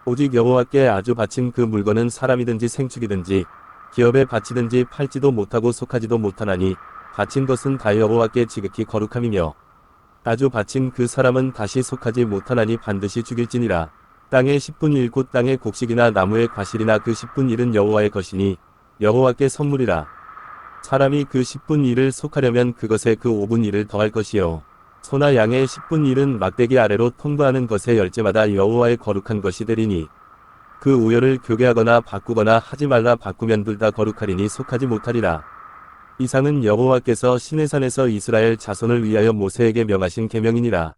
오직 여호와께 아주 바친 그 물건은 사람이든지 생축이든지 기업에 바치든지 팔지도 못하고 속하지도 못하나니 바친 것은 다 여호와께 지극히 거룩함이며 아주 바친 그 사람은 다시 속하지 못하나니 반드시 죽일지니라. 땅의 10분 1 곧 땅의 곡식이나 나무의 과실이나 그 10분 1은 여호와의 것이니 여호와께 선물이라. 사람이 그 10분 1을 속하려면 그것에 그 5분 1을 더할 것이요 소나 양의 10분 1은 막대기 아래로 통과하는 것의 열제마다 여호와의 거룩한 것이 되리니 그 우열을 교개하거나 바꾸거나 하지 말라. 바꾸면 둘 다 거룩하리니 속하지 못하리라. 이상은 여호와께서 시내산에서 이스라엘 자손을 위하여 모세에게 명하신 계명이니라.